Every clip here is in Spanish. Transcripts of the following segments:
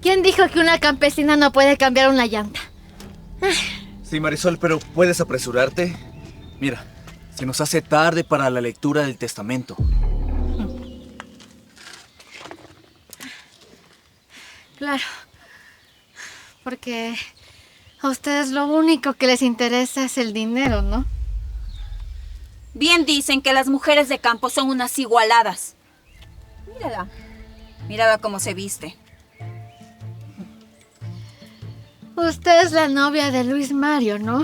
¿Quién dijo que una campesina no puede cambiar una llanta? Sí, Marisol, pero ¿puedes apresurarte? Mira, se nos hace tarde para la lectura del testamento. Claro, porque a ustedes lo único que les interesa es el dinero, ¿no? Bien dicen que las mujeres de campo son unas igualadas. Mírala. Mírala cómo se viste. Usted es la novia de Luis Mario, ¿no?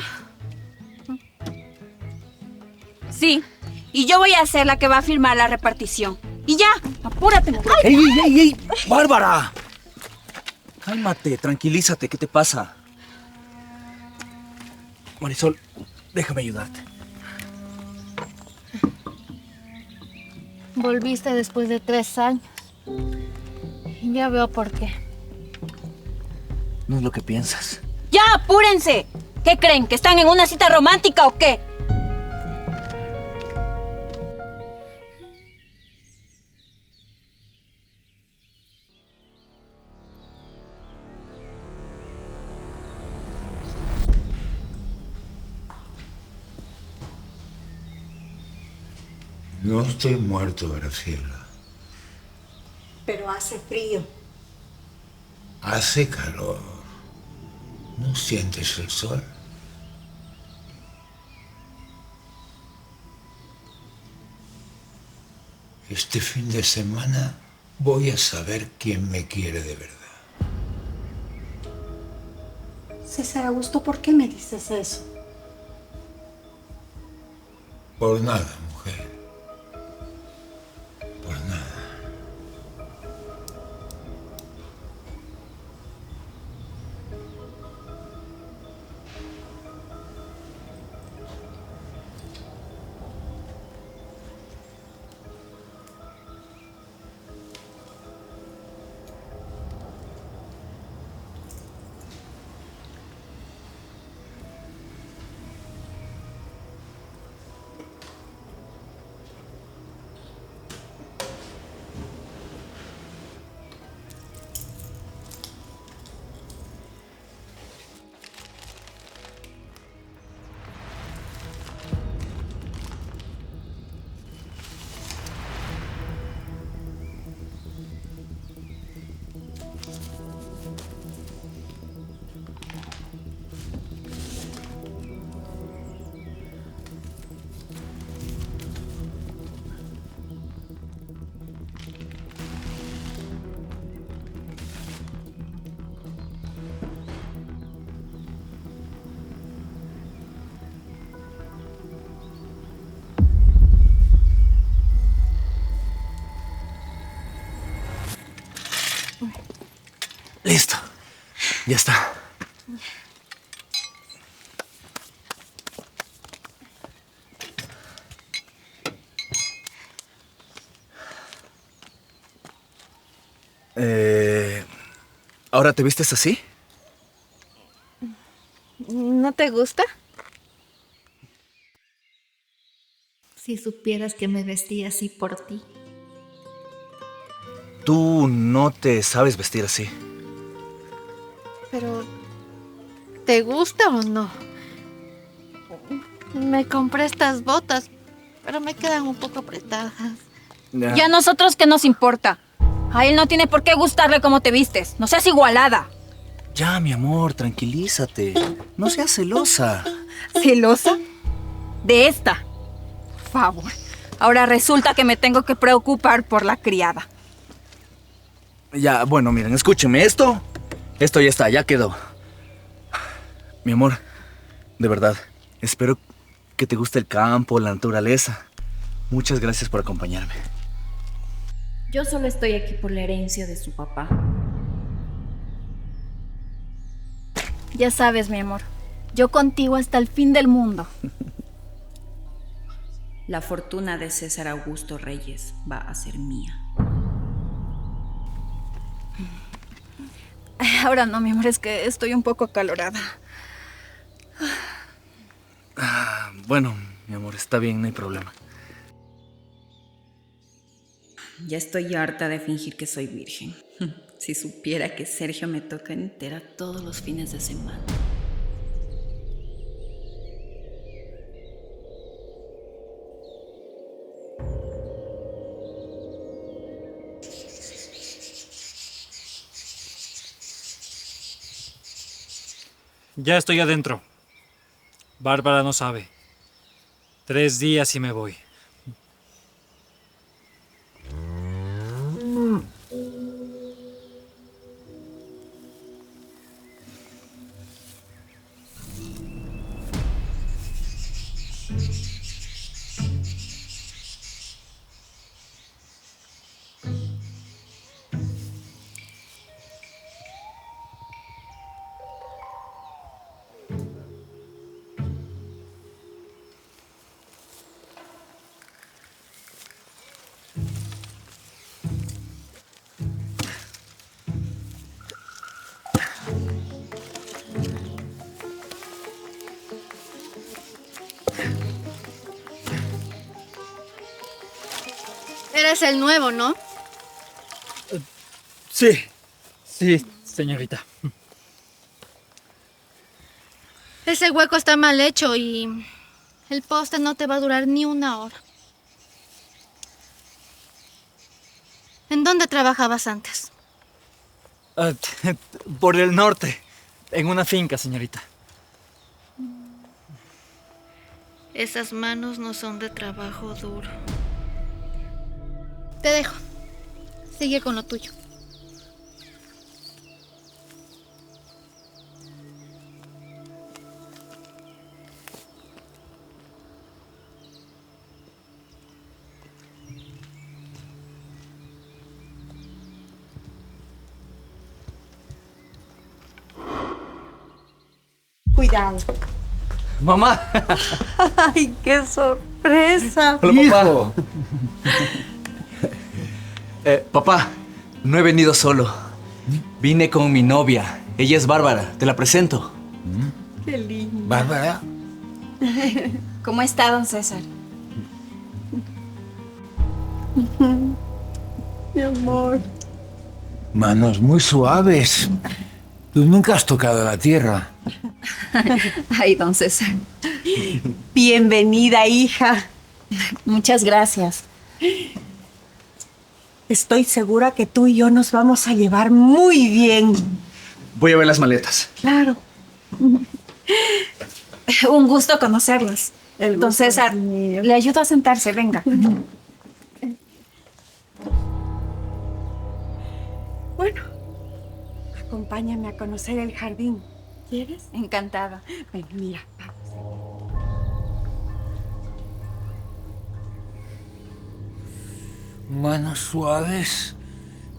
Sí, y yo voy a ser la que va a firmar la repartición. Y ya, apúrate, mujer. ¡Ey, ey, ey, ey! ¡Bárbara! Cálmate, tranquilízate, ¿qué te pasa? Marisol, déjame ayudarte. Volviste después de 3 años. Ya veo por qué. No es lo que piensas. ¡Ya, apúrense! ¿Qué creen? ¿Que están en una cita romántica o qué? No estoy muerto, Graciela. Pero hace frío. Hace calor. ¿No sientes el sol? Este fin de semana voy a saber quién me quiere de verdad. César Augusto, ¿por qué me dices eso? Por nada, mujer. Por nada. Listo. Ya está. ¿Ahora te vistes así? ¿No te gusta? Si supieras que me vestí así por ti. Tú no te sabes vestir así. Pero, ¿te gusta o no? Me compré estas botas, pero me quedan un poco apretadas. ¿Y a nosotros qué nos importa? A él no tiene por qué gustarle cómo te vistes. No seas igualada. Ya, mi amor, tranquilízate. No seas celosa. ¿Celosa? De esta. Por favor. Ahora resulta que me tengo que preocupar por la criada. Ya, bueno, miren, escúchenme. Esto ya está, ya quedó. Mi amor, de verdad, espero que te guste el campo, la naturaleza. Muchas gracias por acompañarme. Yo solo estoy aquí por la herencia de su papá. Ya sabes, mi amor. Yo contigo hasta el fin del mundo. La fortuna de César Augusto Reyes va a ser mía. Ahora no, mi amor, es que estoy un poco acalorada. Bueno, mi amor, está bien, no hay problema. Ya estoy harta de fingir que soy virgen. Si supiera que Sergio me toca entera todos los fines de semana. Ya estoy adentro. Bárbara no sabe. 3 días y me voy. Eres el nuevo, ¿no? Sí, señorita. Ese hueco está mal hecho y el poste no te va a durar ni una hora. ¿En dónde trabajabas antes? Por el norte, en una finca, señorita. Esas manos no son de trabajo duro. Te dejo. Sigue con lo tuyo. Cuidado. Mamá. ¡Ay, qué sorpresa! Hola, papá. Papá, no he venido solo. Vine con mi novia. Ella es Bárbara. Te la presento. ¡Qué lindo! Bárbara, ¿Cómo está, don César? Mi amor. manos muy suaves. Tú nunca has tocado la tierra. Ay, don César. Bienvenida, hija. Muchas gracias. Estoy segura que tú y yo nos vamos a llevar muy bien. Voy a ver las maletas. Claro. Un gusto conocerlos. El Don gusto César, es mío. le ayudo a sentarse, venga. Bueno, acompáñame a conocer el jardín. ¿Quieres? Encantada. Ven, mira, vamos. Manos suaves,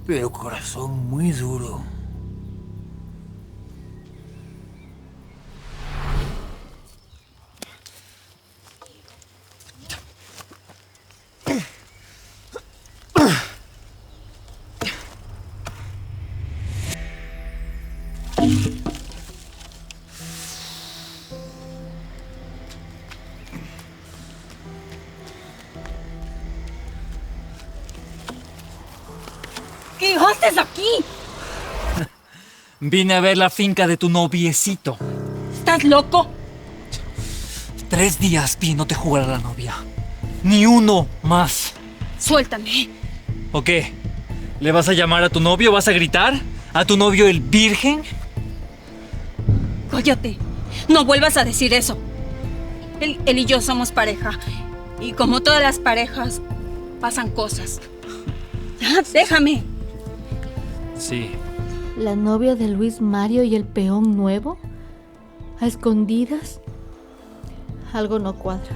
pero corazón muy duro. ¿Qué haces aquí? Vine a ver la finca de tu noviecito. ¿Estás loco? 3 días vi no te jugar a la novia. Ni uno más. Suéltame. ¿O qué? ¿Le vas a llamar a tu novio? ¿Vas a gritar? ¿A tu novio el virgen? Cállate. No vuelvas a decir eso. Él y yo somos pareja. Y como todas las parejas, pasan cosas. Ya, déjame. Sí. ¿La novia de Luis Mario y el peón nuevo? ¿A escondidas? Algo no cuadra.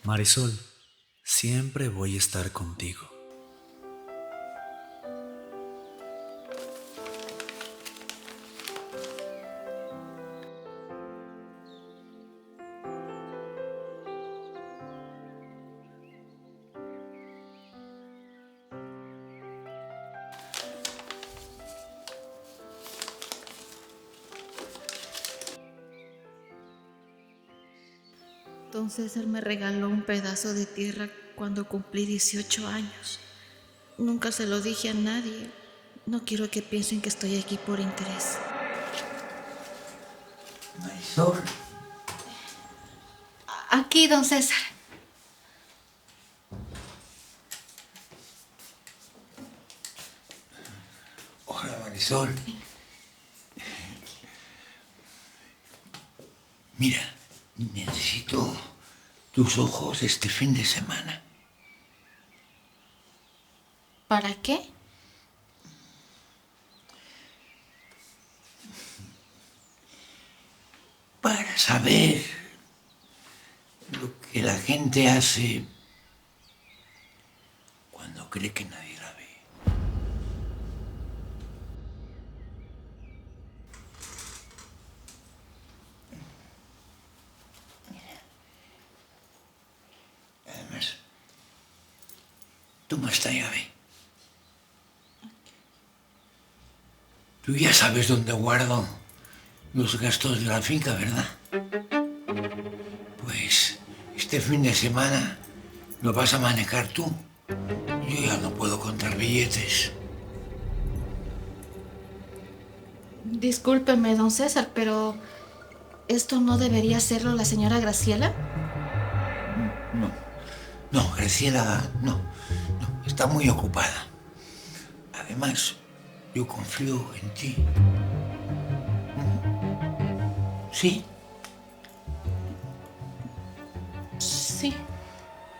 Marisol, siempre voy a estar contigo. Don César me regaló un pedazo de tierra cuando cumplí 18 años. Nunca se lo dije a nadie. No quiero que piensen que estoy aquí por interés. Marisol. Aquí, don César. Hola, Marisol. Mira, necesito tus ojos este fin de semana. ¿Para qué? Para saber lo que la gente hace cuando cree que nadie la ve. Además, toma esta llave. Tú ya sabes dónde guardo los gastos de la finca, ¿verdad? Pues este fin de semana lo vas a manejar tú. Yo ya no puedo contar billetes. Discúlpeme, don César, pero ¿esto no debería hacerlo la señora Graciela? No, Graciela, no. Está muy ocupada. Además, yo confío en ti. ¿Sí? Sí.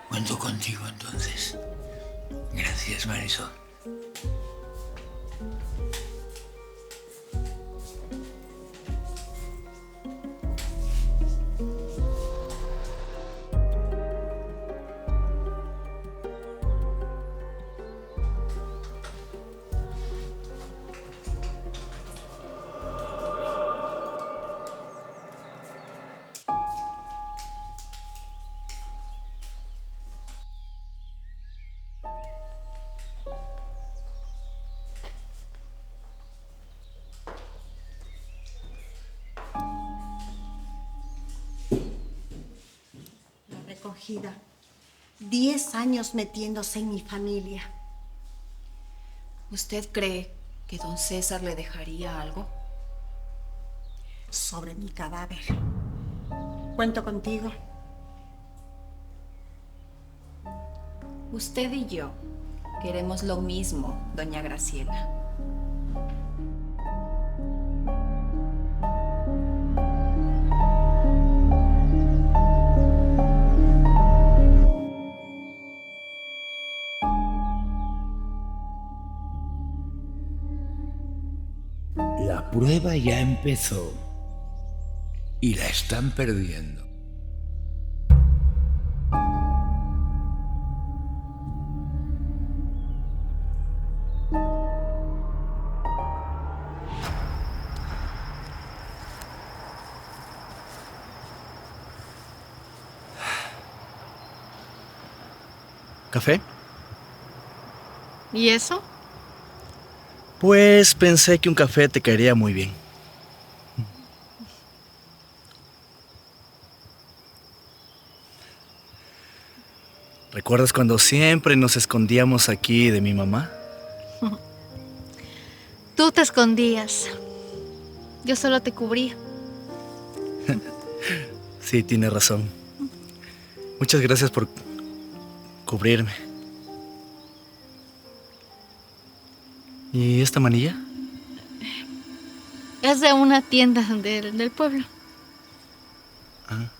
Cuento contigo entonces. Gracias, Marisol. Recogida. 10 años metiéndose en mi familia. ¿Usted cree que don César le dejaría algo? Sobre mi cadáver. Cuento contigo. Usted y yo queremos lo mismo, doña Graciela. La prueba ya empezó y la están perdiendo. ¿Café? ¿Y eso? Pues pensé que un café te caería muy bien. ¿Recuerdas cuando siempre nos escondíamos aquí de mi mamá? Tú te escondías. Yo solo te cubría. Sí, tienes razón. Muchas gracias por cubrirme. ¿Y esta manilla? Es de una tienda del pueblo. Ah.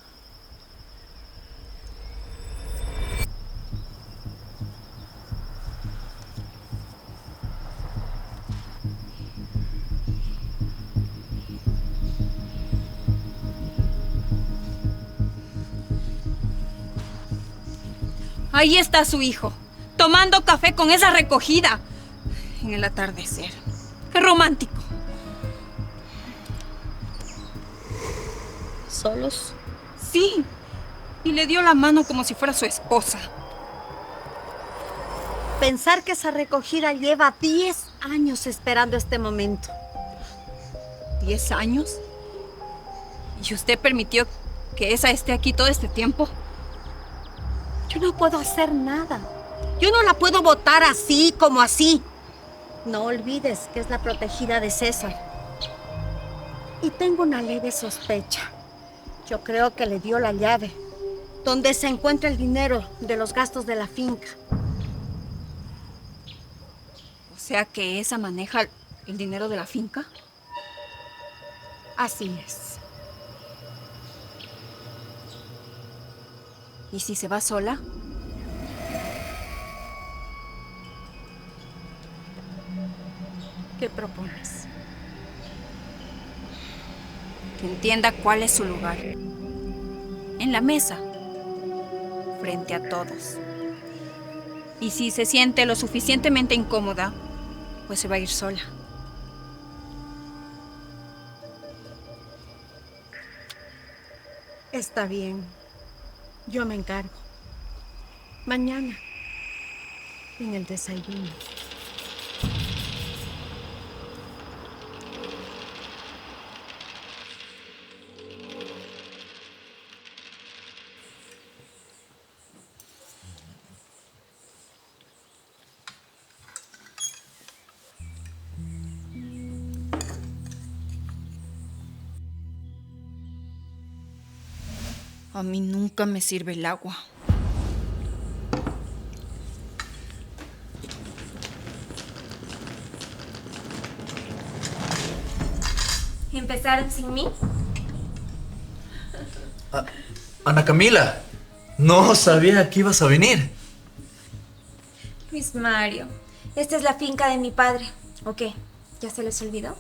Ahí está su hijo, tomando café con esa recogida en el atardecer. ¡Qué romántico! ¿Solos? Sí, y le dio la mano como si fuera su esposa. Pensar que esa recogida lleva 10 años esperando este momento. ¿10 años? ¿Y usted permitió que esa esté aquí todo este tiempo? Yo no puedo hacer nada. Yo no la puedo botar así como así. No olvides que es la protegida de César. Y tengo una leve sospecha. Yo creo que le dio la llave, donde se encuentra el dinero de los gastos de la finca. O sea que esa maneja el dinero de la finca. Así es. ¿Y si se va sola? ¿Qué propones? Que entienda cuál es su lugar. En la mesa. Frente a todos. Y si se siente lo suficientemente incómoda, pues se va a ir sola. Está bien. Yo me encargo. Mañana. En el desayuno. A mí nunca me sirve el agua. ¿Empezaron sin mí? Ana Camila, no sabía que ibas a venir. Luis Mario, esta es la finca de mi padre. ¿O qué? ¿Ya se les olvidó?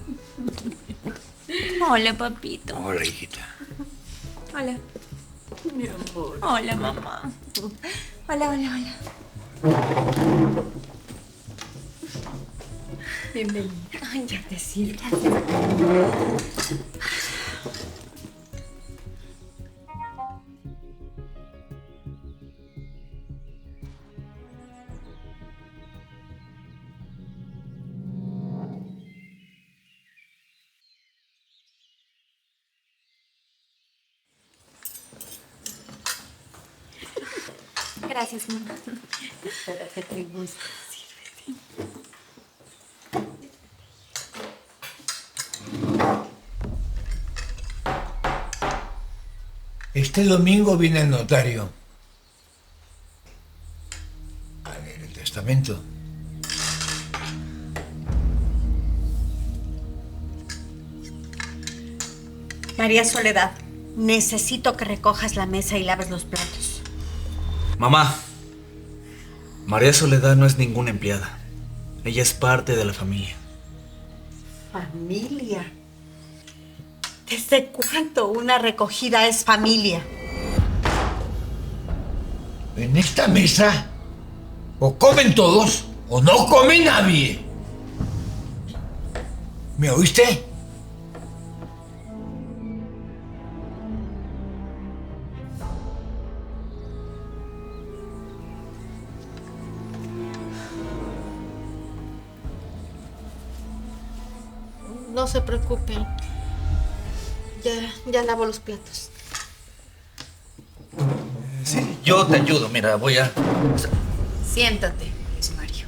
Hola, papito. Hola, hijita. Hola. Mi amor. Hola, mamá. Hola, hola, hola. Bienvenida. Ay, ya te sirve. Gracias, mamá. Espero que te guste. Este domingo viene el notario a leer el testamento. María Soledad, necesito que recojas la mesa y laves los platos. Mamá, María Soledad no es ninguna empleada. Ella es parte de la familia. ¿Familia? ¿Desde cuánto una recogida es familia? En esta mesa o comen todos o no come nadie. ¿Me oíste? No se preocupen. Ya lavo los platos. Sí, yo te ayudo. Mira, voy a... Siéntate, Luis Mario.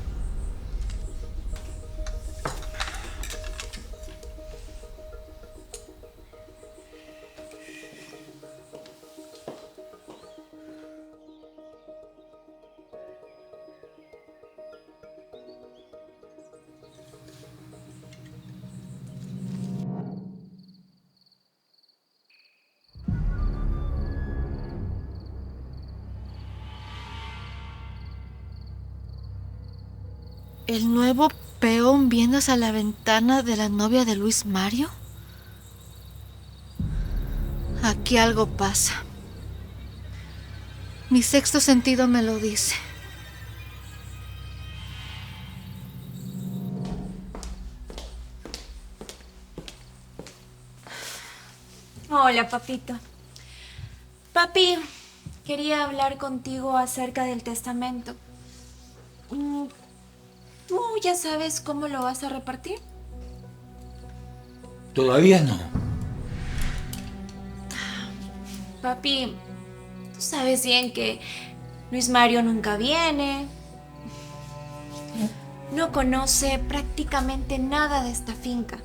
¿El nuevo peón viendo hacia la ventana de la novia de Luis Mario? Aquí algo pasa. Mi sexto sentido me lo dice. Hola, papito. Papi, quería hablar contigo acerca del testamento. ¿Tú ya sabes cómo lo vas a repartir? Todavía no. Papi, tú sabes bien que Luis Mario nunca viene. No conoce prácticamente nada de esta finca.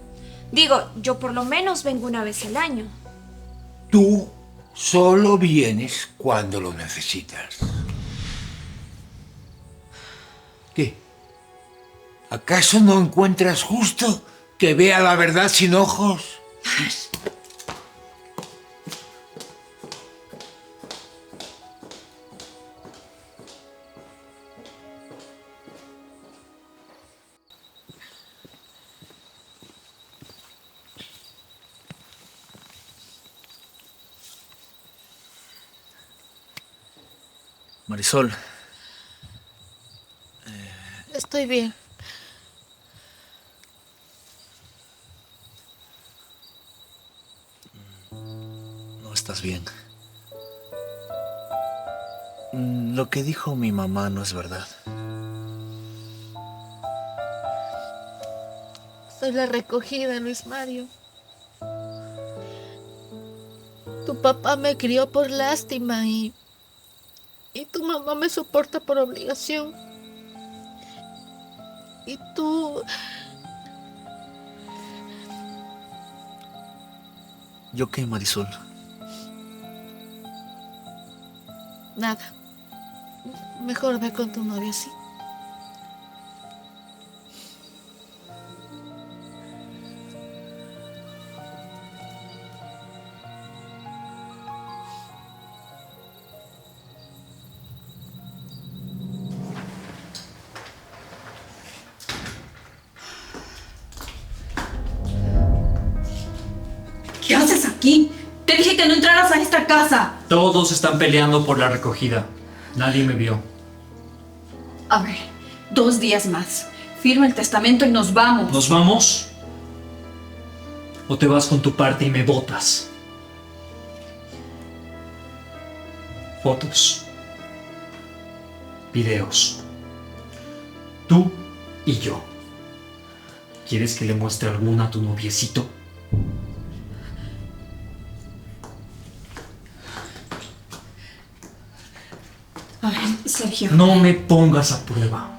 Digo, yo por lo menos vengo una vez al año. Tú solo vienes cuando lo necesitas. ¿Qué? ¿Acaso no encuentras justo que vea la verdad sin ojos? Marisol, Estoy bien. no estás bien. Lo que dijo mi mamá no es verdad. Soy la recogida, Luis Mario. Tu papá me crió por lástima y tu mamá me soporta por obligación. Y tú... ¿Yo qué, Marisol? Nada. Mejor ve con tu novia, ¿sí? ¿Qué haces aquí? Te dije que no entraras a esta casa. Todos están peleando por la recogida. Nadie me vio. A ver, 2 días más. Firma el testamento y nos vamos. ¿Nos vamos? ¿O te vas con tu parte y me botas? Fotos. Videos. Tú y yo. ¿Quieres que le muestre alguna a tu noviecito? A ver, Sergio. No me pongas a prueba.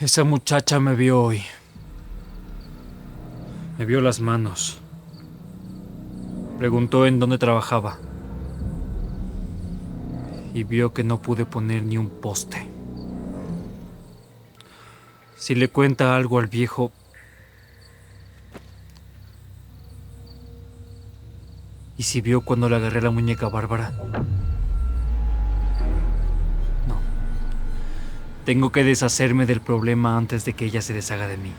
Esa muchacha me vio hoy. Me vio las manos. Preguntó en dónde trabajaba. Y vio que no pude poner ni un poste. Si le cuenta algo al viejo... ¿Y si vio cuando le agarré la muñeca a Bárbara? No. Tengo que deshacerme del problema antes de que ella se deshaga de mí.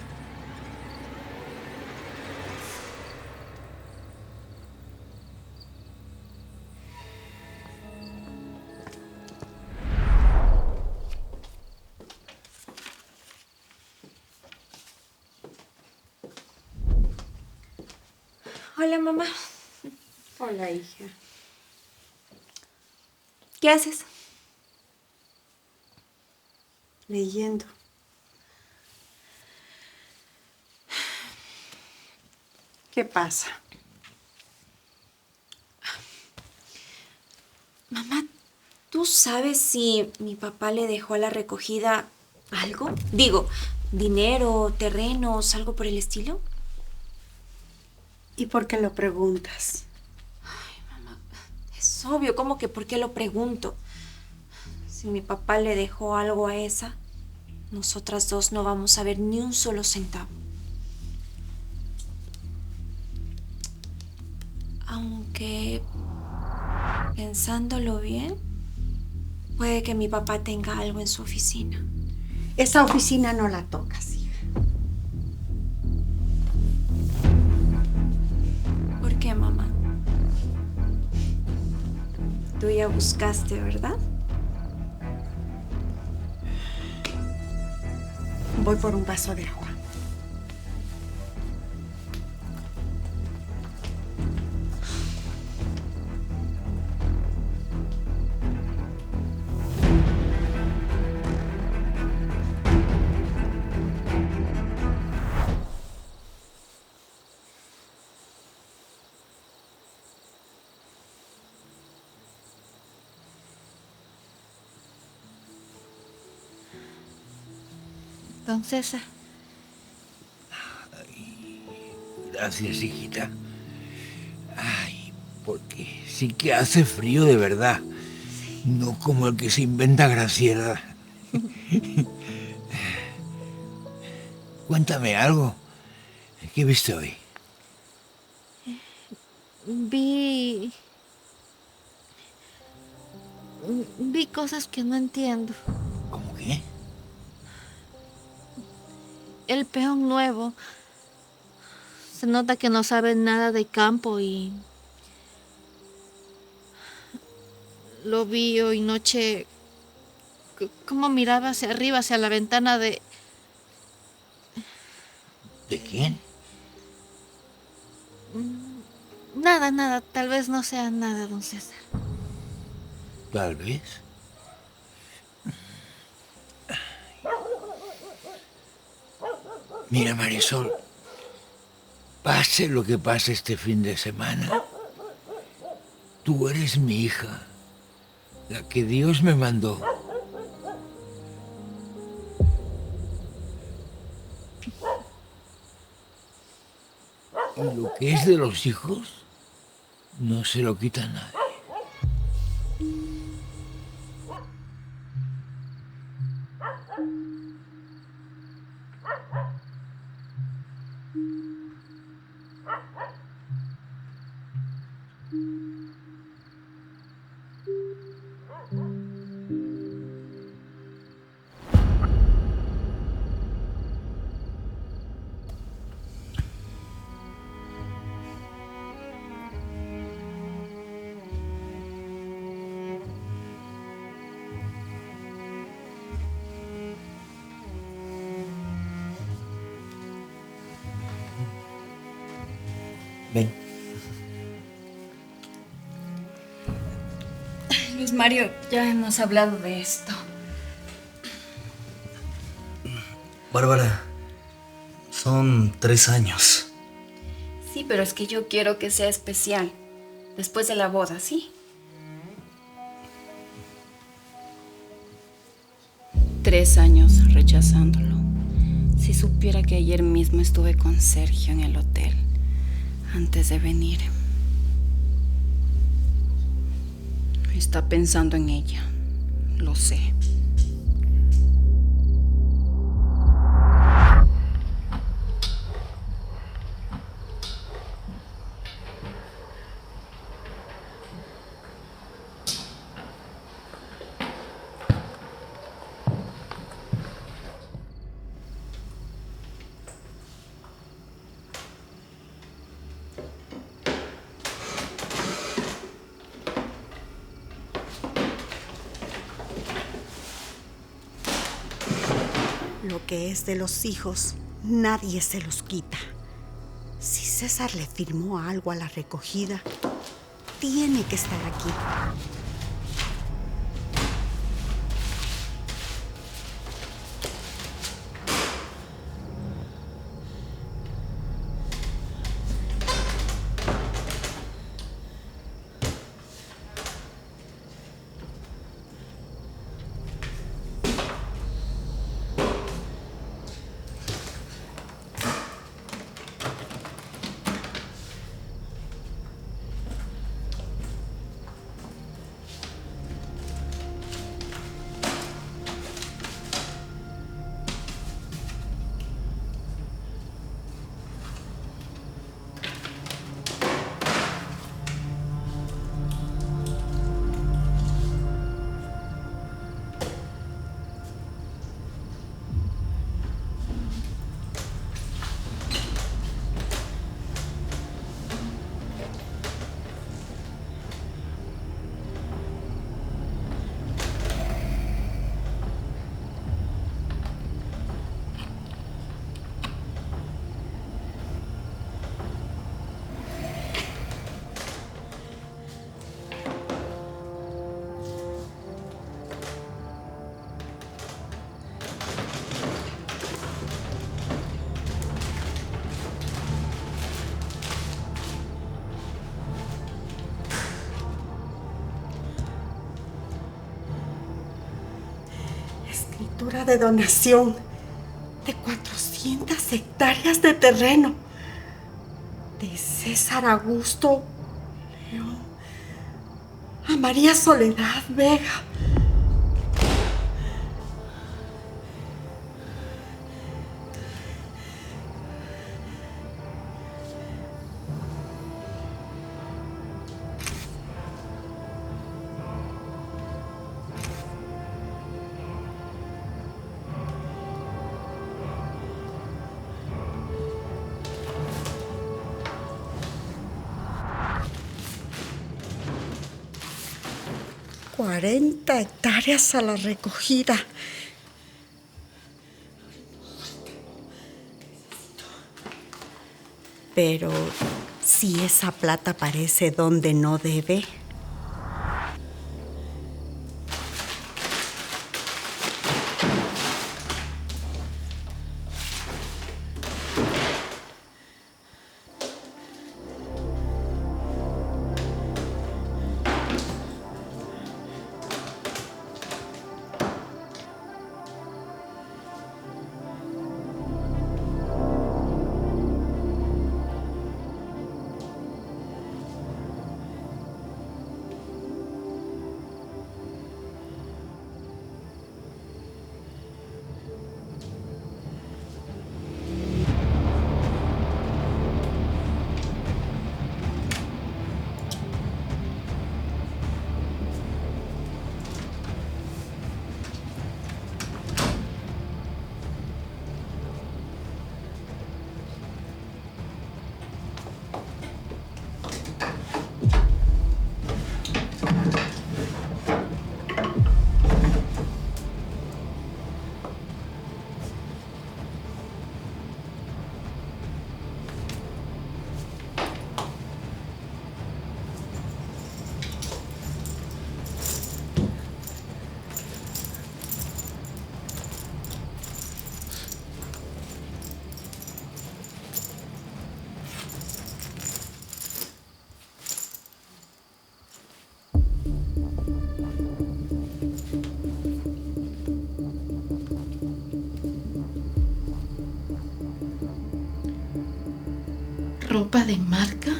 Hola, mamá. Hola, hija. ¿Qué haces? Leyendo. ¿Qué pasa? Mamá, ¿tú sabes si mi papá le dejó a la recogida algo? Digo, dinero, terrenos, algo por el estilo. ¿Y por qué lo preguntas? Es obvio, ¿cómo que por qué lo pregunto? Si mi papá le dejó algo a esa, nosotras dos no vamos a ver ni un solo centavo. Aunque, pensándolo bien, puede que mi papá tenga algo en su oficina. Esa oficina no la tocas, hija. ¿Por qué, mamá? Tú ya buscaste, ¿verdad? Voy por un vaso de agua. Don César, Gracias, hijita. Ay, porque sí que hace frío de verdad. No como el que se inventa Graciela. Cuéntame algo. ¿Qué viste hoy? vi cosas que no entiendo. ¿Cómo qué? El peón nuevo. Se nota que no sabe nada de campo y lo vi hoy noche cómo miraba hacia arriba, hacia la ventana de... ¿De quién? Nada, tal vez no sea nada, don César. Tal vez. Mira, Marisol, pase lo que pase este fin de semana, tú eres mi hija, la que Dios me mandó. Y lo que es de los hijos, no se lo quita nadie. Ven. Luis Mario, ya hemos hablado de esto. Bárbara, son 3 años. Sí, pero es que yo quiero que sea especial. Después de la boda, ¿sí? 3 años rechazándolo. Si supiera que ayer mismo estuve con Sergio en el hotel, antes de venir. Está pensando en ella, lo sé. Lo que es de los hijos, nadie se los quita. Si César le firmó algo a la recogida, tiene que estar aquí. escritura de donación de 400 hectáreas de terreno de César Augusto León a María Soledad Vega. ...40 hectáreas a la recogida. Pero si esa plata aparece donde no debe... ¿Ropa de marca?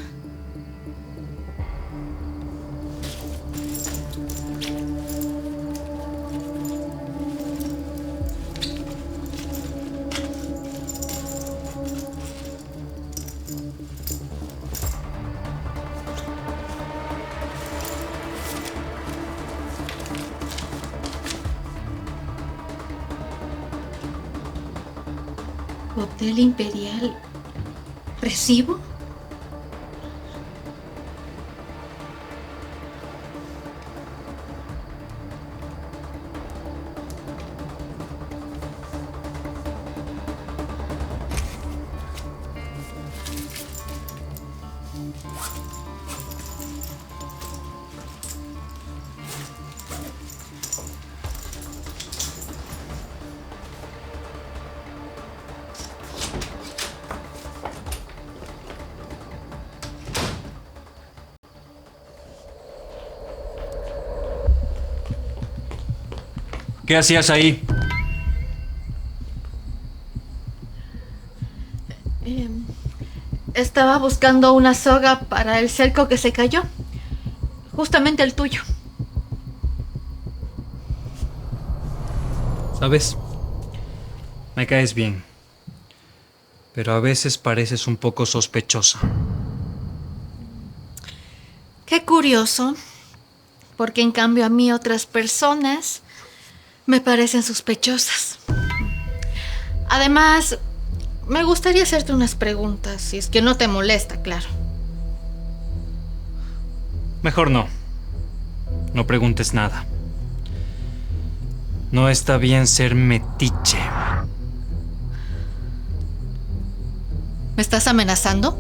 Hotel Imperial. ¿Recibo? ¿Qué hacías ahí? Estaba buscando una soga para el cerco que se cayó. Justamente el tuyo. ¿Sabes? Me caes bien. Pero a veces pareces un poco sospechosa. Qué curioso. Porque en cambio a mí otras personas me parecen sospechosas. Además, me gustaría hacerte unas preguntas, si es que no te molesta, claro. Mejor no. No preguntes nada. No está bien ser metiche. ¿Me estás amenazando?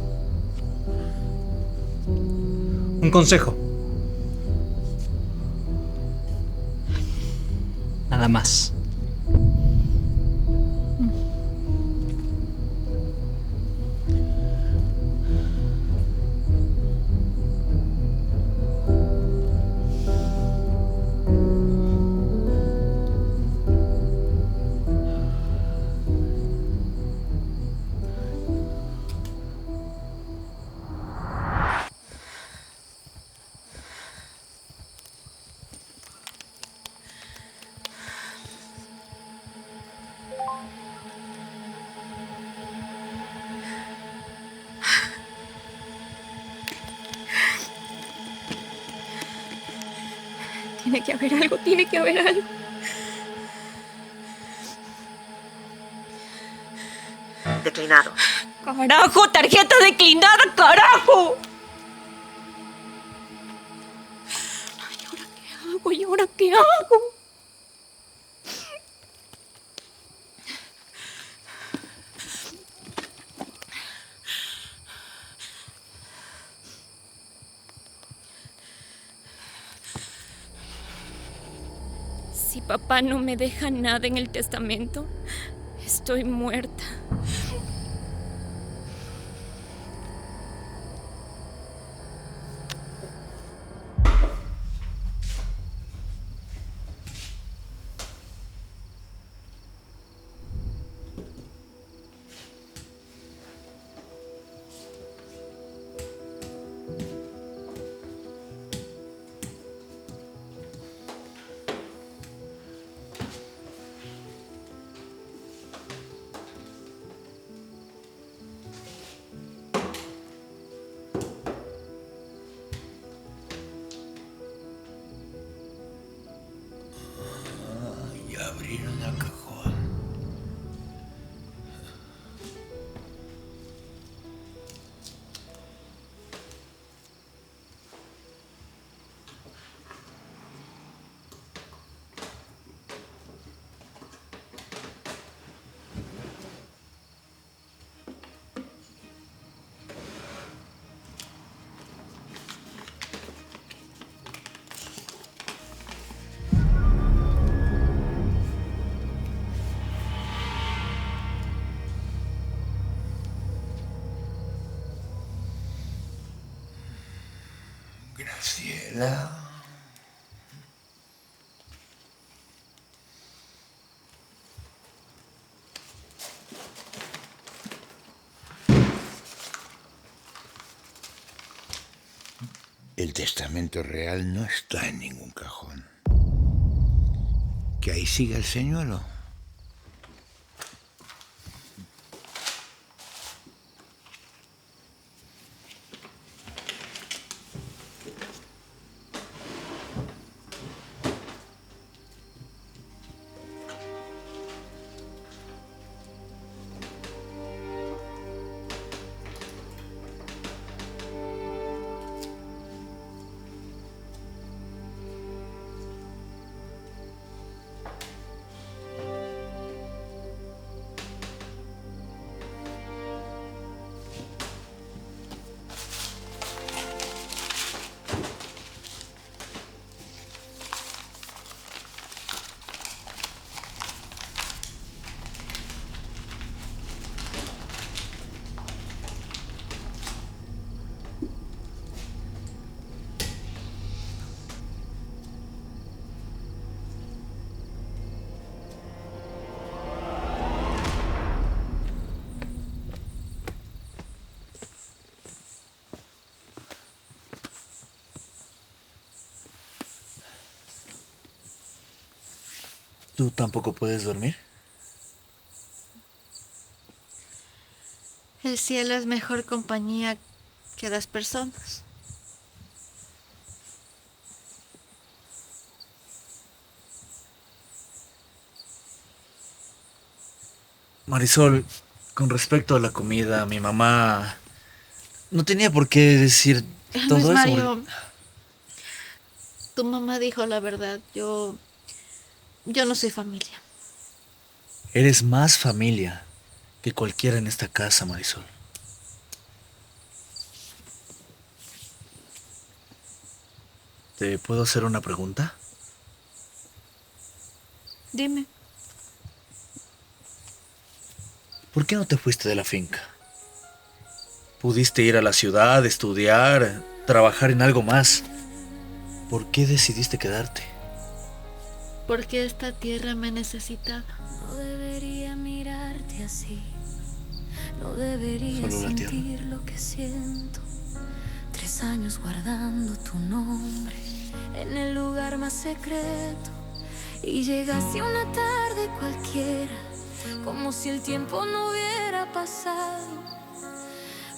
Un consejo. Nada más. Tiene que haber algo, tiene que haber algo. Declinado. ¡Carajo! ¡Tarjeta declinada! ¡Carajo! Ay, ¿y ahora qué hago? Si papá no me deja nada en el testamento, estoy muerta. Abrieron el cajón. Graciela. El testamento real no está en ningún cajón. Que ahí siga el señuelo. ¿Tú tampoco puedes dormir? El cielo es mejor compañía que las personas. Marisol, con respecto a la comida, mi mamá no tenía por qué decir todo Luis eso. Mario, tu mamá dijo la verdad. Yo no soy familia. Eres más familia que cualquiera en esta casa, Marisol. ¿Te puedo hacer una pregunta? Dime. ¿Por qué no te fuiste de la finca? Pudiste ir a la ciudad, estudiar, trabajar en algo más. ¿Por qué decidiste quedarte? Porque esta tierra me necesitaba. No debería mirarte así. No debería Solo la tierra. sentir lo que siento. 3 años guardando tu nombre en el lugar más secreto. Y llegaste una tarde cualquiera, como si el tiempo no hubiera pasado,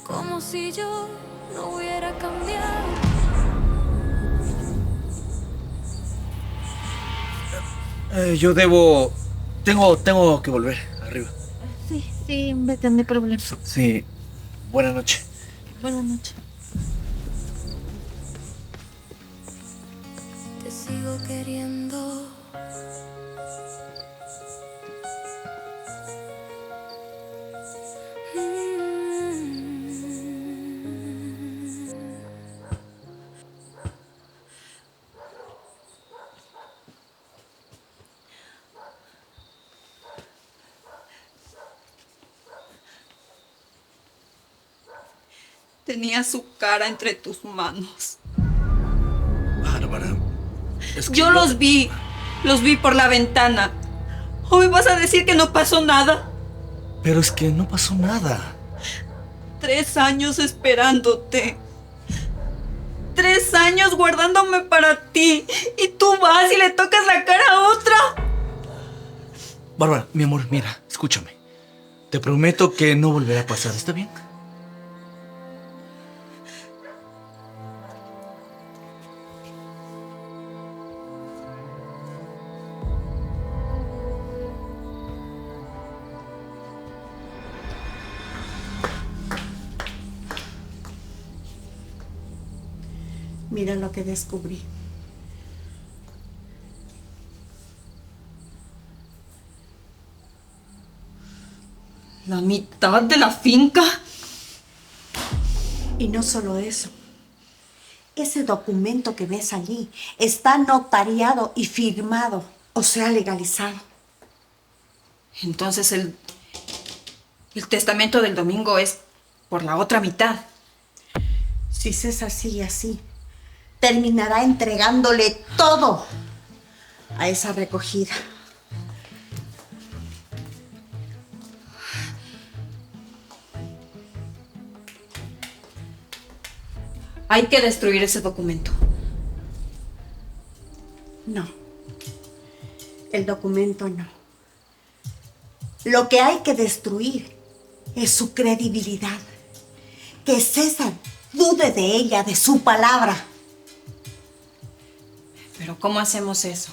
como si yo no hubiera cambiado. Yo debo... Tengo que volver arriba. Sí, vete, no hay problema. Sí. Buenas noches. Buenas noches. Te sigo queriendo. Tenía su cara entre tus manos. Bárbara. Yo los vi por la ventana. ¿O me vas a decir que no pasó nada? Pero es que no pasó nada. 3 años esperándote. 3 años guardándome para ti. Y tú vas y le tocas la cara a otra. Bárbara, mi amor, mira, escúchame. Te prometo que no volverá a pasar, ¿está bien? Mira lo que descubrí. ¿La mitad de la finca? Y no solo eso. Ese documento que ves allí está notariado y firmado, o sea, legalizado. Entonces el testamento del domingo es por la otra mitad. Si César sigue así, terminará entregándole todo a esa recogida. Hay que destruir ese documento. No. El documento no. Lo que hay que destruir es su credibilidad. Que César dude de ella, de su palabra. ¿Pero cómo hacemos eso?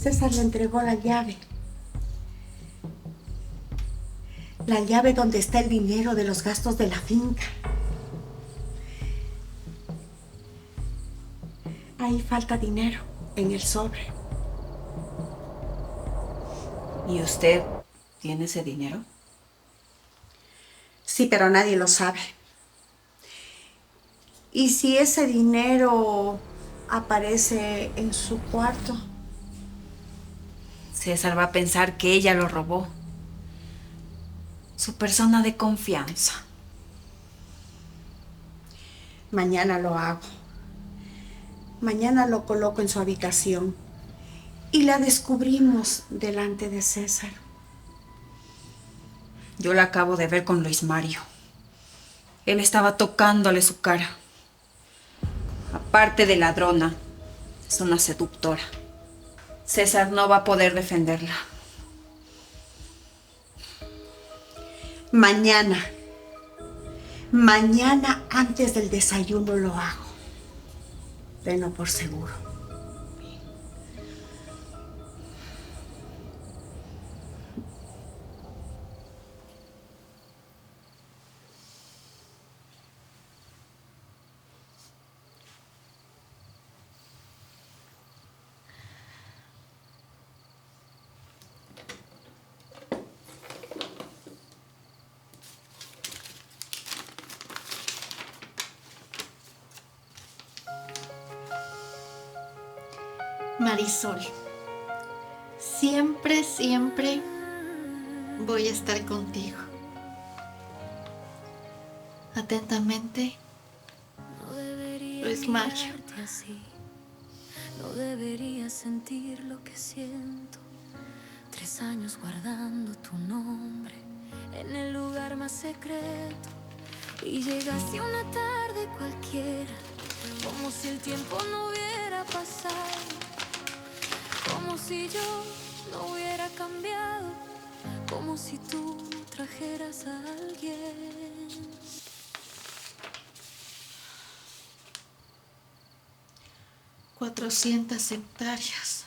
César le entregó la llave. La llave donde está el dinero de los gastos de la finca. Ahí falta dinero en el sobre. ¿Y usted tiene ese dinero? Sí, pero nadie lo sabe. ¿Y si ese dinero aparece en su cuarto? César va a pensar que ella lo robó. Su persona de confianza. Mañana lo hago. Mañana lo coloco en su habitación. Y la descubrimos delante de César. Yo la acabo de ver con Luis Mario. Él estaba tocándole su cara. Aparte de ladrona, es una seductora. César no va a poder defenderla. Mañana antes del desayuno lo hago. Tenlo por seguro. Marisol, siempre, siempre voy a estar contigo. Atentamente, Luis Mario. No deberías sentir lo que siento. 3 años guardando tu nombre en el lugar más secreto. Y llegaste una tarde cualquiera, como si el tiempo no hubiera pasado. Como si yo no hubiera cambiado, como si tú trajeras a alguien. 400 hectáreas.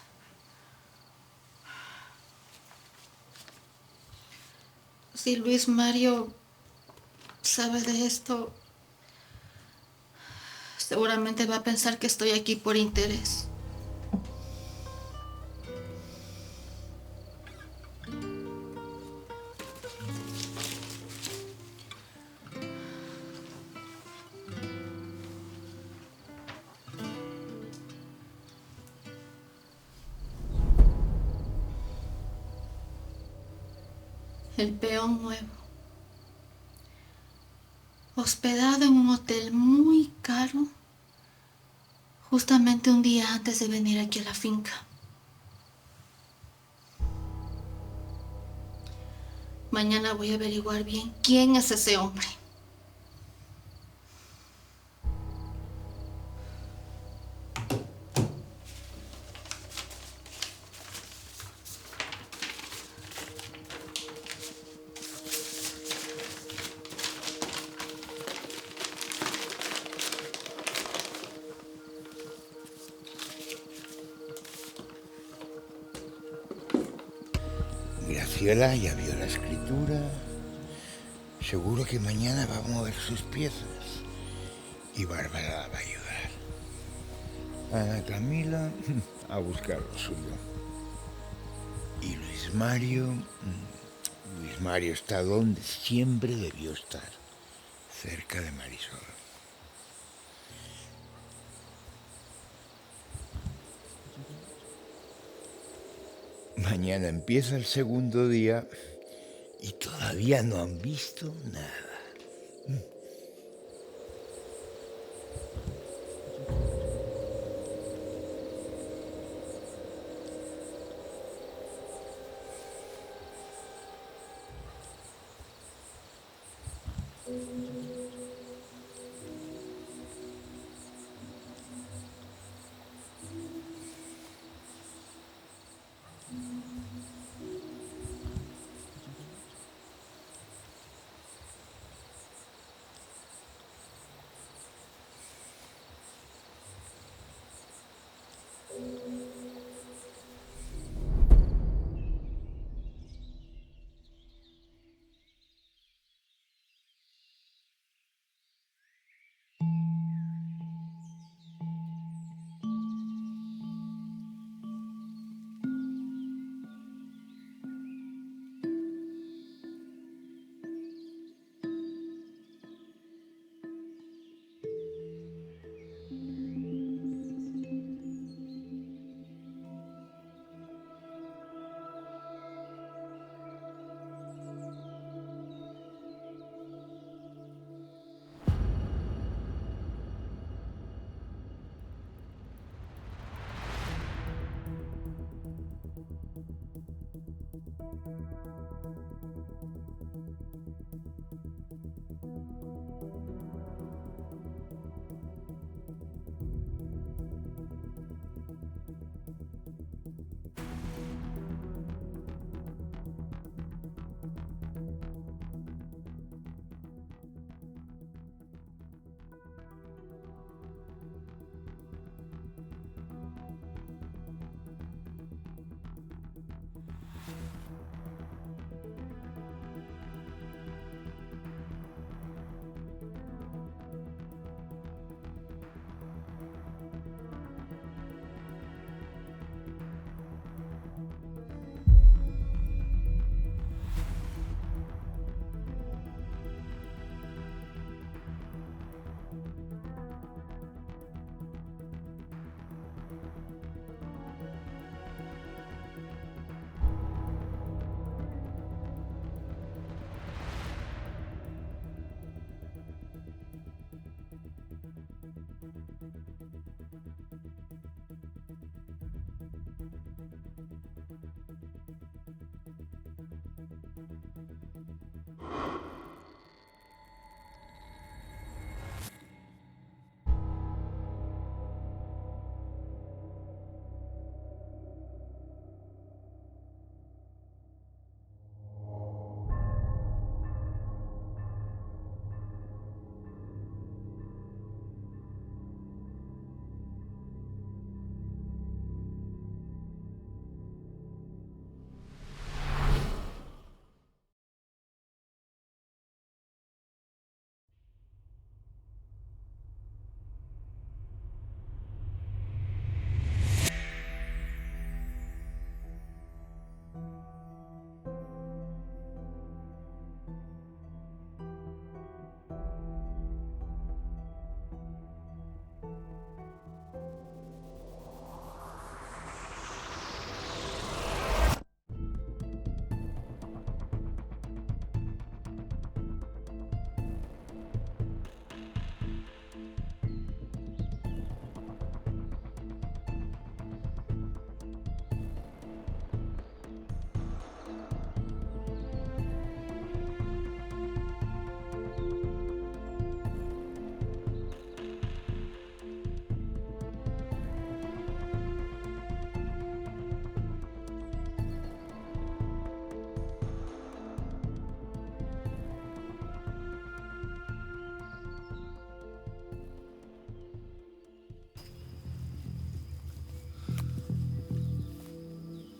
Si Luis Mario sabe de esto, seguramente va a pensar que estoy aquí por interés. El peón nuevo, hospedado en un hotel muy caro, justamente un día antes de venir aquí a la finca. Mañana voy a averiguar bien quién es ese hombre. Graciela ya vio la escritura. Seguro que mañana va a mover sus piezas. Y Bárbara la va a ayudar. Ana Camila a buscar lo suyo. Y Luis Mario... Luis Mario está donde siempre debió estar. Cerca de Marisol. Mañana empieza el segundo día y todavía no han visto nada.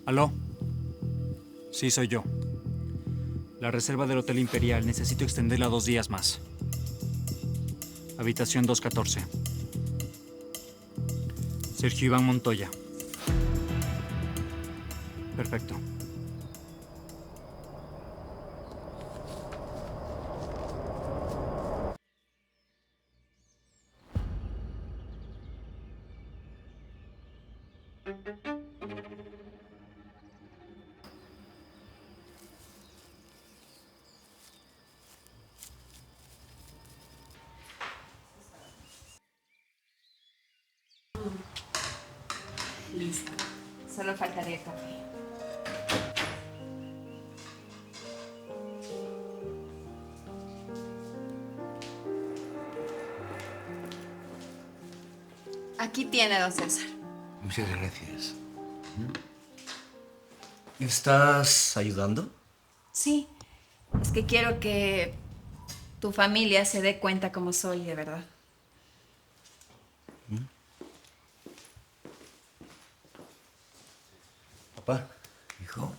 ¿Aló? Sí, soy yo. La reserva del Hotel Imperial. Necesito extenderla 2 días más. Habitación 214. Sergio Iván Montoya. Perfecto. Listo. Solo faltaría el café. Aquí tiene, don César. Muchas gracias. ¿Me estás ayudando? Sí. Es que quiero que tu familia se dé cuenta cómo soy de verdad. Papá. Hijo,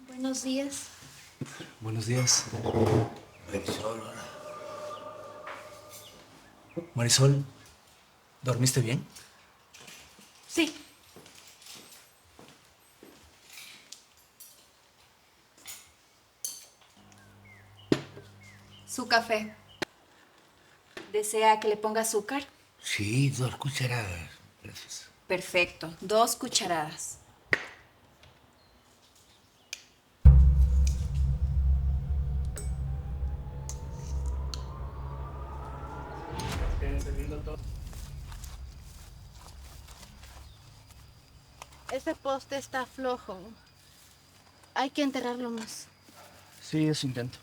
Buenos días. Buenos días. Marisol, Marisol, ¿dormiste bien? Sí. Su café. ¿Desea que le ponga azúcar? sí, 2 cucharadas. Gracias. Perfecto. 2 cucharadas. Ese poste está flojo. Hay que enterrarlo más. Sí, eso intento.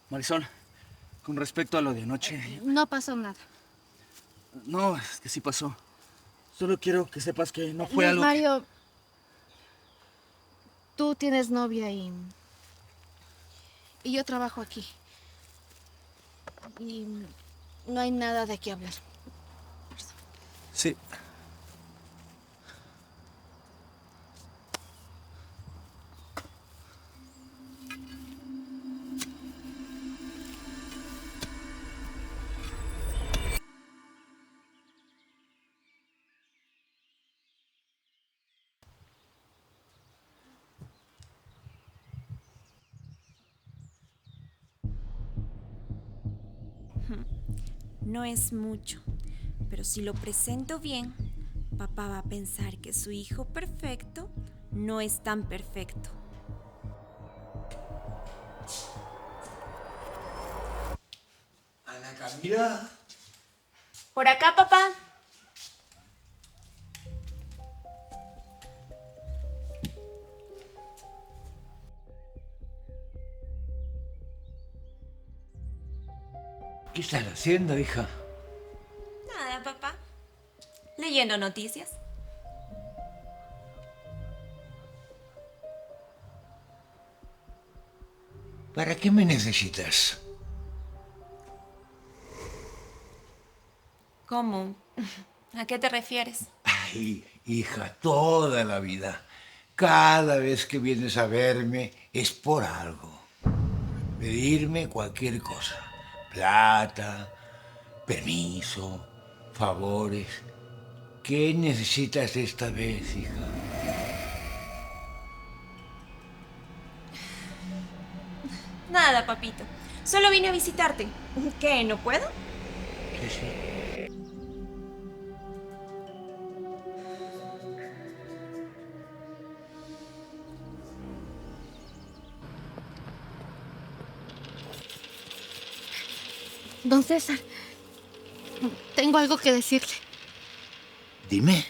Marisol, con respecto a lo de anoche... No pasó nada. No, es que sí pasó. Solo quiero que sepas que no fue Luis algo que- Mario, tú tienes novia y yo trabajo aquí. Y no hay nada de qué hablar. Sí. No es mucho, pero si lo presento bien, papá va a pensar que su hijo perfecto no es tan perfecto. Ana Camila. Por acá, papá. ¿Qué estás haciendo, hija? Nada, papá. Leyendo noticias. ¿Para qué me necesitas? ¿Cómo? ¿A qué te refieres? Ay, hija, toda la vida. Cada vez que vienes a verme es por algo. Pedirme cualquier cosa. Plata, permiso, favores. ¿Qué necesitas esta vez, hija? Nada, papito. Solo vine a visitarte. ¿Qué? ¿No puedo? Sí, sí. Don César, tengo algo que decirle. Dime.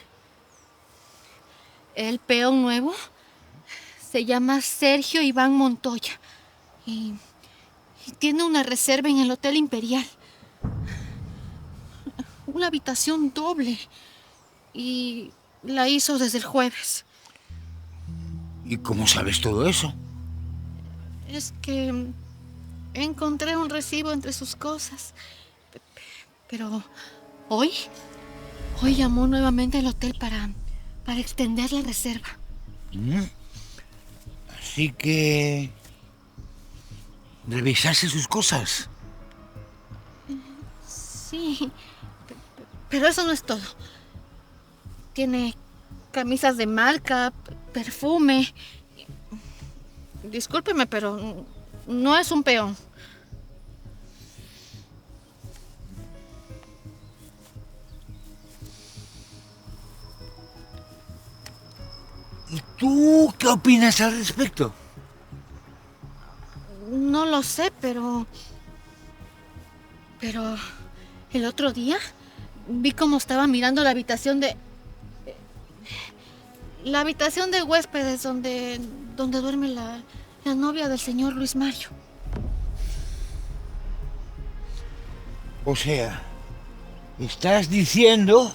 El peón nuevo se llama Sergio Iván Montoya y tiene una reserva en el Hotel Imperial. Una habitación doble y la hizo desde el jueves. ¿Y cómo sabes todo eso? Es que encontré un recibo entre sus cosas. Pero hoy llamó nuevamente al hotel para extender la reserva. Así que... ¿revisaste sus cosas? Sí, pero eso no es todo. Tiene camisas de marca, perfume. Discúlpeme, pero no es un peón. ¿Y tú qué opinas al respecto? No lo sé, pero el otro día vi cómo estaba mirando la habitación de huéspedes donde duerme la novia del señor Luis Mario. O sea, ¿estás diciendo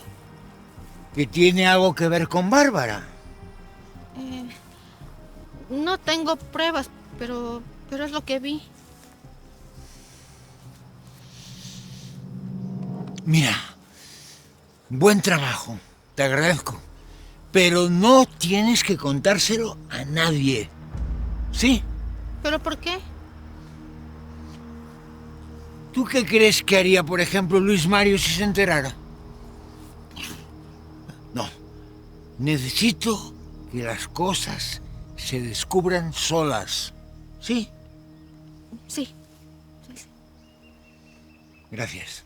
que tiene algo que ver con Bárbara? No tengo pruebas, pero es lo que vi. Mira, buen trabajo, te agradezco. Pero no tienes que contárselo a nadie. ¿Sí? ¿Pero por qué? ¿Tú qué crees que haría, por ejemplo, Luis Mario si se enterara? No. Necesito que las cosas se descubran solas. ¿Sí? Sí. Gracias.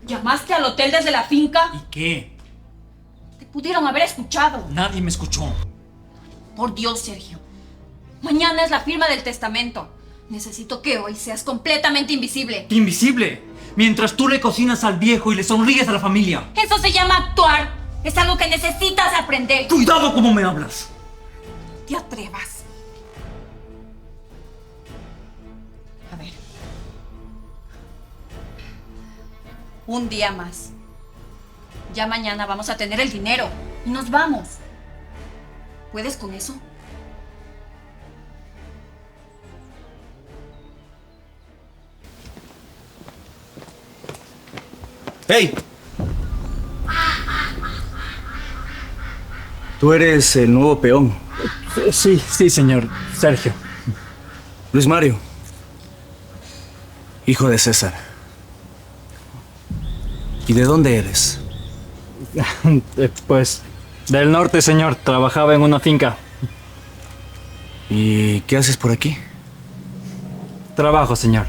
¿Llamaste al hotel desde la finca? ¿Y qué? Te pudieron haber escuchado. Nadie me escuchó. Por Dios, Sergio. Mañana es la firma del testamento. Necesito que hoy seas completamente invisible. ¡Invisible! Mientras tú le cocinas al viejo y le sonríes a la familia. Eso se llama actuar. Es algo que necesitas aprender. ¡Cuidado cómo me hablas! Te atrevas. A ver. Un día más. Ya mañana vamos a tener el dinero y nos vamos. ¿Puedes con eso? ¡Hey! Tú eres el nuevo peón. Sí, señor. Sergio. Luis Mario. Hijo de César. ¿Y de dónde eres? Pues, del norte, señor. Trabajaba en una finca. ¿Y qué haces por aquí? Trabajo, señor.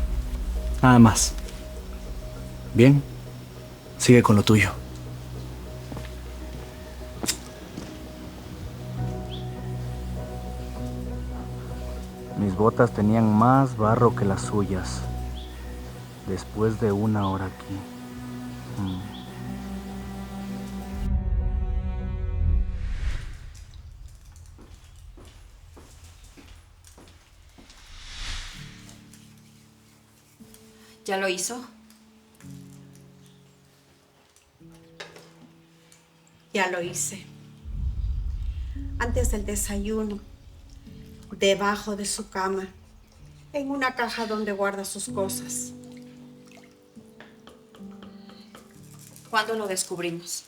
Nada más. Bien. Sigue con lo tuyo. Mis botas tenían más barro que las suyas. Después de 1 hora aquí. ¿Ya lo hizo? Ya lo hice. Antes del desayuno, debajo de su cama, en una caja donde guarda sus cosas. ¿Cuándo lo descubrimos?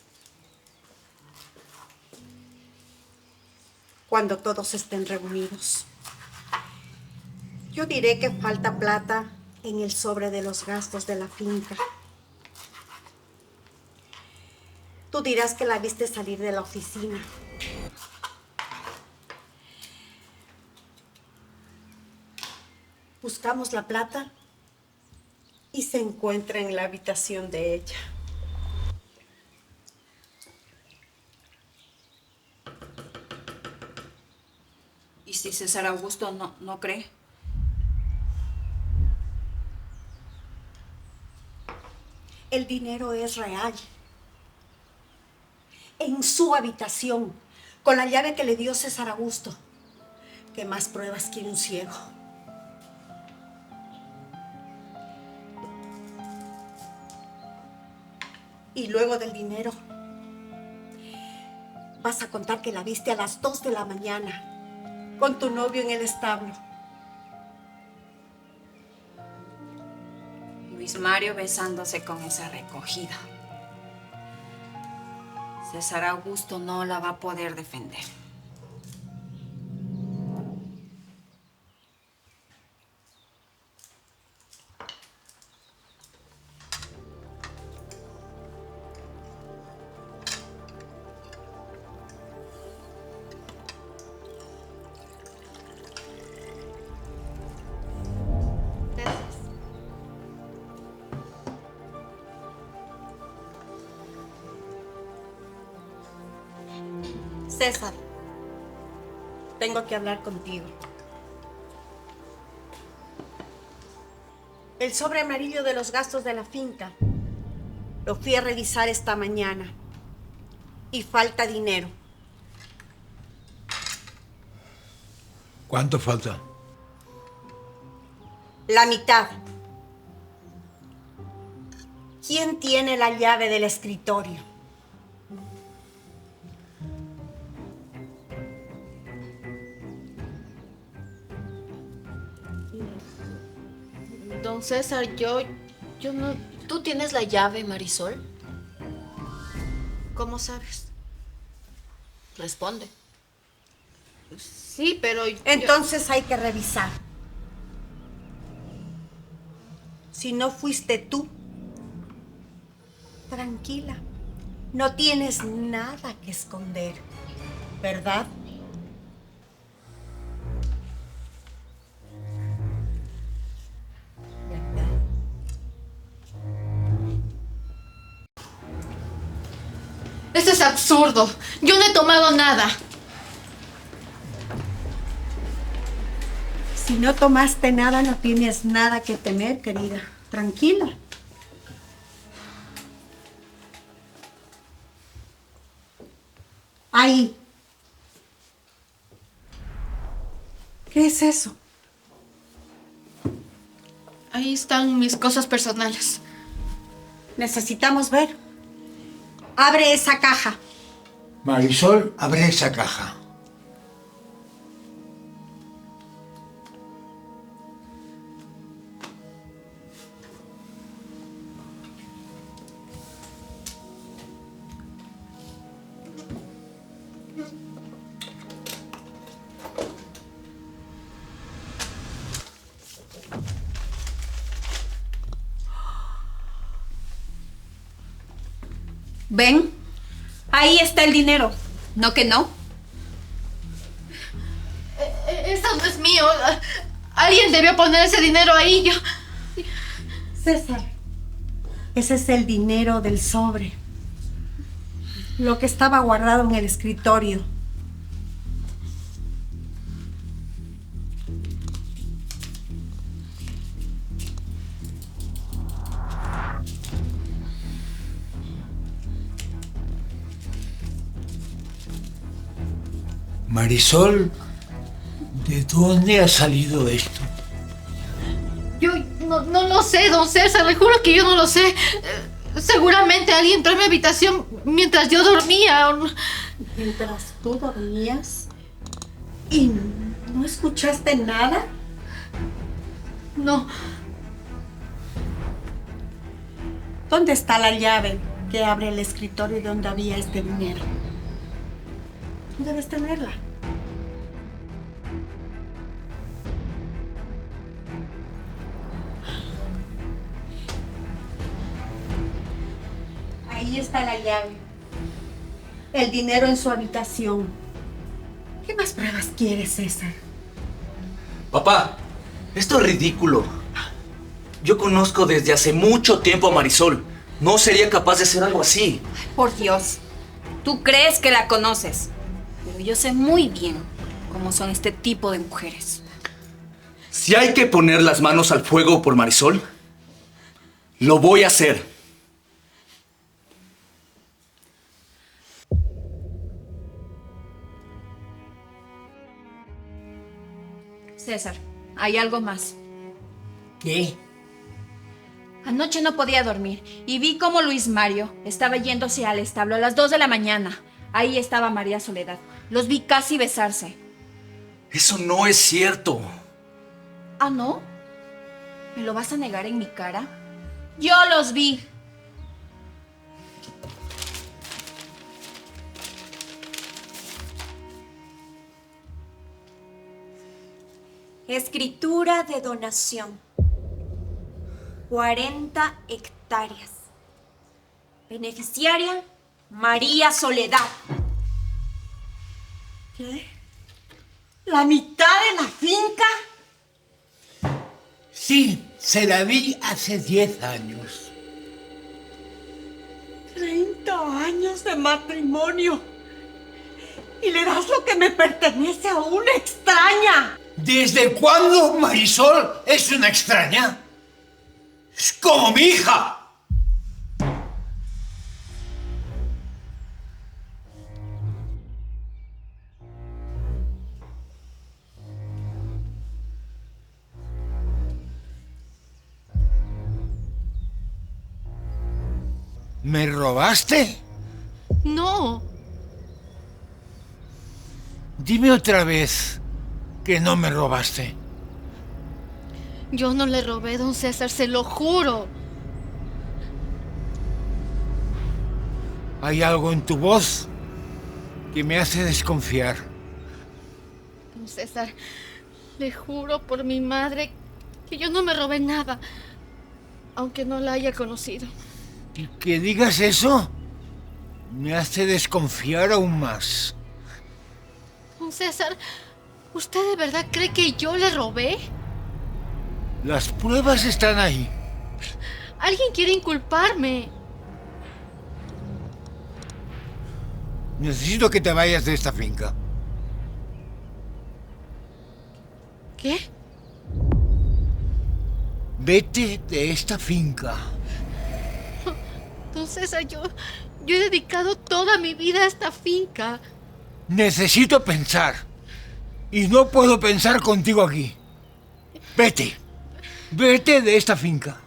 Cuando todos estén reunidos. Yo diré que falta plata en el sobre de los gastos de la finca. Tú dirás que la viste salir de la oficina. Buscamos la plata y se encuentra en la habitación de ella. ¿Y si César Augusto no cree? El dinero es real. En su habitación, con la llave que le dio César Augusto. ¿Qué más pruebas quiere un ciego? Y luego del dinero, vas a contar que la viste a las 2 de la mañana con tu novio en el establo. Luis Mario besándose con esa recogida. César Augusto no la va a poder defender. César, tengo que hablar contigo. El sobre amarillo de los gastos de la finca lo fui a revisar esta mañana y falta dinero. ¿Cuánto falta? La mitad. ¿Quién tiene la llave del escritorio? Don César, yo no... ¿Tú tienes la llave, Marisol? ¿Cómo sabes? Responde. Sí, pero Entonces hay que revisar. Si no fuiste tú, tranquila, no tienes nada que esconder, ¿verdad? Esto es absurdo. Yo no he tomado nada. Si no tomaste nada, no tienes nada que temer, querida. Tranquila. Ahí. ¿Qué es eso? Ahí están mis cosas personales. Necesitamos ver. Abre esa caja. Marisol, abre esa caja. ¿Ven? Ahí está el dinero. ¿No que no? Eso no es mío. Alguien debió poner ese dinero ahí. Yo... César, ese es el dinero del sobre. Lo que estaba guardado en el escritorio. Marisol, ¿de dónde ha salido esto? Yo no lo sé, don César. Le juro que yo no lo sé. Seguramente alguien entró en mi habitación mientras yo dormía. Mientras tú dormías y no escuchaste nada. No. ¿Dónde está la llave que abre el escritorio donde había este dinero? Debes tenerla. Ahí está la llave. El dinero en su habitación. ¿Qué más pruebas quieres, César? Papá, esto es ridículo. Yo conozco desde hace mucho tiempo a Marisol. No sería capaz de hacer algo así. Por Dios, tú crees que la conoces, pero yo sé muy bien cómo son este tipo de mujeres. Si hay que poner las manos al fuego por Marisol, lo voy a hacer. César, hay algo más. ¿Qué? Anoche no podía dormir y vi cómo Luis Mario estaba yéndose al establo a las 2 de la mañana. Ahí estaba María Soledad. Los vi casi besarse. Eso no es cierto. ¿Ah, no? ¿Me lo vas a negar en mi cara? Yo los vi. Escritura de donación. 40 hectáreas. Beneficiaria, María Soledad. ¿Qué? ¿La mitad de la finca? Sí, se la di hace 10 años. 30 años de matrimonio. Y le das lo que me pertenece a una extraña. ¿Desde cuándo Marisol es una extraña? Es como mi hija. ¿Me robaste? No, Dime otra vez que no me robaste. yo no le robé, don César, se lo juro. Hay algo en tu voz que me hace desconfiar. Don César, le juro por mi madre que yo no me robé nada, aunque no la haya conocido. Y que digas eso me hace desconfiar aún más. Don César, ¿usted de verdad cree que yo le robé? Las pruebas están ahí. Alguien quiere inculparme. Necesito que te vayas de esta finca. ¿Qué? Vete de esta finca. Don César, yo he dedicado toda mi vida a esta finca. Necesito pensar. Y no puedo pensar contigo aquí. Vete. Vete de esta finca.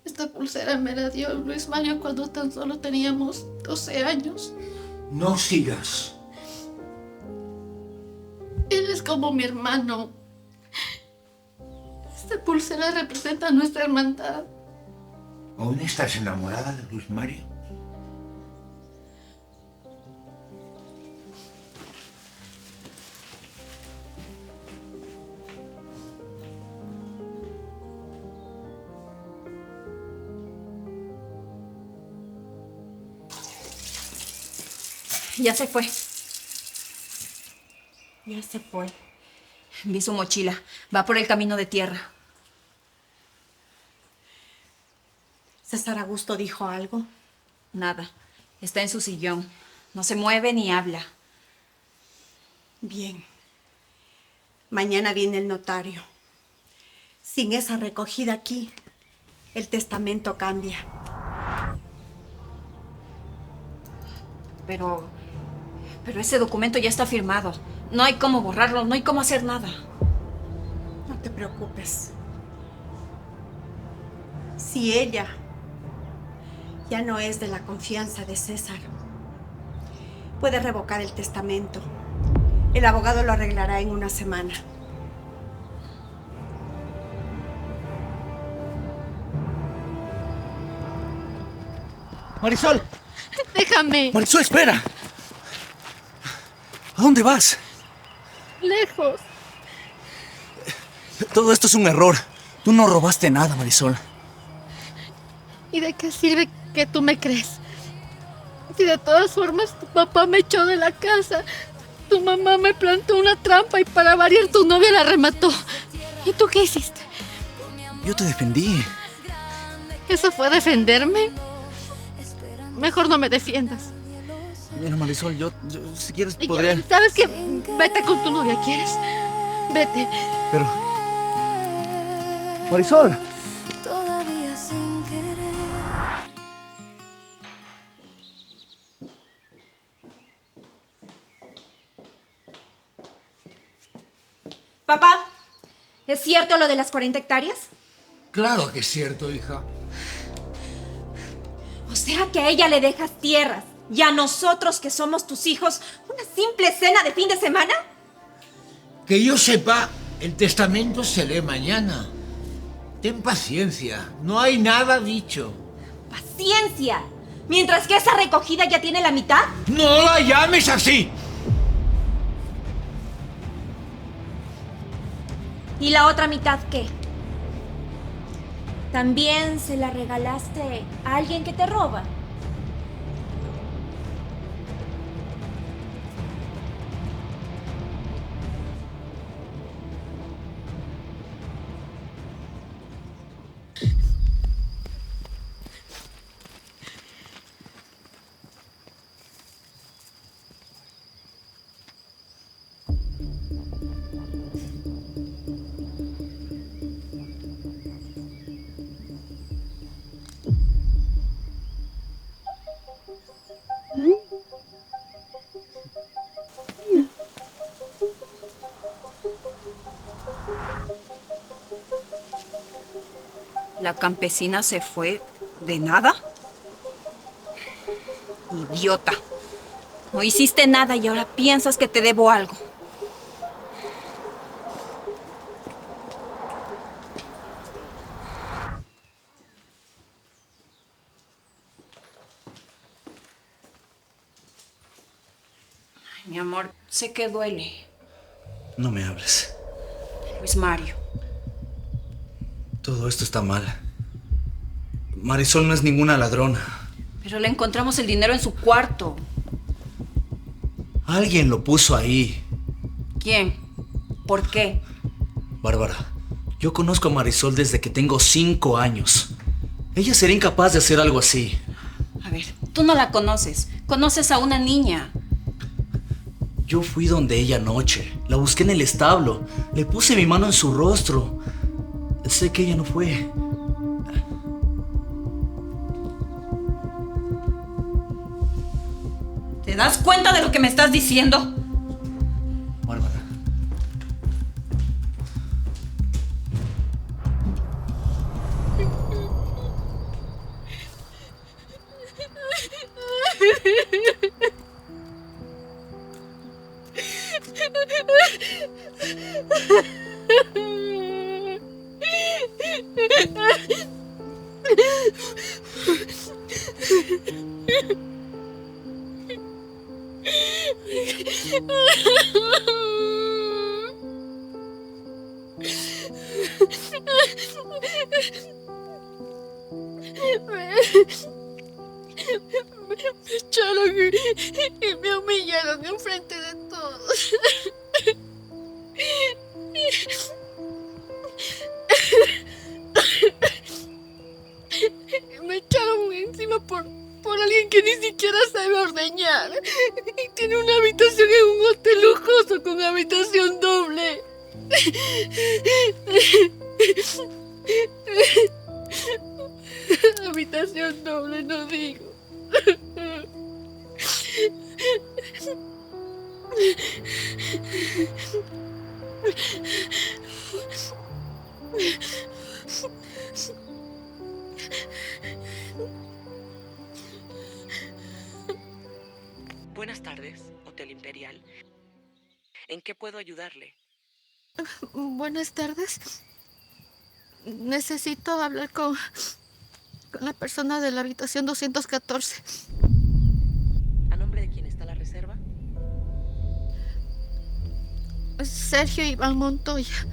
Esta pulsera me la dio Luis Mario cuando tan solo teníamos 12 años. No sigas. Él es como mi hermano. Esta pulsera representa nuestra hermandad. ¿Aún estás enamorada de Luis Mario? Ya se fue. Ya se fue. Vi su mochila. Va por el camino de tierra. ¿César Augusto dijo algo? Nada. Está en su sillón. No se mueve ni habla. Bien. Mañana viene el notario. Sin esa recogida aquí, el testamento cambia. Pero ese documento ya está firmado. No hay cómo borrarlo, no hay cómo hacer nada. No te preocupes. Si ella ya no es de la confianza de César, puede revocar el testamento. El abogado lo arreglará en una semana. Marisol. Déjame. Marisol, espera. ¿A dónde vas? Lejos. Todo esto es un error. Tú no robaste nada, Marisol. ¿Y de qué sirve que tú me crees? Si de todas formas tu papá me echó de la casa, tu mamá me plantó una trampa y para variar tu novia la remató. ¿Y tú qué hiciste? Yo te defendí. ¿Eso fue defenderme? Mejor no me defiendas. Mira, Marisol, yo si quieres Y podría... ya, ¿sabes qué? Vete con tu novia, ¿quieres? Vete. Pero... Marisol. Todavía sin querer. Papá, ¿es cierto lo de las 40 hectáreas? Claro que es cierto, hija. O sea que a ella le dejas tierras y a nosotros que somos tus hijos una simple cena de fin de semana. Que yo sepa, el testamento se lee mañana. Ten paciencia, no hay nada dicho. ¡Paciencia! Mientras que esa recogida ya tiene la mitad. ¡No la llames así! ¿Y la otra mitad qué? ¿También se la regalaste a alguien que te roba? ¿La campesina se fue de nada? Idiota. No hiciste nada y ahora piensas que te debo algo. Ay, mi amor, sé que duele. No me hables. Luis Mario. Todo esto está mal. Marisol no es ninguna ladrona. Pero le encontramos el dinero en su cuarto. Alguien lo puso ahí. ¿Quién? ¿Por qué? Bárbara, yo conozco a Marisol desde que tengo 5 años. Ella sería incapaz de hacer algo así. A ver, tú no la conoces. Conoces a una niña. Yo fui donde ella anoche. La busqué en el establo. Le puse mi mano en su rostro. Sé que ella no fue. ¿Te das cuenta de lo que me estás diciendo? Bárbara. Me echaron y me humillaron enfrente de todos. Me echaron encima por alguien que ni siquiera sabe ordeñar. Y tiene una habitación en un hotel lujoso con habitación doble. Habitación doble, no digo. Buenas tardes, Hotel Imperial. ¿En qué puedo ayudarle? Buenas tardes. Necesito hablar con la persona de la habitación 214. ¿A nombre de quién está la reserva? Sergio Iván Montoya.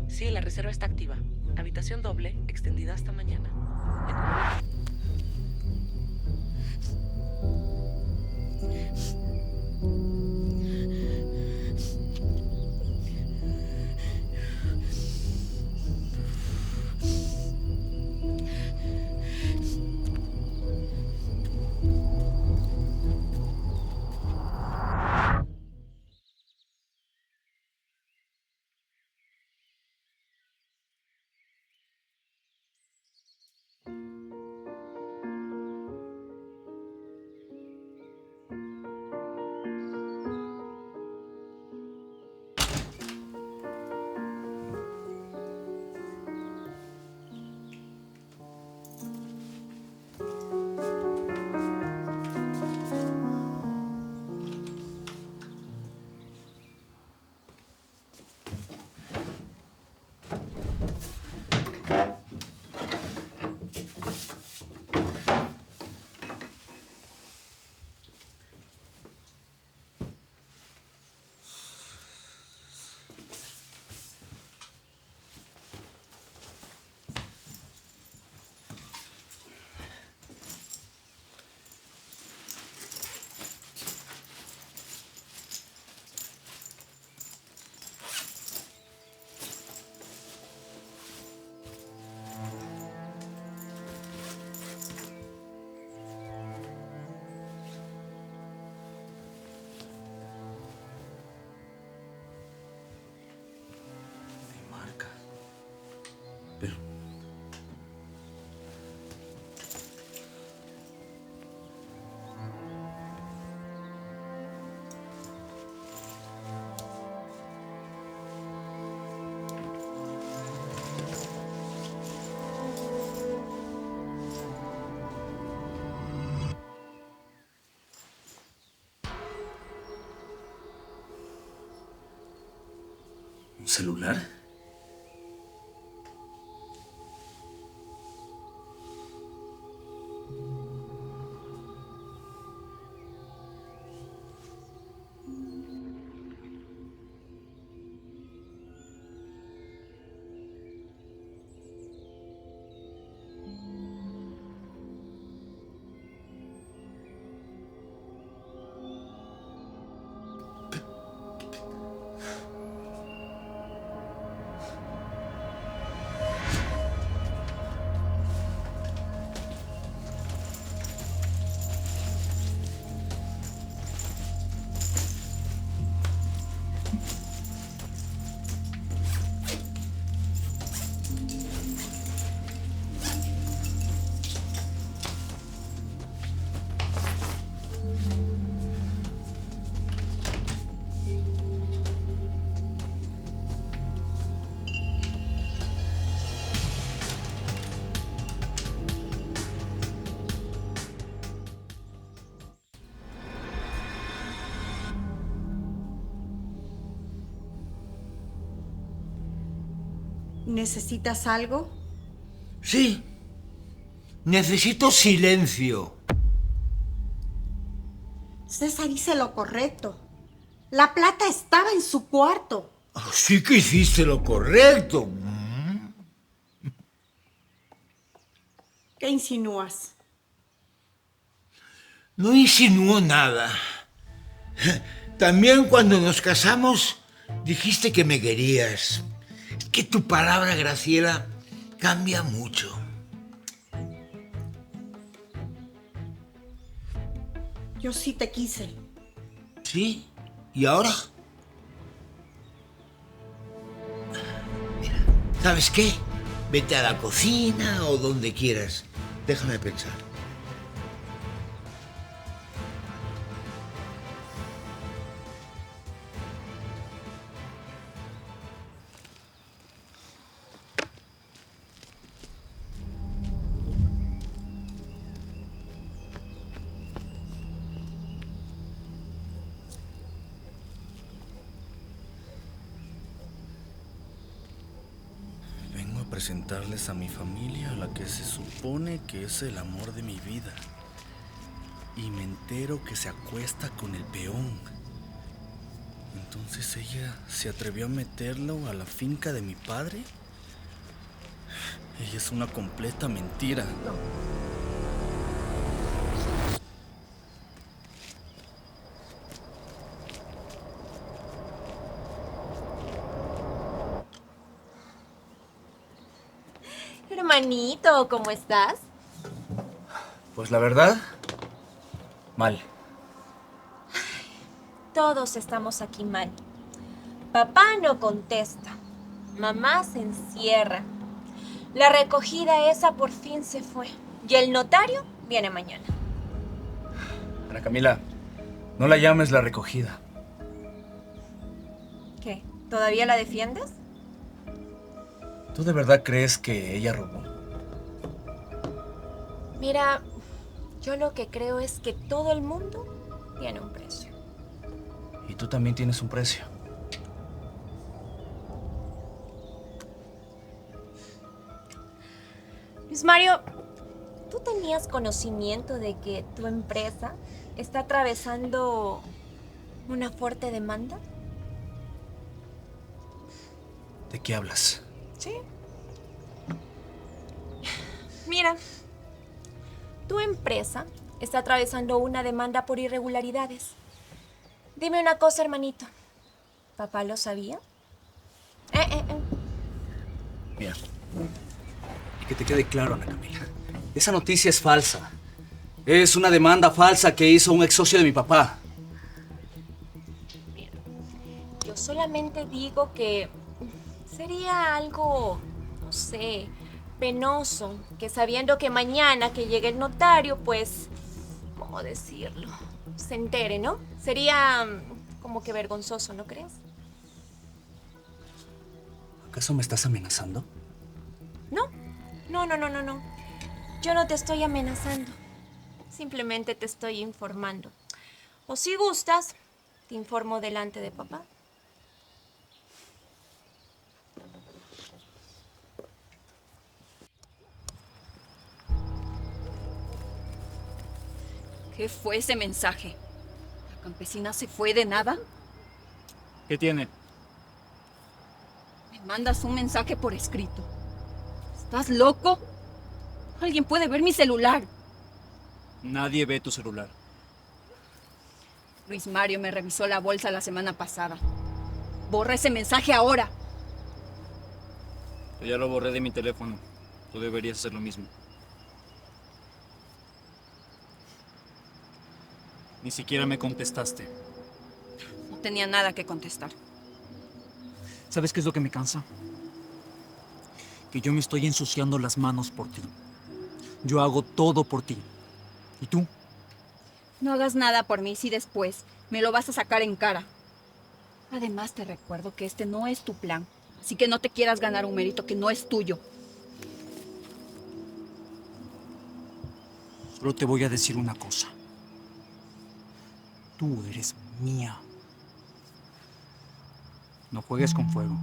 Sí, la reserva está activa. Habitación doble, extendida hasta mañana. ¿Celular? ¿Necesitas algo? Sí. Necesito silencio. César hice lo correcto. La plata estaba en su cuarto. Sí que hiciste lo correcto. ¿Qué insinúas? No insinuó nada. También cuando nos casamos, dijiste que me querías. Es que tu palabra, Graciela, cambia mucho. Yo sí te quise. ¿Sí? ¿Y ahora? Mira, ¿sabes qué? Vete a la cocina o donde quieras. Déjame pensar. Vengo a presentarles a mi familia, a la que se supone que es el amor de mi vida. Y me entero que se acuesta con el peón. Entonces ella se atrevió a meterlo a la finca de mi padre. Ella es una completa mentira. Hermanito, ¿cómo estás? Pues la verdad, mal. Todos estamos aquí mal. Papá no contesta. Mamá se encierra. La recogida esa por fin se fue. Y el notario viene mañana. Ana Camila, no la llames la recogida. ¿Qué? ¿Todavía la defiendes? ¿Tú de verdad crees que ella robó? Mira, yo lo que creo es que todo el mundo tiene un precio. Y tú también tienes un precio. Luis Mario, ¿tú tenías conocimiento de que tu empresa está atravesando una fuerte demanda? ¿De qué hablas? Sí. Mira, tu empresa está atravesando una demanda por irregularidades. Dime una cosa, hermanito. ¿Papá lo sabía? Mira, y que te quede claro, Ana Camila. Esa noticia es falsa. Es una demanda falsa que hizo un ex socio de mi papá. Mira, yo solamente digo que sería algo, no sé, penoso, que sabiendo que mañana que llegue el notario, pues, ¿cómo decirlo? Se entere, ¿no? Sería como que vergonzoso, ¿no crees? ¿Acaso me estás amenazando? No. Yo no te estoy amenazando. Simplemente te estoy informando. O si gustas, te informo delante de papá. ¿Qué fue ese mensaje? ¿La campesina se fue de nada? ¿Qué tiene? Me mandas un mensaje por escrito. ¿Estás loco? Alguien puede ver mi celular. Nadie ve tu celular. Luis Mario me revisó la bolsa la semana pasada. Borra ese mensaje ahora. Yo ya lo borré de mi teléfono. Tú deberías hacer lo mismo. Ni siquiera me contestaste. No tenía nada que contestar. ¿Sabes qué es lo que me cansa? Que yo me estoy ensuciando las manos por ti. Yo hago todo por ti. ¿Y tú? No hagas nada por mí si después me lo vas a sacar en cara. Además, te recuerdo que este no es tu plan. Así que no te quieras ganar un mérito que no es tuyo. Solo te voy a decir una cosa. Tú eres mía. No juegues con fuego.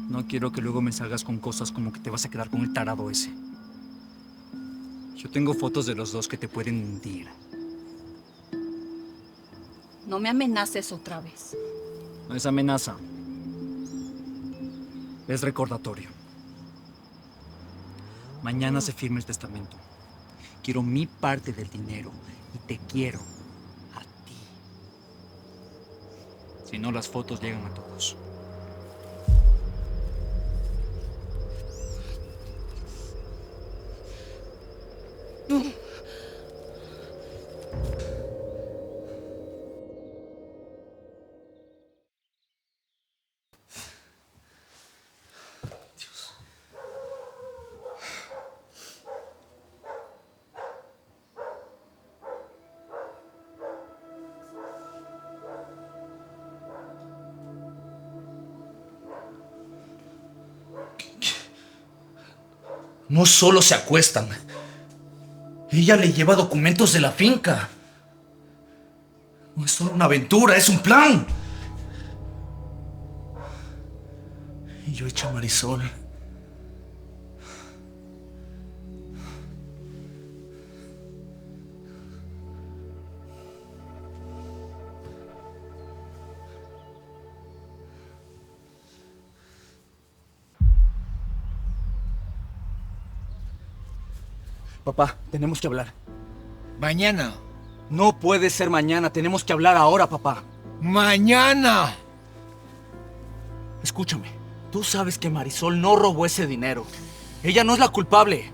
No quiero que luego me salgas con cosas como que te vas a quedar con el tarado ese. Yo tengo fotos de los dos que te pueden hundir. No me amenaces otra vez. No es amenaza. Es recordatorio. Mañana se firma el testamento. Quiero mi parte del dinero y te quiero a ti. Si no, las fotos llegan a todos. No solo se acuestan. Ella le lleva documentos de la finca. No es solo una aventura, es un plan. Y yo echo a Marisol. Papá, tenemos que hablar. Mañana. No puede ser mañana, tenemos que hablar ahora, papá. ¡Mañana! Escúchame, tú sabes que Marisol no robó ese dinero. Ella no es la culpable.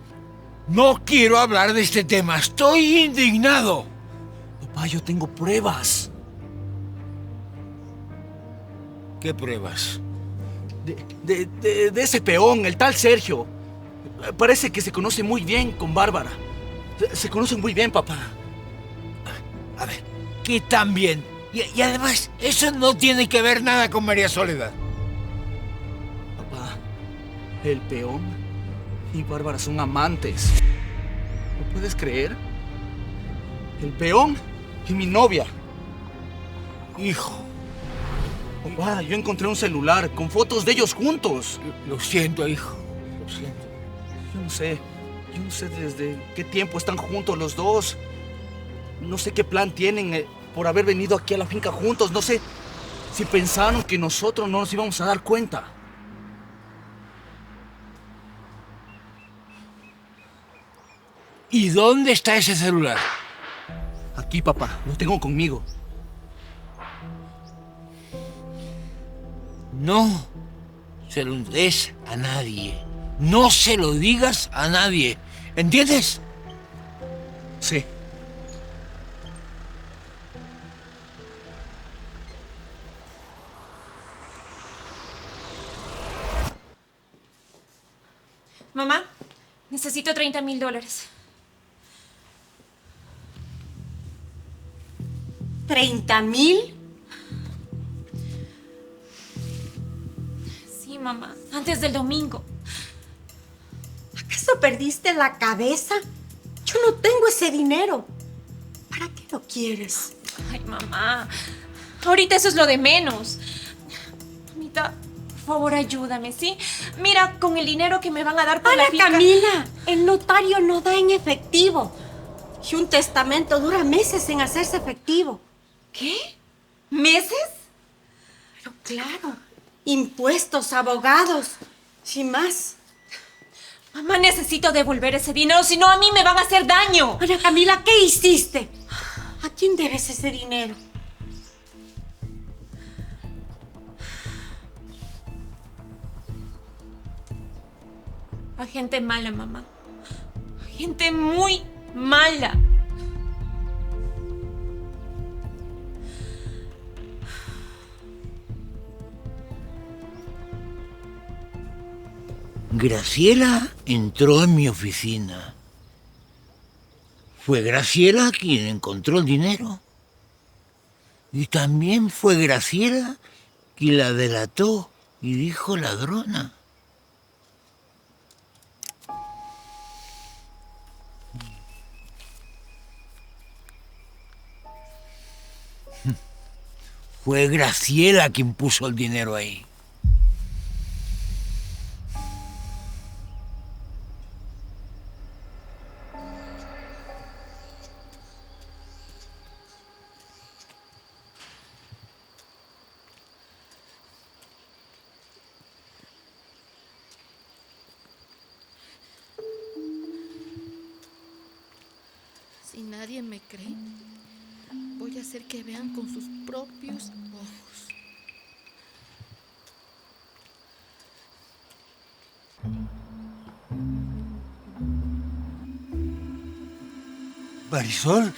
No quiero hablar de este tema, estoy indignado. Papá, yo tengo pruebas. ¿Qué pruebas? De ese peón, el tal Sergio. Parece que se conoce muy bien con Bárbara. Se conocen muy bien, papá. A ver, ¿qué tan bien? Y además, eso no tiene que ver nada con María Soledad. Papá, el peón y Bárbara son amantes. ¿Lo puedes creer? El peón y mi novia. Hijo. Papá, yo encontré un celular con fotos de ellos juntos. Lo siento, hijo. Lo siento. Yo no sé desde qué tiempo están juntos los dos. No sé qué plan tienen por haber venido aquí a la finca juntos. No sé si pensaron que nosotros no nos íbamos a dar cuenta. ¿Y dónde está ese celular? Aquí, papá, lo tengo conmigo. No se lo des a nadie. No se lo digas a nadie. ¿Entiendes? Sí. Mamá, necesito $30,000. ¿30,000? Sí, mamá, antes del domingo. ¿Acaso perdiste la cabeza? Yo no tengo ese dinero. ¿Para qué lo quieres? Ay, mamá, ahorita eso es lo de menos. Mamita, por favor, ayúdame, ¿sí? Mira, con el dinero que me van a dar por la finca... Camila, el notario no da en efectivo. Y un testamento dura meses en hacerse efectivo. ¿Qué? ¿Meses? Pero claro, impuestos, abogados, sin más. Mamá, necesito devolver ese dinero, si no a mí me van a hacer daño. Ana Camila, ¿qué hiciste? ¿A quién debes ese dinero? A gente mala, mamá. A gente muy mala. Graciela entró en mi oficina. Fue Graciela quien encontró el dinero. Y también fue Graciela quien la delató y dijo ladrona. Fue Graciela quien puso el dinero ahí. Si nadie me cree, voy a hacer que vean con sus propios ojos. Marisol,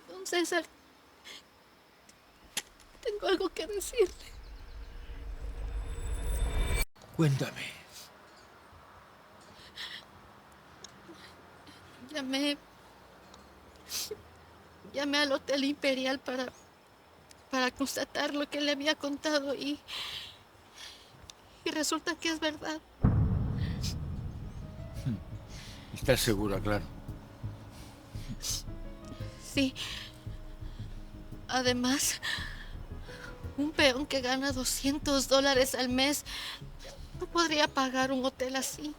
Don César, tengo algo que decirle. cuéntame. Llamé al Hotel Imperial para constatar lo que le había contado y resulta que es verdad. ¿Estás segura, claro? Sí. Además, un peón que gana $200 al mes no podría pagar un hotel así.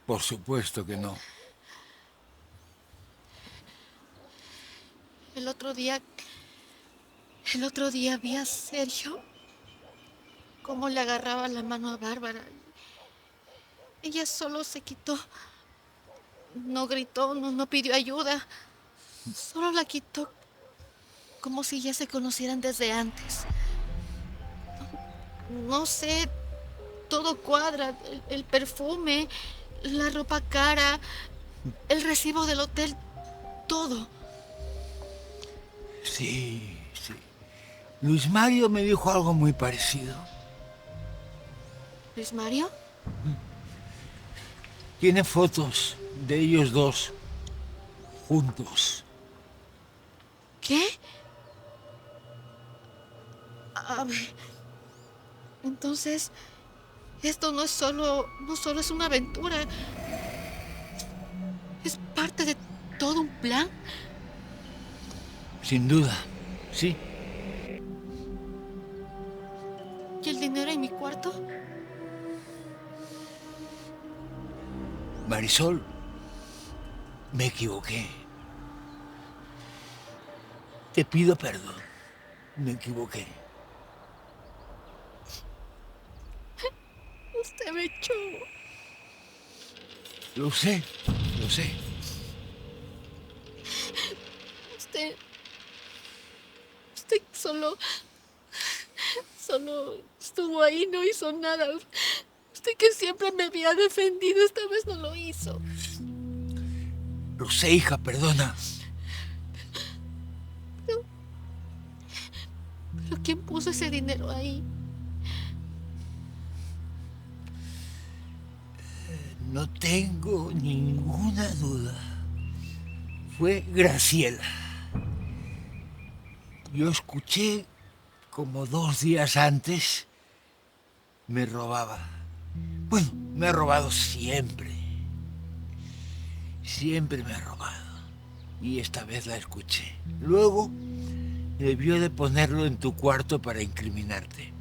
Por supuesto que no. El otro día vi a Sergio cómo le agarraba la mano a Bárbara. Ella solo se quitó. No gritó, no pidió ayuda. Solo la quitó como si ya se conocieran desde antes. No sé, todo cuadra. El perfume, la ropa cara, el recibo del hotel, todo. Sí, sí. Luis Mario me dijo algo muy parecido. ¿Luis Mario? Tiene fotos de ellos dos juntos. ¿Qué? A ver. Entonces, esto no solo es una aventura. Es parte de todo un plan. Sin duda, sí. ¿Y el dinero en mi cuarto? Marisol, me equivoqué. Te pido perdón. Me equivoqué. Usted me echó. Lo sé, lo sé. Usted solo estuvo ahí, no hizo nada. Usted que siempre me había defendido, esta vez no lo hizo. Lo sé, hija, perdona. ¿Pero quién puso ese dinero ahí? No tengo ninguna duda. Fue Graciela. Yo escuché como 2 días antes me robaba. Bueno, me ha robado siempre. Siempre me ha robado. Y esta vez la escuché. Luego debió de ponerlo en tu cuarto para incriminarte.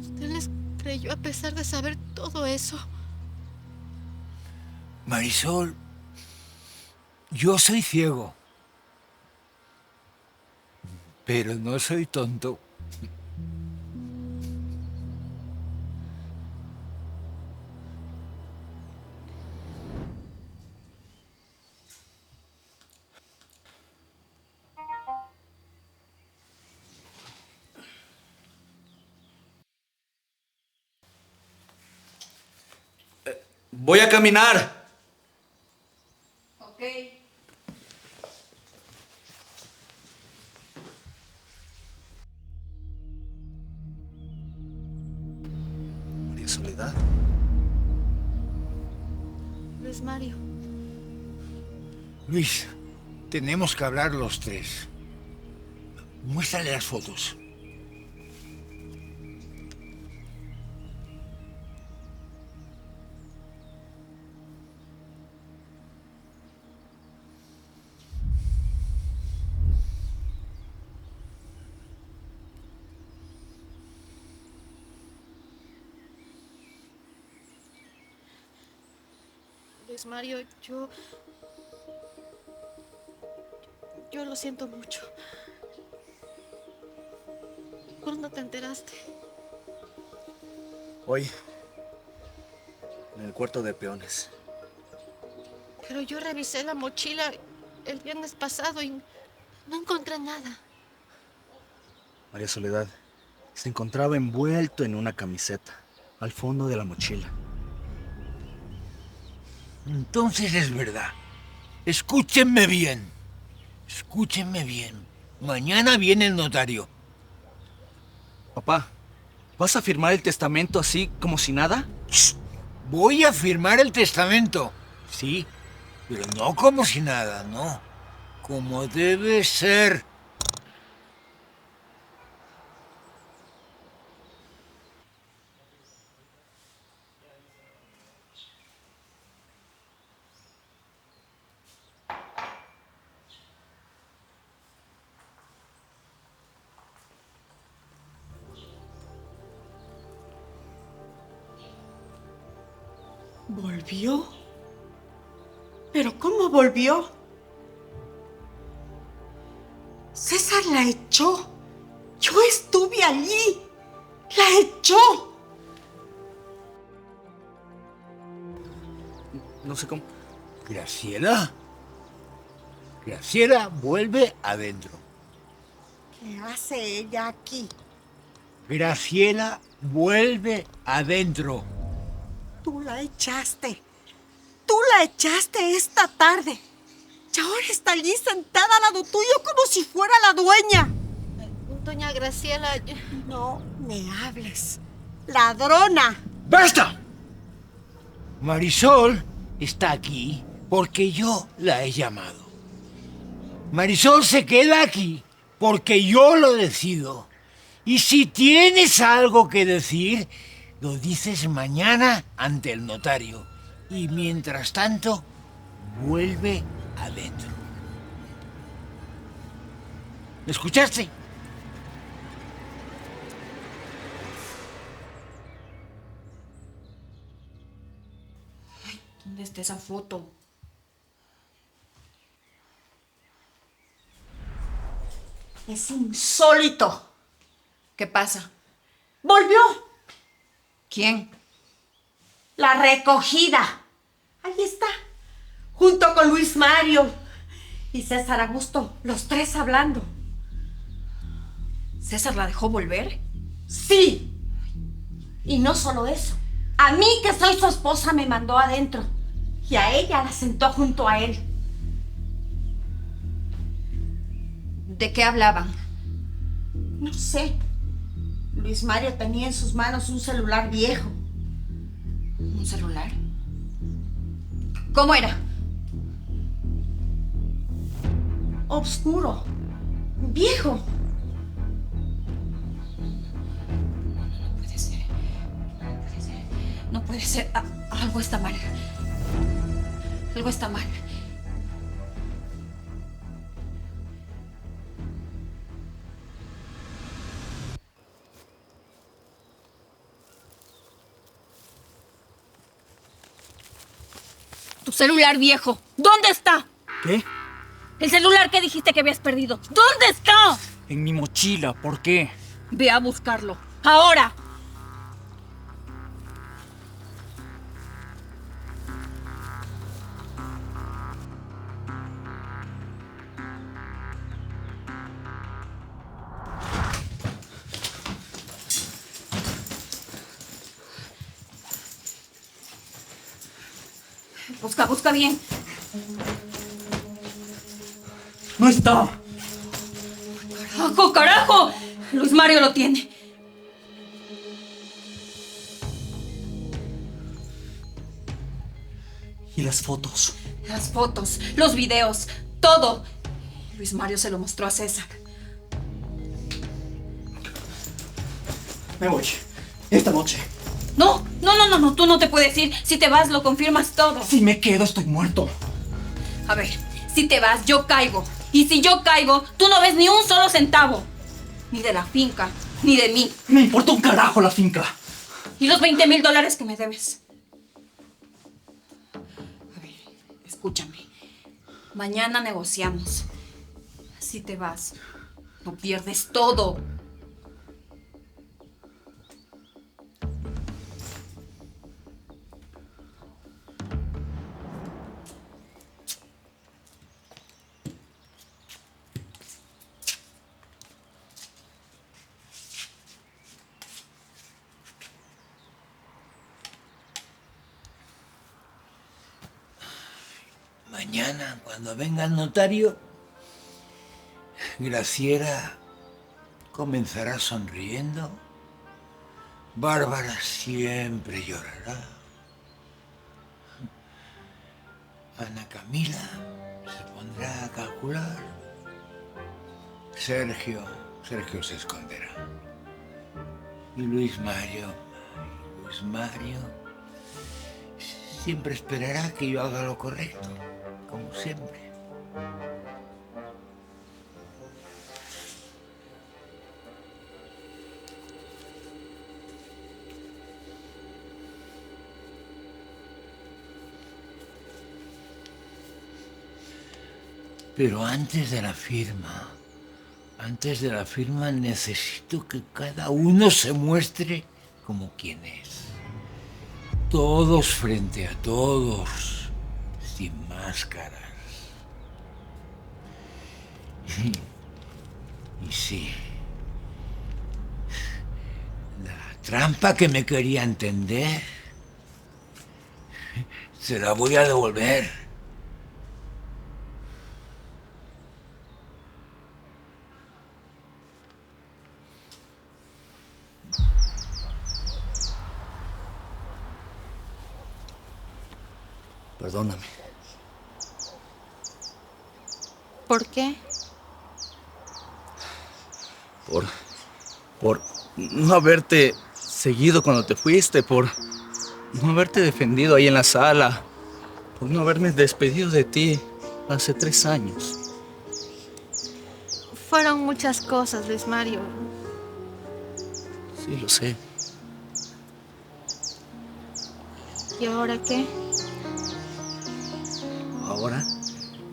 ¿Usted les creyó a pesar de saber todo eso? Marisol, yo soy ciego, pero no soy tonto. Voy a caminar. Ok. María Soledad. Luis Mario. Luis, tenemos que hablar los tres. Muéstrale las fotos. Luis Mario, yo lo siento mucho. ¿Cuándo te enteraste? Hoy, en el cuarto de peones. Pero yo revisé la mochila el viernes pasado y no encontré nada. María Soledad se encontraba envuelto en una camiseta, al fondo de la mochila. Entonces es verdad. Escúchenme bien. Escúchenme bien. Mañana viene el notario. Papá, ¿vas a firmar el testamento así como si nada? Voy a firmar el testamento. Sí, pero no como si nada, no. Como debe ser. ¿Volvió? ¿Pero cómo volvió? César la echó. Yo estuve allí. La echó. No sé cómo. Graciela. Graciela vuelve adentro. ¿Qué hace ella aquí? Graciela vuelve adentro. Tú la echaste. Tú la echaste esta tarde. Y ahora está allí sentada al lado tuyo como si fuera la dueña. Doña Graciela... No me hables. ¡Ladrona! ¡Basta! Marisol está aquí porque yo la he llamado. Marisol se queda aquí porque yo lo decido. Y si tienes algo que decir, lo dices mañana ante el notario. Y mientras tanto, vuelve adentro. ¿Me escuchaste? ¿Dónde está esa foto? Es insólito. ¿Qué pasa? ¡Volvió! ¿Quién? La recogida. Ahí está. Junto con Luis Mario y César Augusto. Los tres hablando. ¿César la dejó volver? Sí. Y no solo eso. A mí, que soy su esposa, me mandó adentro. Y a ella la sentó junto a él. ¿De qué hablaban? No sé. Luis Mario tenía en sus manos un celular viejo. ¿Un celular? ¿Cómo era? Oscuro. Viejo. No puede ser. No puede ser. No puede ser. Algo está mal. Algo está mal. celular viejo. ¿Dónde está? ¿Qué? El celular que dijiste que habías perdido. ¿Dónde está? En mi mochila. ¿Por qué? Ve a buscarlo. ¡Ahora! Busca, busca bien. ¡No está! ¡Carajo, carajo! Luis Mario lo tiene. ¿Y las fotos? Las fotos, los videos, todo. Luis Mario se lo mostró a César. Me voy. Esta noche. No, tú no te puedes ir. Si te vas, lo confirmas todo. Si me quedo, estoy muerto. A ver, si te vas, yo caigo. Y si yo caigo, tú no ves ni un solo centavo. Ni de la finca, ni de mí. Me importa un carajo la finca. ¿Y los $20,000 que me debes? A ver, escúchame. Mañana negociamos. Si te vas, lo pierdes todo. Mañana, cuando venga el notario, Graciela comenzará sonriendo. Bárbara siempre llorará. Ana Camila se pondrá a calcular. Sergio se esconderá. Y Luis Mario siempre esperará que yo haga lo correcto, como siempre. Pero antes de la firma necesito que cada uno se muestre como quien es. Todos frente a todos, sin máscaras. Y sí, la trampa que me quería entender, se la voy a devolver. Perdóname. ¿Por qué? Por no haberte seguido cuando te fuiste, por no haberte defendido ahí en la sala, por no haberme despedido de ti hace 3 años. Fueron muchas cosas, Luis Mario. Sí, lo sé. ¿Y ahora qué? Ahora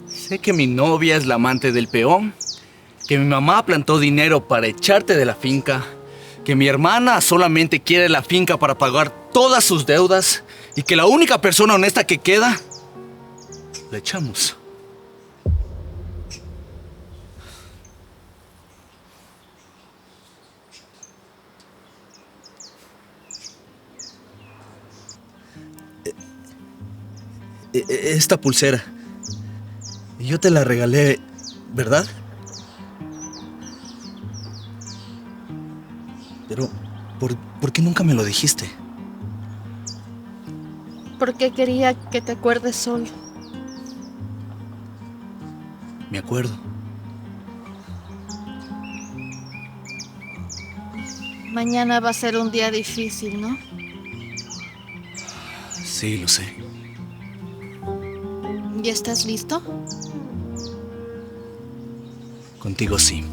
sé que mi novia es la amante del peón, que mi mamá plantó dinero para echarte de la finca, que mi hermana solamente quiere la finca para pagar todas sus deudas y que la única persona honesta que queda, la echamos. Esta pulsera, yo te la regalé, ¿verdad? Pero, ¿por qué nunca me lo dijiste? Porque quería que te acuerdes solo. Me acuerdo. Mañana va a ser un día difícil, ¿no? Sí, lo sé. ¿Ya estás listo? Contigo sí.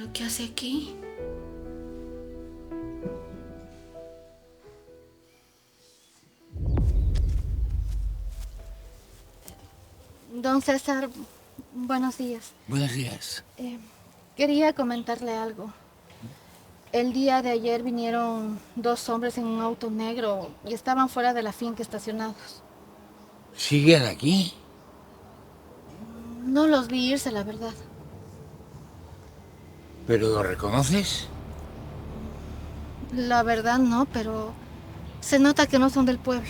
¿Pero qué hace aquí? Don César, buenos días. Buenos días. Quería comentarle algo. El día de ayer vinieron 2 hombres en un auto negro y estaban fuera de la finca estacionados. ¿Siguen aquí? No los vi irse, la verdad. ¿Pero lo reconoces? La verdad no, pero se nota que no son del pueblo.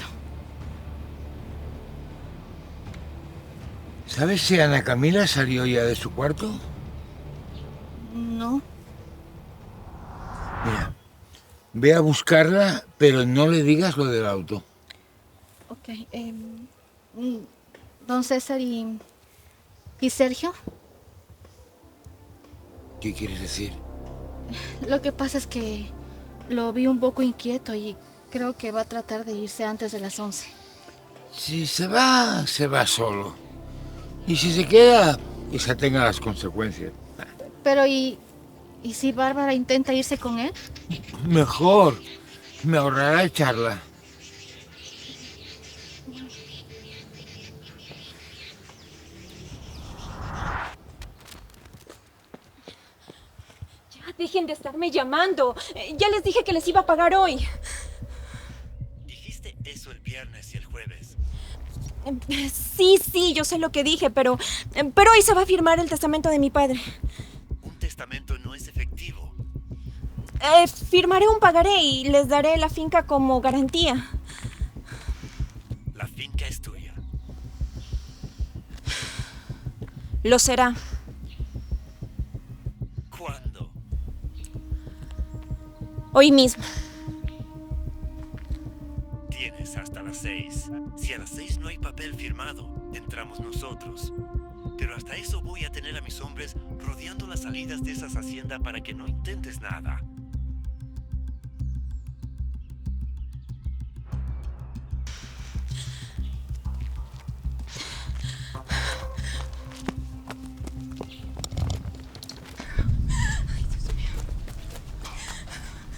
¿Sabes si Ana Camila salió ya de su cuarto? No. Mira, ve a buscarla, pero no le digas lo del auto. Ok. Don César y Sergio. ¿Qué quieres decir? Lo que pasa es que lo vi un poco inquieto y creo que va a tratar de irse antes de las 11. Si se va solo. Y si se queda, que se atenga a las consecuencias. Pero ¿y si Bárbara intenta irse con él? Mejor. Me ahorrará echarla. Ya dejen de estarme llamando. Ya les dije que les iba a pagar hoy. Dijiste eso el viernes y el jueves. Sí, yo sé lo que dije, pero hoy se va a firmar el testamento de mi padre. Un testamento no es efectivo. Firmaré un pagaré y les daré la finca como garantía. La finca es tuya. Lo será. ¿Cuándo? Hoy mismo. Tienes hasta las 6. Si a las 6 no hay papel firmado, entramos nosotros. Pero hasta eso voy a tener a mis hombres rodeando las salidas de esas haciendas para que no intentes nada.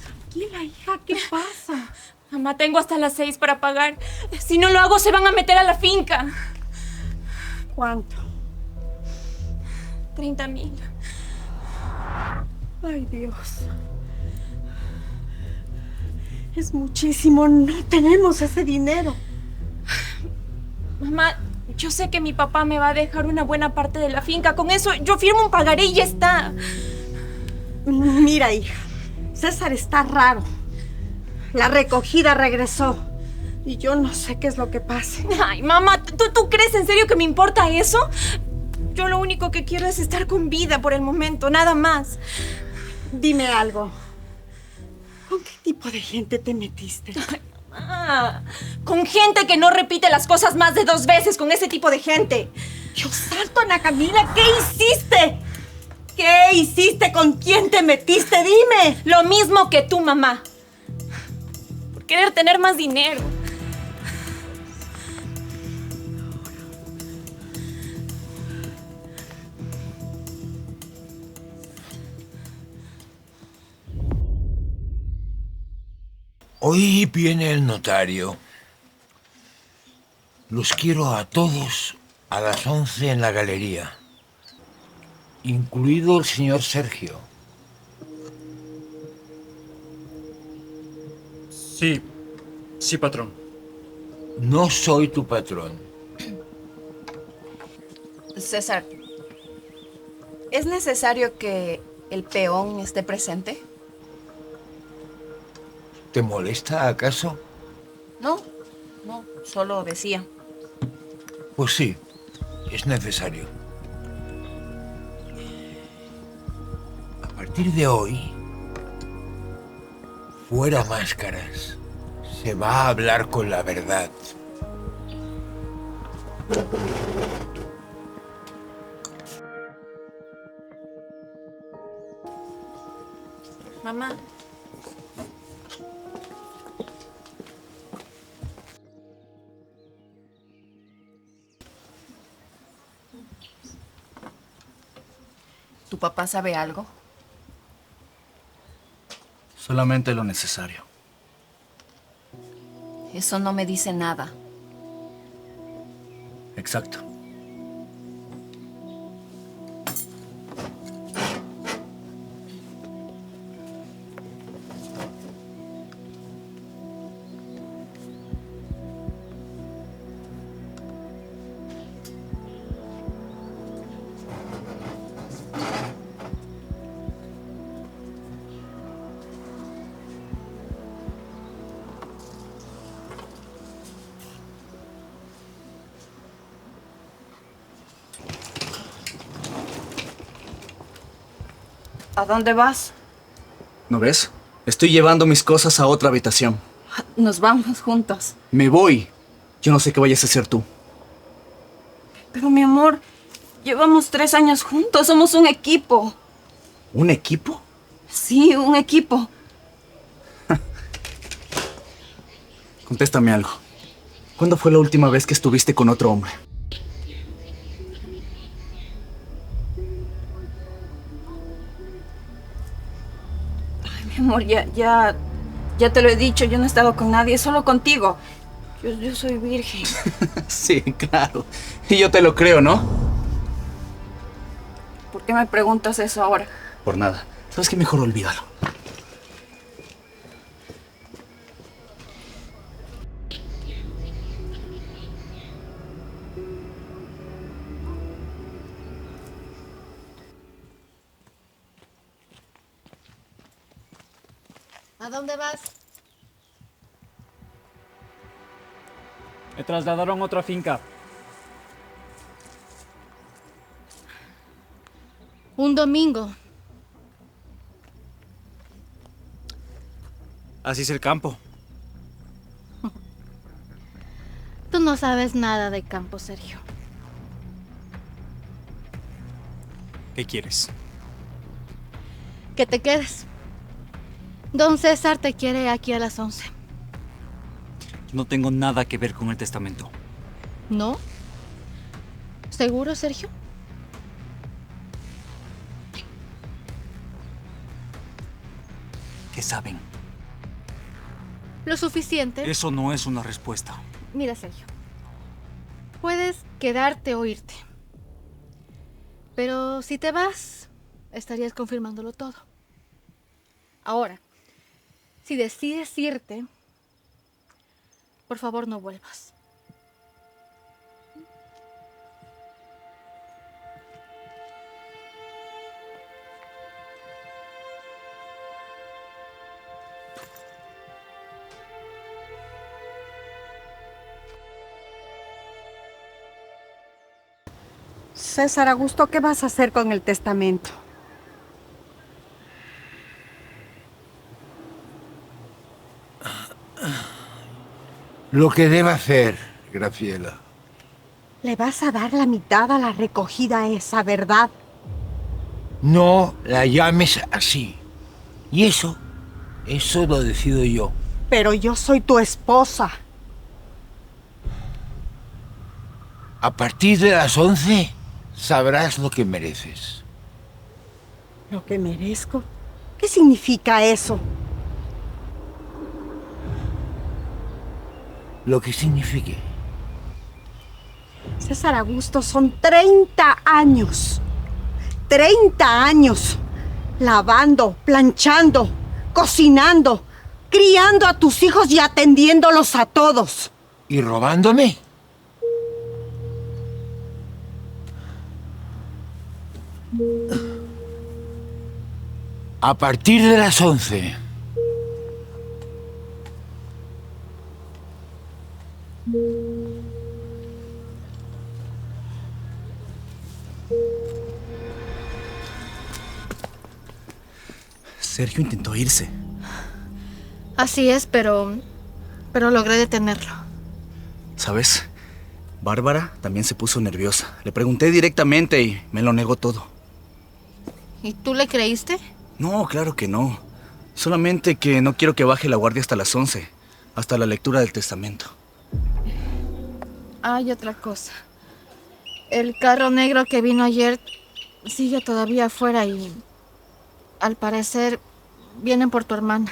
Tranquila, hija, ¿qué pasa? Mamá, tengo hasta las 6 para pagar. Si no lo hago, se van a meter a la finca. ¿Cuánto? 30,000. Ay, Dios. Es muchísimo. No tenemos ese dinero. Mamá, yo sé que mi papá me va a dejar una buena parte de la finca. Con eso, yo firmo un pagaré y ya está. Mira, hija. César está raro. La recogida regresó. Y yo no sé qué es lo que pase. Ay, mamá, ¿tú crees en serio que me importa eso? Yo lo único que quiero es estar con vida por el momento, nada más. Dime algo. ¿Con qué tipo de gente te metiste? Ay, mamá, con gente que no repite las cosas más de 2 veces, con ese tipo de gente. Dios santo, Ana Camila, ¿qué hiciste? ¿Qué hiciste? ¿Con quién te metiste? Dime. Lo mismo que tú, mamá. Por querer tener más dinero. Hoy viene el notario. Los quiero a todos a las 11 en la galería, incluido el señor Sergio. Sí, patrón. No soy tu patrón. César, ¿es necesario que el peón esté presente? ¿Te molesta acaso? No, solo decía. Pues sí, es necesario. A partir de hoy, fuera máscaras. Se va a hablar con la verdad. Mamá. ¿Tu papá sabe algo? Solamente lo necesario. Eso no me dice nada. Exacto. ¿A dónde vas? ¿No ves? Estoy llevando mis cosas a otra habitación. Nos vamos juntos. Me voy. Yo no sé qué vayas a hacer tú. Pero mi amor, llevamos 3 años juntos, somos un equipo. ¿Un equipo? Sí, un equipo. Contéstame algo. ¿Cuándo fue la última vez que estuviste con otro hombre? Mi amor, ya te lo he dicho, yo no he estado con nadie, solo contigo. Yo soy virgen. Sí, claro. Y yo te lo creo, ¿no? ¿Por qué me preguntas eso ahora? Por nada. ¿Sabes qué? Mejor olvídalo. ¿A dónde vas? Me trasladaron a otra finca. Un domingo. Así es el campo. Tú no sabes nada de campo, Sergio. ¿Qué quieres? Que te quedes. Don César te quiere aquí a las 11. Yo no tengo nada que ver con el testamento. ¿No? ¿Seguro, Sergio? ¿Qué saben? Lo suficiente. Eso no es una respuesta. Mira, Sergio. Puedes quedarte o irte. Pero si te vas, estarías confirmándolo todo. Ahora, si decides irte, por favor no vuelvas. César Augusto, ¿qué vas a hacer con el testamento? Lo que deba hacer, Graciela. Le vas a dar la mitad a la recogida esa, ¿verdad? No la llames así. Y eso lo decido yo. Pero yo soy tu esposa. A partir de las 11 sabrás lo que mereces. ¿Lo que merezco? ¿Qué significa eso? Lo que signifique. César Augusto, son 30 años. 30 años. Lavando, planchando, cocinando, criando a tus hijos y atendiéndolos a todos. ¿Y robándome? A partir de las 11. Sergio intentó irse. Así es, pero logré detenerlo. ¿Sabes? Bárbara también se puso nerviosa. Le pregunté directamente y me lo negó todo. ¿Y tú le creíste? No, claro que no. Solamente que no quiero que baje la guardia hasta las 11, hasta la lectura del testamento. Hay otra cosa. El carro negro que vino ayer sigue todavía afuera y, al parecer, Vienen por tu hermana.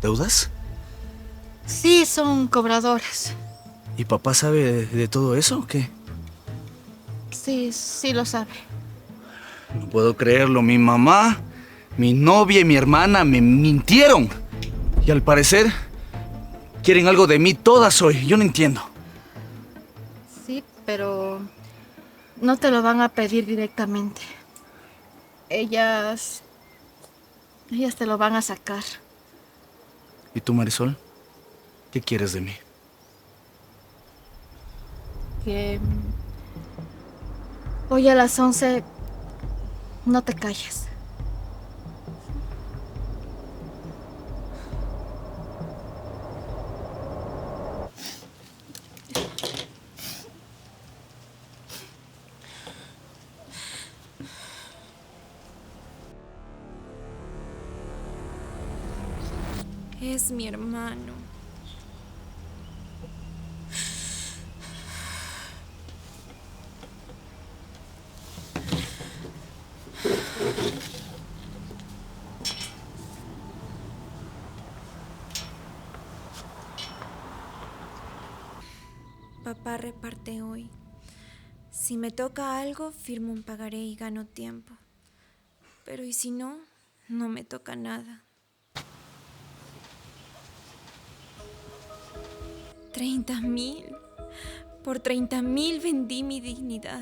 ¿Deudas? Sí, son cobradores. ¿Y papá sabe de todo eso o qué? Sí, sí lo sabe. No puedo creerlo. Mi mamá, mi novia y mi hermana me mintieron. Y al parecer quieren algo de mí todas hoy. Yo no entiendo. Sí, pero no te lo van a pedir directamente. Ellas te lo van a sacar. ¿Y tú, Marisol? ¿Qué quieres de mí? Que hoy a las 11 no te calles. Es mi hermano. Papá reparte hoy. Si me toca algo, firmo un pagaré y gano tiempo. Pero ¿y si no? No me toca nada. 30,000. Por 30,000 vendí mi dignidad.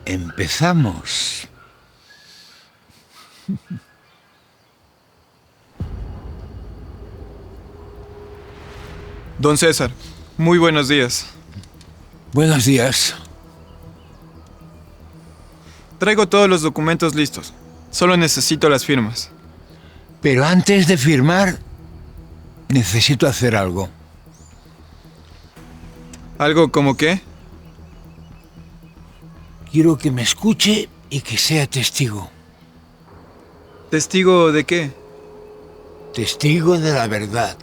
Empezamos. Don César, muy buenos días. Buenos días. Traigo todos los documentos listos. Solo necesito las firmas. Pero antes de firmar, necesito hacer algo. ¿Algo como qué? Quiero que me escuche y que sea testigo. ¿Testigo de qué? Testigo de la verdad.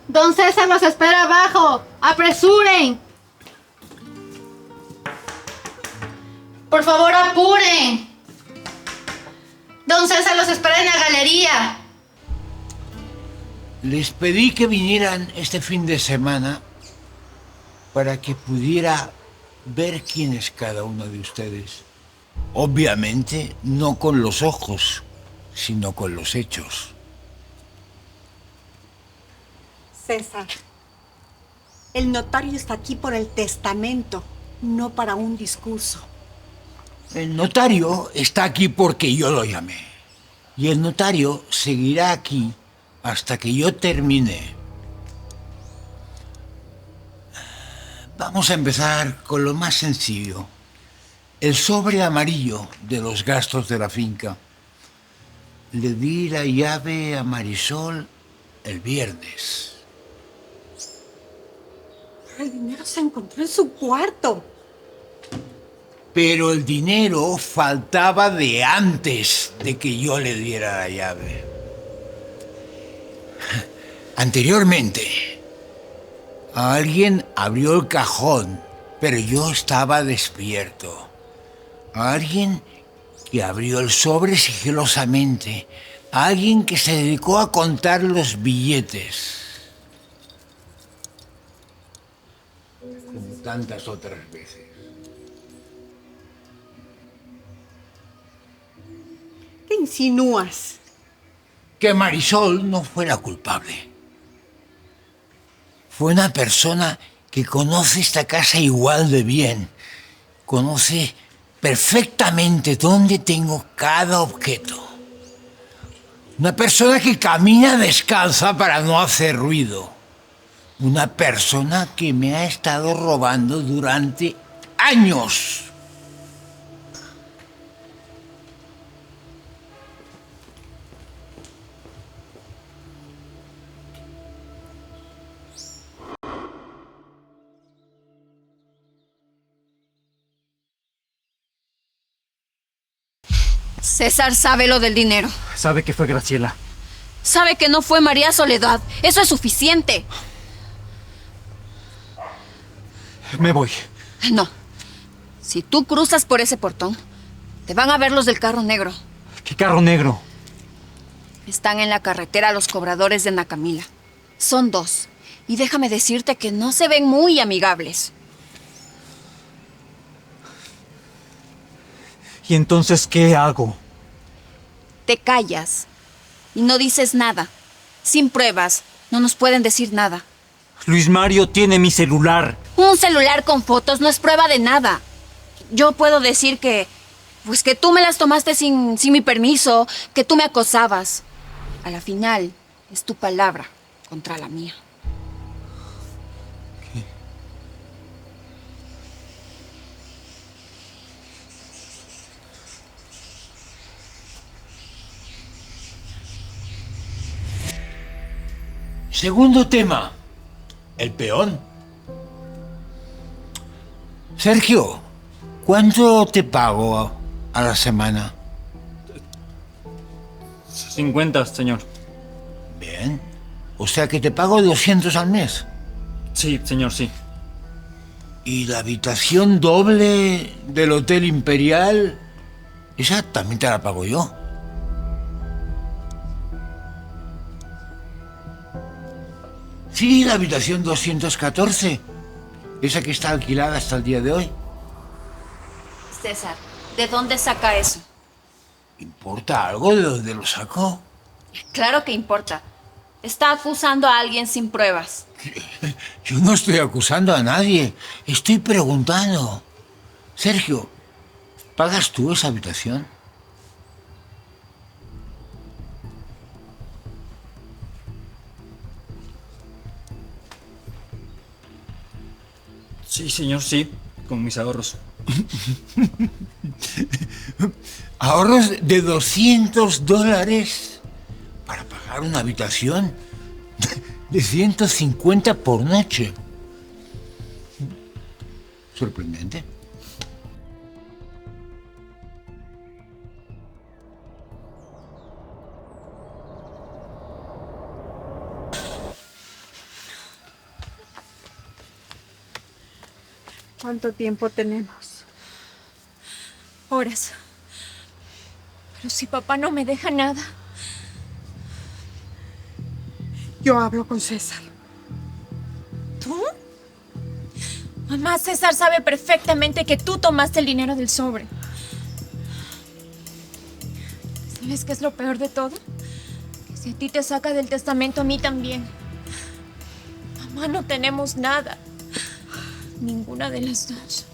Don César los espera abajo. ¡Apresuren! Por favor, apuren. Don César los espera en la galería. Les pedí que vinieran este fin de semana para que pudiera ver quién es cada uno de ustedes. Obviamente, no con los ojos, sino con los hechos. César, el notario está aquí por el testamento, no para un discurso. El notario está aquí porque yo lo llamé. Y el notario seguirá aquí hasta que yo termine. Vamos a empezar con lo más sencillo. El sobre amarillo de los gastos de la finca. Le di la llave a Marisol el viernes. El dinero se encontró en su cuarto. Pero el dinero faltaba de antes de que yo le diera la llave. Anteriormente, alguien abrió el cajón, pero yo estaba despierto. Alguien que abrió el sobre sigilosamente. Alguien que se dedicó a contar los billetes. Como tantas otras veces. ¿Qué insinúas? Que Marisol no fue la culpable. Fue una persona que conoce esta casa igual de bien. Conoce perfectamente dónde tengo cada objeto. Una persona que camina descalza para no hacer ruido. Una persona que me ha estado robando durante años. César sabe lo del dinero. Sabe que fue Graciela. Sabe que no fue María Soledad. Eso es suficiente. Me voy. No. Si tú cruzas por ese portón, te van a ver los del carro negro. ¿Qué carro negro? Están en la carretera los cobradores de Ana Camila. Son 2. Y déjame decirte que no se ven muy amigables. ¿Y entonces qué hago? Te callas y no dices nada. Sin pruebas, no nos pueden decir nada. Luis Mario tiene mi celular. Un celular con fotos no es prueba de nada. Yo puedo decir que... Pues que tú me las tomaste sin mi permiso, que tú me acosabas. A la final, es tu palabra contra la mía. Segundo tema, el peón. Sergio, ¿cuánto te pago a la semana? 50, señor. Bien. O sea que te pago 200 al mes. Sí, señor, sí. ¿Y la habitación doble del Hotel Imperial? Esa también te la pago yo. Sí, la habitación 214. Esa que está alquilada hasta el día de hoy. César, ¿de dónde saca eso? ¿Importa algo de dónde lo sacó? Claro que importa. Está acusando a alguien sin pruebas. Yo no estoy acusando a nadie. Estoy preguntando. Sergio, ¿pagas tú esa habitación? Sí, señor, sí. Con mis ahorros. Ahorros de $200 para pagar una habitación de 150 por noche. Sorprendente. ¿Cuánto tiempo tenemos? Horas. Pero si papá no me deja nada. Yo hablo con César. ¿Tú? Mamá, César sabe perfectamente que tú tomaste el dinero del sobre. ¿Sabes qué es lo peor de todo? Que si a ti te saca del testamento, a mí también. Mamá, no tenemos nada. Ninguna de las dos.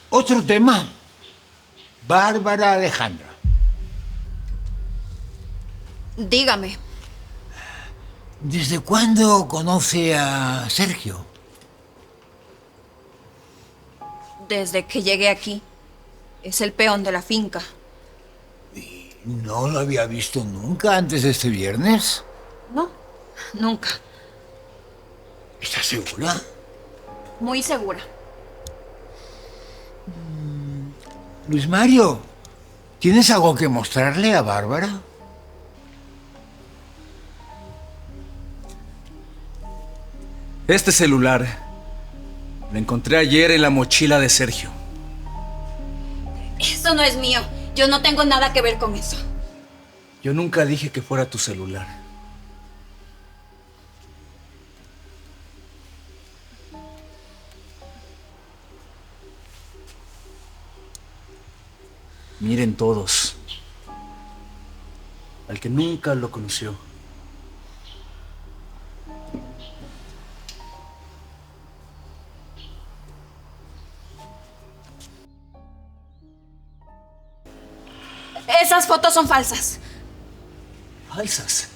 Otro tema. Bárbara Alejandra. Dígame. ¿Desde cuándo conoce a Sergio? Desde que llegué aquí. Es el peón de la finca. ¿No lo había visto nunca antes de este viernes? No, nunca. ¿Estás segura? Muy segura. Luis Mario, ¿tienes algo que mostrarle a Bárbara? Este celular lo encontré ayer en la mochila de Sergio. Eso no es mío. Yo no tengo nada que ver con eso. Yo nunca dije que fuera tu celular. Miren todos. al que nunca lo conoció. Esas fotos son falsas. ¿Falsas?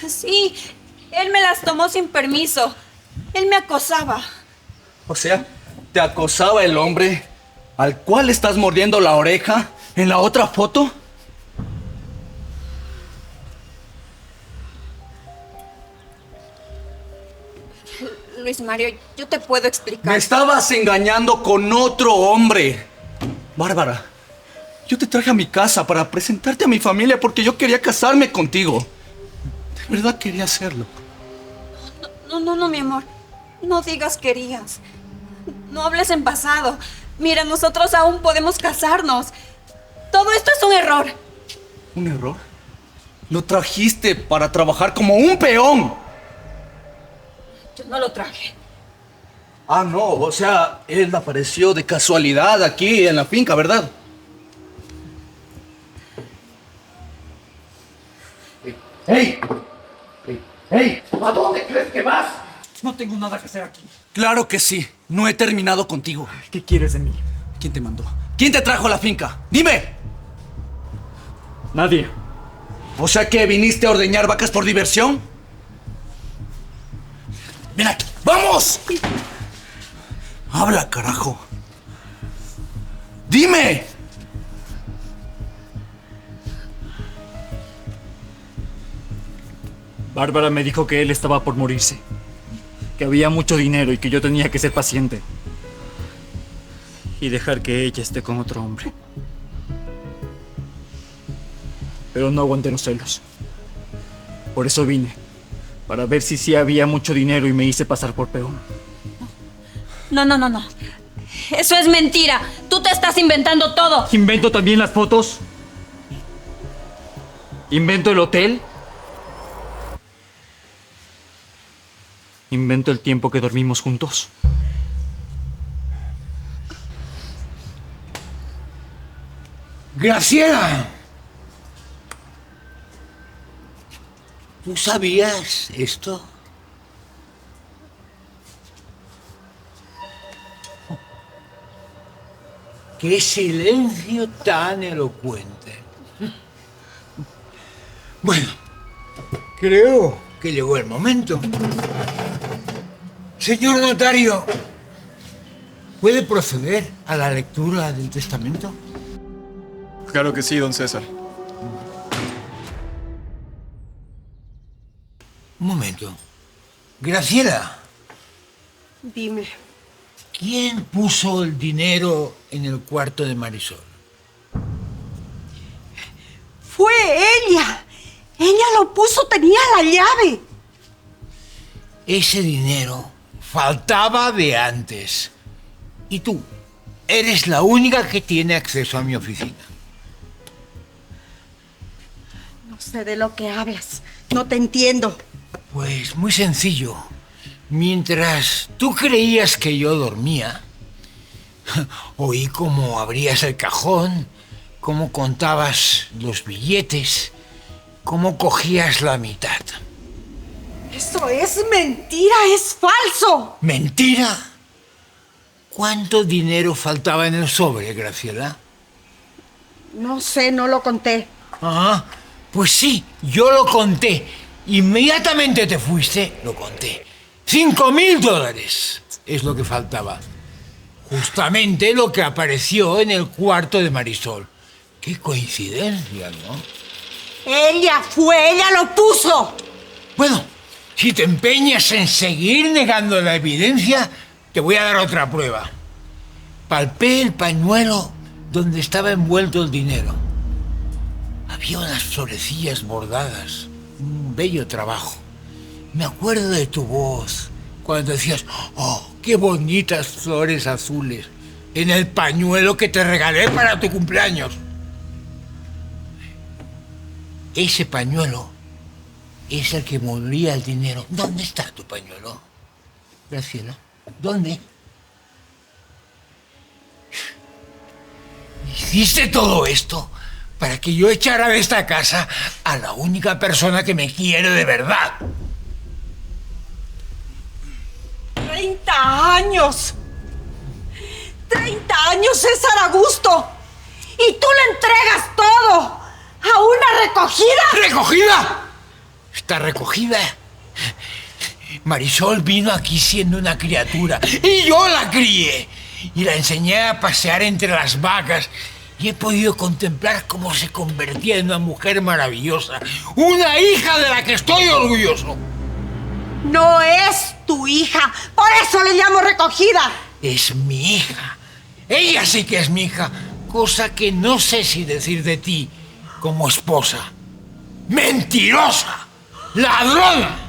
Sí, él me las tomó sin permiso. Él me acosaba. O sea, ¿te acosaba el hombre al cual estás mordiendo la oreja en la otra foto? Luis Mario, yo te puedo explicar. Me estabas engañando con otro hombre. Bárbara, yo te traje a mi casa para presentarte a mi familia porque yo quería casarme contigo. De verdad quería hacerlo. No, mi amor. No digas querías. No hables en pasado. Mira, nosotros aún podemos casarnos. Todo esto es un error. ¿Un error? Lo trajiste para trabajar como un peón. Yo no lo traje. Ah, no, o sea, él apareció de casualidad aquí en la finca, ¿verdad? ¡Hey! ¡Hey! ¿A dónde crees que vas? No tengo nada que hacer aquí. Claro que sí. No he terminado contigo. ¿Qué quieres de mí? ¿Quién te mandó? ¿Quién te trajo a la finca? ¡Dime! Nadie. O sea que viniste a ordeñar vacas por diversión. ¡Ven aquí! ¡Vamos! Habla, carajo. ¡Dime! Bárbara me dijo que él estaba por morirse. Que había mucho dinero y que yo tenía que ser paciente. Y dejar que ella esté con otro hombre. Pero no aguanté los celos. Por eso vine. Para ver si sí había mucho dinero y me hice pasar por peón. No. Eso es mentira. Tú te estás inventando todo. ¿Invento también las fotos? ¿Invento el hotel? ¿Invento el tiempo que dormimos juntos? Graciela, ¿tú sabías esto? ¡Qué silencio tan elocuente! Bueno, creo que llegó el momento. Señor notario, ¿puede proceder a la lectura del testamento? Claro que sí, don César. Un momento. Graciela, Dime. ¿quién puso el dinero en el cuarto de Marisol? Fue ella. Ella lo puso, tenía la llave. Ese dinero faltaba de antes. Y tú eres la única que tiene acceso a mi oficina. No sé de lo que hablas. No te entiendo. Pues muy sencillo. Mientras tú creías que yo dormía, oí cómo abrías el cajón, cómo contabas los billetes, cómo cogías la mitad. Eso es mentira, es falso. ¿Mentira? ¿Cuánto dinero faltaba en el sobre, Graciela? No sé, no lo conté. Ah, pues sí, yo lo conté. Inmediatamente te fuiste, lo conté. $5,000 es lo que faltaba. Justamente lo que apareció en el cuarto de Marisol. Qué coincidencia, ¿no? Ella lo puso. Bueno, si te empeñas en seguir negando la evidencia, te voy a dar otra prueba. Palpé el pañuelo donde estaba envuelto el dinero. Había unas florecillas bordadas. Un bello trabajo. Me acuerdo de tu voz cuando decías, ¡oh, qué bonitas flores azules! En el pañuelo que te regalé para tu cumpleaños. Ese pañuelo es el que envolvía el dinero. ¿Dónde está tu pañuelo, Graciela? ¿Dónde? ¿Hiciste todo esto para que yo echara de esta casa a la única persona que me quiere de verdad. 30 años. 30 años, César Augusto. Y tú le entregas todo a una recogida. ¿Recogida? Está recogida. Marisol vino aquí siendo una criatura y yo la crié y la enseñé a pasear entre las vacas y he podido contemplar cómo se convertía en una mujer maravillosa, una hija de la que estoy orgulloso. No es tu hija, por eso le llamo recogida. Es mi hija. Ella sí que es mi hija, cosa que no sé si decir de ti como esposa. ¡Mentirosa! ¡Ladrona!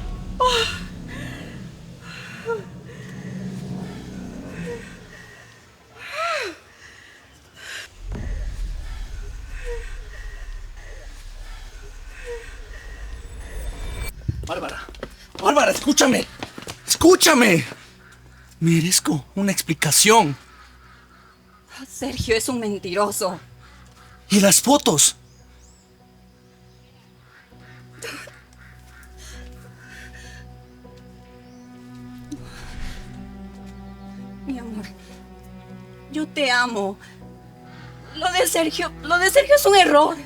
Bárbara, escúchame. Escúchame. Merezco una explicación. Sergio es un mentiroso. ¿Y las fotos? Mi amor, yo te amo. Lo de Sergio es un error.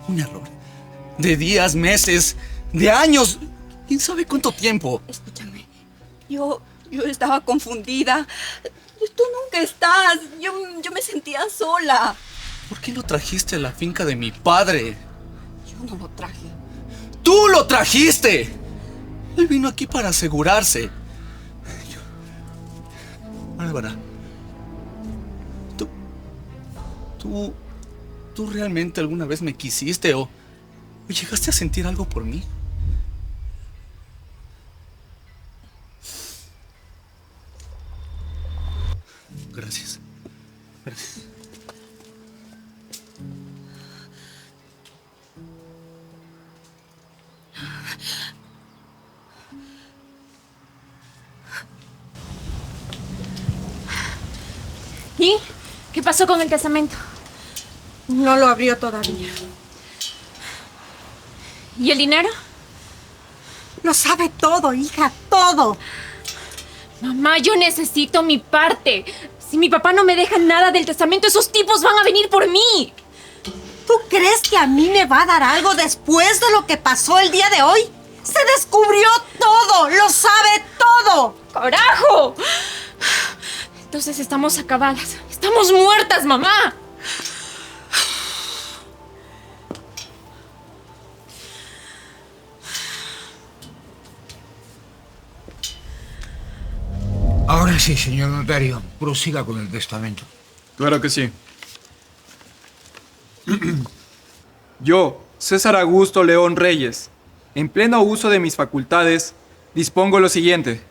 Un error. De días, meses, de años. ¿Quién sabe cuánto tiempo? Escúchame, yo estaba confundida. Tú nunca estás. Yo me sentía sola. ¿Por qué lo trajiste a la finca de mi padre? Yo no lo traje. ¡Tú lo trajiste! Él vino aquí para asegurarse. Bárbara, ¿tú realmente alguna vez me quisiste o llegaste a sentir algo por mí? Gracias. Gracias. ¿Y qué pasó con el testamento? No lo abrió todavía. ¿Y el dinero? Lo sabe todo, hija, todo. Mamá, yo necesito mi parte. Si mi papá no me deja nada del testamento, esos tipos van a venir por mí. ¿Tú crees que a mí me va a dar algo después de lo que pasó el día de hoy? Se descubrió todo, lo sabe todo. ¡Carajo! Entonces estamos acabadas. Estamos muertas, mamá. Ahora sí, señor notario, prosiga con el testamento. Claro que sí. Yo, César Augusto León Reyes, en pleno uso de mis facultades, dispongo lo siguiente.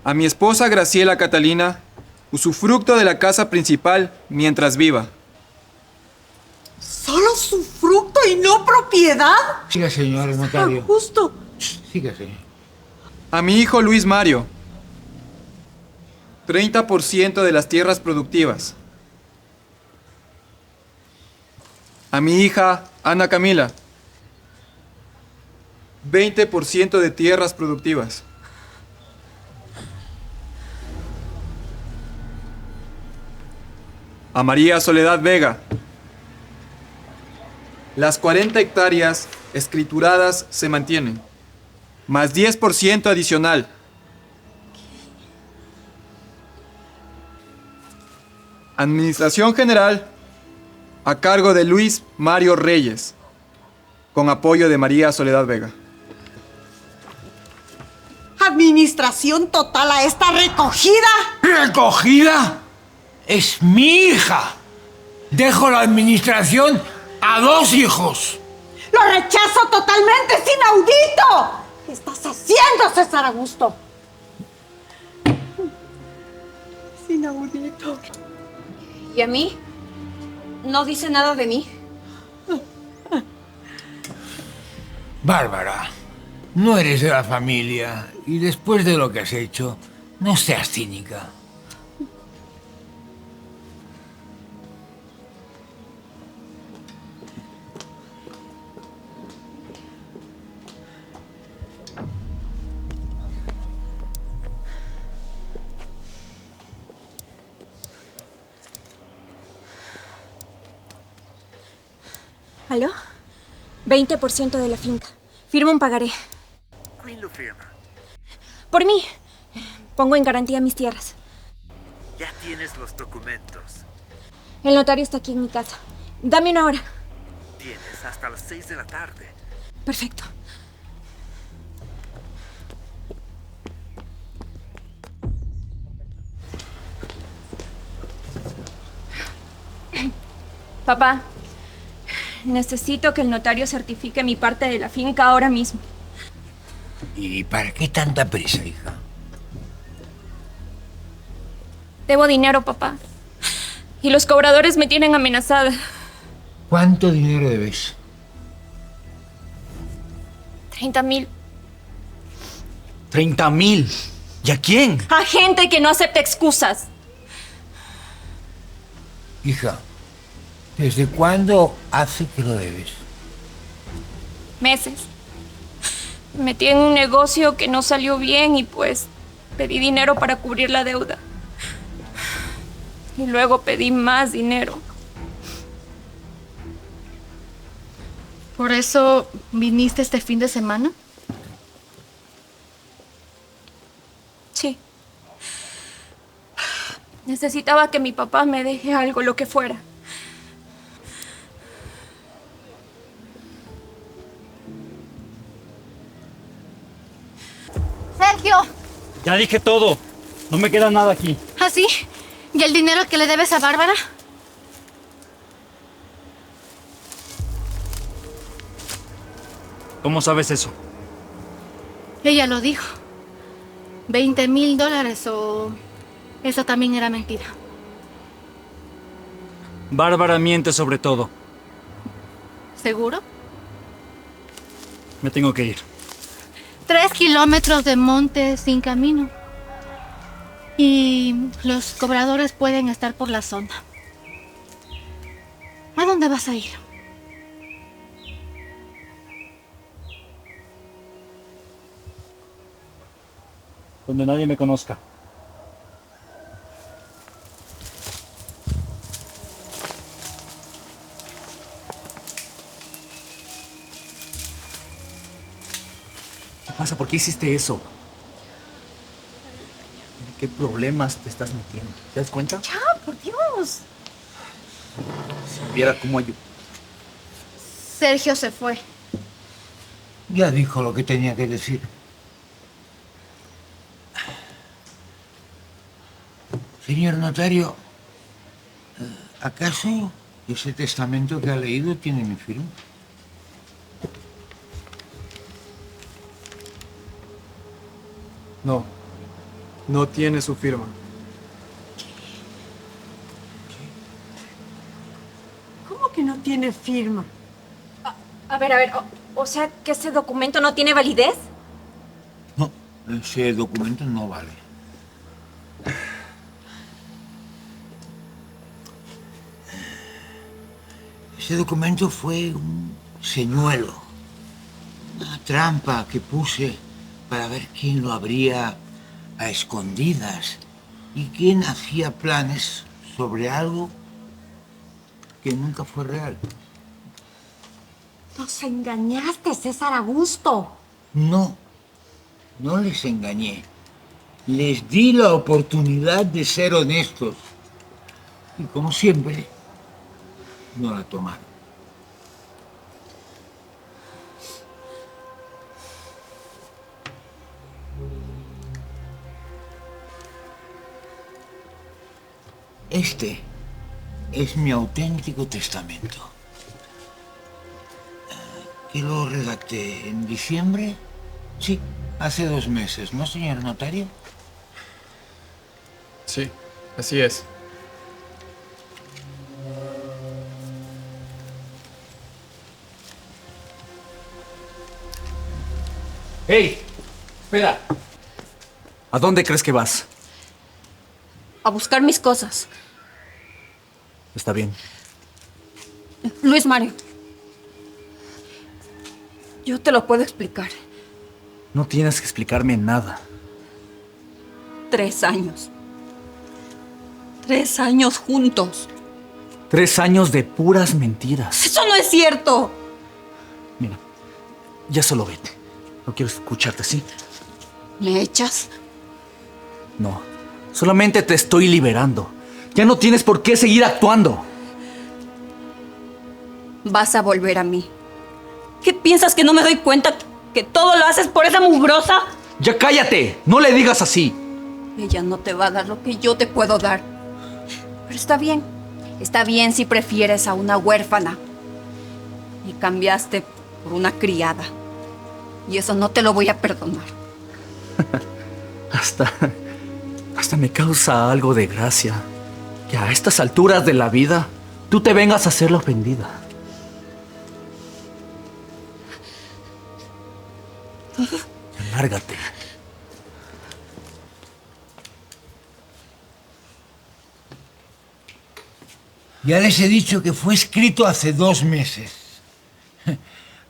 A mi esposa Graciela Catalina, usufructo de la casa principal mientras viva. ¿Solo usufructo y no propiedad? Siga, señor notario. Justo. Siga, señor. A mi hijo Luis Mario, 30% de las tierras productivas. A mi hija Ana Camila, 20% de tierras productivas. A María Soledad Vega, las 40 hectáreas escrituradas se mantienen, más 10% adicional. Administración General a cargo de Luis Mario Reyes, con apoyo de María Soledad Vega. Administración total a esta recogida. ¿Recogida? Es mi hija. Dejo la administración a 2 hijos. ¡Lo rechazo totalmente! ¡Es inaudito! ¿Qué estás haciendo, César Augusto? Es inaudito. ¿Y a mí? ¿No dice nada de mí? Bárbara, no eres de la familia y después de lo que has hecho, no seas cínica. ¿Aló? 20% de la finca. Firma un pagaré. ¿Quién lo firma? Por mí. Pongo en garantía mis tierras. Ya tienes los documentos. El notario está aquí en mi casa. Dame una hora. Tienes hasta las 6 de la tarde. Perfecto. Papá, necesito que el notario certifique mi parte de la finca ahora mismo. ¿Y para qué tanta prisa, hija? Debo dinero, papá. Y los cobradores me tienen amenazada. ¿Cuánto dinero debes? 30,000. ¿30,000? ¿Y a quién? A gente que no acepta excusas. Hija, ¿desde cuándo hace que lo debes? Meses. Metí en un negocio que no salió bien y pues pedí dinero para cubrir la deuda. Y luego pedí más dinero. ¿Por eso viniste este fin de semana? Sí. Necesitaba que mi papá me deje algo, lo que fuera. ¡Sergio! Ya dije todo. No me queda nada aquí. ¿Ah, sí? ¿Y el dinero que le debes a Bárbara? ¿Cómo sabes eso? Ella lo dijo. $20,000 o... Eso también era mentira. Bárbara miente sobre todo. ¿Seguro? Me tengo que ir. 3 kilómetros de monte sin camino. Y los cobradores pueden estar por la zona. ¿A dónde vas a ir? Donde nadie me conozca. ¿Qué pasa? ¿Por qué hiciste eso? ¿En qué problemas te estás metiendo? ¿Te das cuenta? ¡Ya, por Dios! Si viera cómo ayudo. Sergio se fue. Ya dijo lo que tenía que decir. Señor notario, ¿acaso ese testamento que ha leído tiene mi firma? No, no tiene su firma. ¿Cómo que no tiene firma? A ver, o sea que ese documento no tiene validez. No, ese documento no vale. Ese documento fue un señuelo, una trampa que puse para ver quién lo abría a escondidas y quién hacía planes sobre algo que nunca fue real. Nos engañaste, César Augusto. No, no les engañé. Les di la oportunidad de ser honestos. Y como siempre, no la tomaron. Este es mi auténtico testamento. Que lo redacté en diciembre. Sí, hace 2 meses, ¿no, señor notario? Sí, así es. ¡Hey! Espera. ¿A dónde crees que vas? A buscar mis cosas. Está bien. Luis Mario. Yo te lo puedo explicar. No tienes que explicarme nada. 3 años. 3 años juntos. 3 años de puras mentiras. ¡Eso no es cierto! Mira, ya solo vete. No quiero escucharte, ¿sí? ¿Me echas? No, solamente te estoy liberando. Ya no tienes por qué seguir actuando. Vas a volver a mí. ¿Qué piensas, que no me doy cuenta que todo lo haces por esa mugrosa? ¡Ya cállate! ¡No le digas así! Ella no te va a dar lo que yo te puedo dar. Pero está bien. Está bien si prefieres a una huérfana. Y cambiaste por una criada. Y eso no te lo voy a perdonar. Hasta me causa algo de gracia que a estas alturas de la vida tú te vengas a hacer la ofendida. Lárgate. Ya les he dicho que fue escrito hace 2 meses.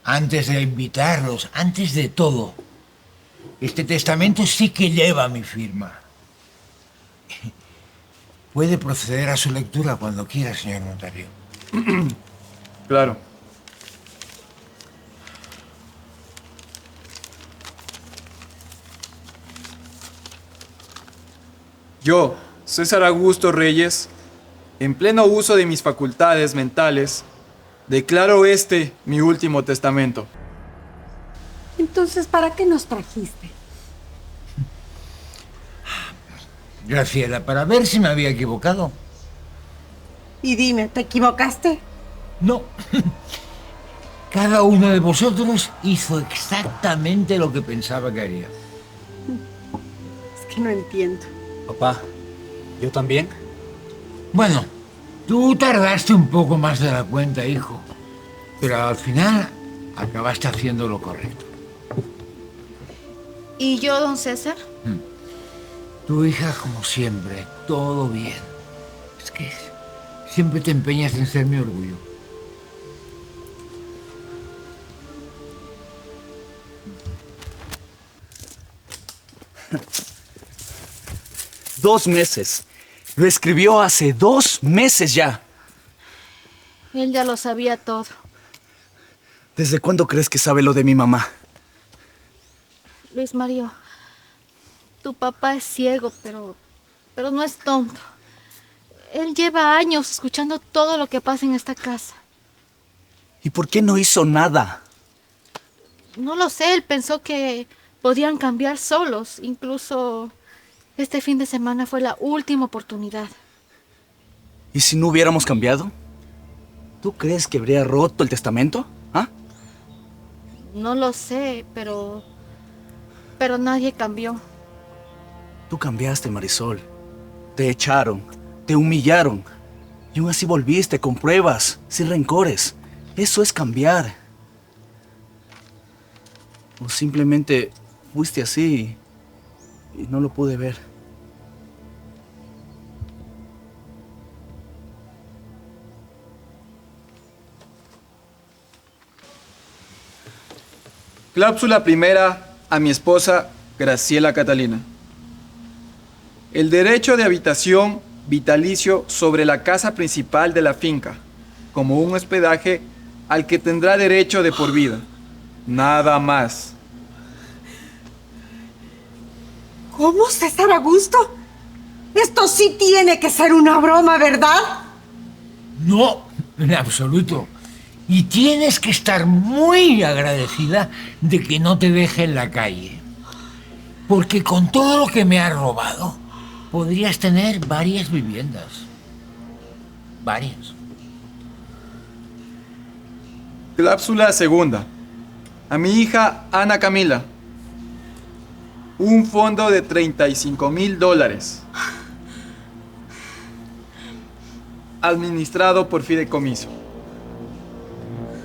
Antes de invitarlos, antes de todo. Este testamento sí que lleva mi firma. Puede proceder a su lectura cuando quiera, señor notario. Claro. Yo, César Augusto Reyes, en pleno uso de mis facultades mentales, declaro este mi último testamento. Entonces, ¿para qué nos trajiste? Graciela, para ver si me había equivocado. Y dime, ¿te equivocaste? No. Cada uno de vosotros hizo exactamente lo que pensaba que haría. Es que no entiendo. Papá, ¿yo también? Bueno, tú tardaste un poco más de la cuenta, hijo. Pero al final acabaste haciendo lo correcto. ¿Y yo, don César? Tu hija, como siempre, todo bien. Es que siempre te empeñas en ser mi orgullo. Dos meses. Lo escribió hace 2 meses ya. Él ya lo sabía todo. ¿Desde cuándo crees que sabe lo de mi mamá? Luis Mario, tu papá es ciego, pero no es tonto. Él lleva años escuchando todo lo que pasa en esta casa. ¿Y por qué no hizo nada? No lo sé, él pensó que podían cambiar solos. Incluso este fin de semana fue la última oportunidad. ¿Y si no hubiéramos cambiado? ¿Tú crees que habría roto el testamento? ¿Ah? No lo sé, pero nadie cambió. Tú cambiaste, Marisol. Te echaron, te humillaron. Y aún así volviste con pruebas, sin rencores. Eso es cambiar. O simplemente fuiste así y no lo pude ver. Cláusula primera a mi esposa Graciela Catalina. El derecho de habitación vitalicio sobre la casa principal de la finca, como un hospedaje al que tendrá derecho de por vida. Nada más. ¿Cómo, César Augusto? Esto sí tiene que ser una broma, ¿verdad? No, en absoluto. Y tienes que estar muy agradecida de que no te deje en la calle. Porque con todo lo que me has robado, podrías tener varias viviendas. Varias. Cláusula segunda. A mi hija Ana Camila. Un fondo de $35,000. Administrado por fideicomiso.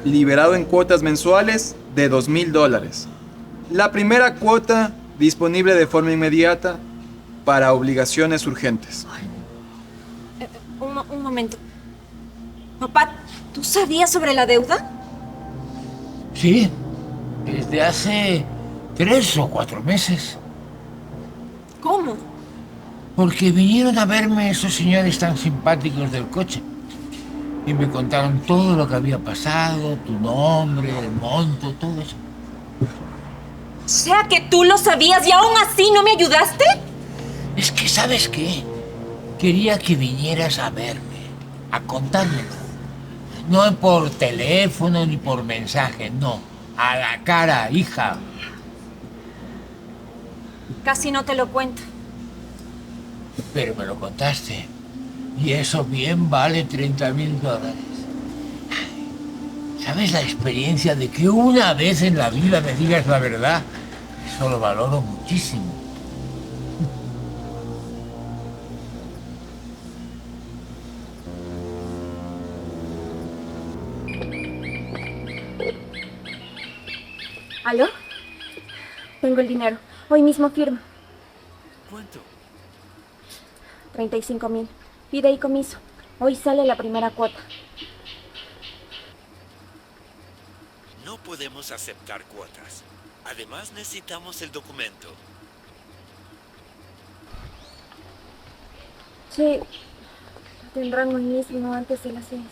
Liberado en cuotas mensuales de $2,000. La primera cuota disponible de forma inmediata para obligaciones urgentes. Un momento. Papá, ¿tú sabías sobre la deuda? Sí, desde hace 3 o 4 meses. ¿Cómo? Porque vinieron a verme esos señores tan simpáticos del coche. Y me contaron todo lo que había pasado, tu nombre, el monto, todo eso. O sea que tú lo sabías y aún así no me ayudaste. Es que, ¿sabes qué? Quería que vinieras a verme, a contármelo. No por teléfono ni por mensaje, no. A la cara, hija. Casi no te lo cuento. Pero me lo contaste. Y eso bien vale $30,000. ¿Sabes la experiencia de que una vez en la vida me digas la verdad? Eso lo valoro muchísimo. ¿Aló? Tengo el dinero. Hoy mismo firmo. ¿Cuánto? 35,000. Fideicomiso. Hoy sale la primera cuota. No podemos aceptar cuotas. Además necesitamos el documento. Sí. Tendrán hoy mismo antes de las 6.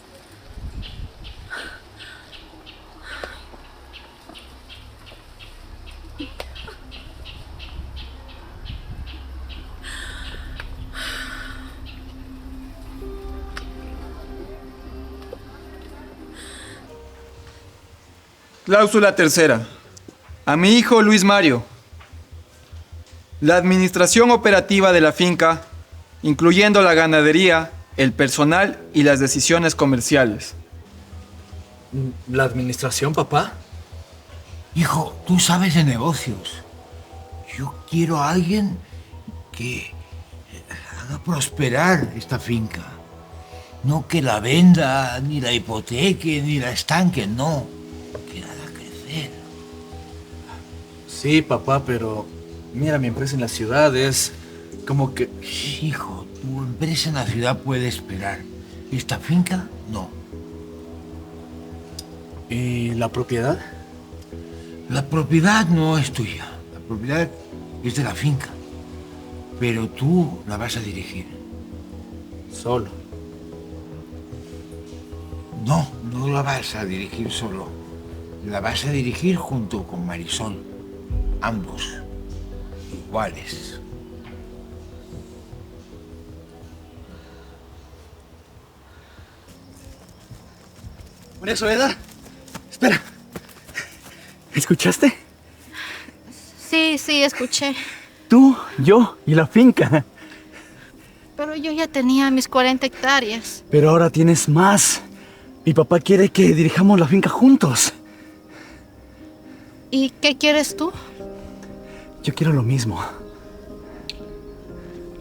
Cláusula tercera. A mi hijo Luis Mario. La administración operativa de la finca, incluyendo la ganadería, el personal y las decisiones comerciales. ¿La administración, papá? Hijo, tú sabes de negocios. Yo quiero a alguien que haga prosperar esta finca. No que la venda, ni la hipoteque, ni la estanque, no. Que la haga crecer. Sí, papá, pero mira, mi empresa en la ciudad es como que... Hijo, tu empresa en la ciudad puede esperar. ¿Esta finca? No. ¿Y la propiedad? La propiedad no es tuya. La propiedad es de la finca. Pero tú la vas a dirigir. Solo. No, no la vas a dirigir solo. La vas a dirigir junto con Marisol. Ambos. Iguales. María Soledad, espera. ¿Escuchaste? Sí, escuché. Tú, yo y la finca. Pero yo ya tenía mis 40 hectáreas. Pero ahora tienes más. Mi papá quiere que dirijamos la finca juntos. ¿Y qué quieres tú? Yo quiero lo mismo.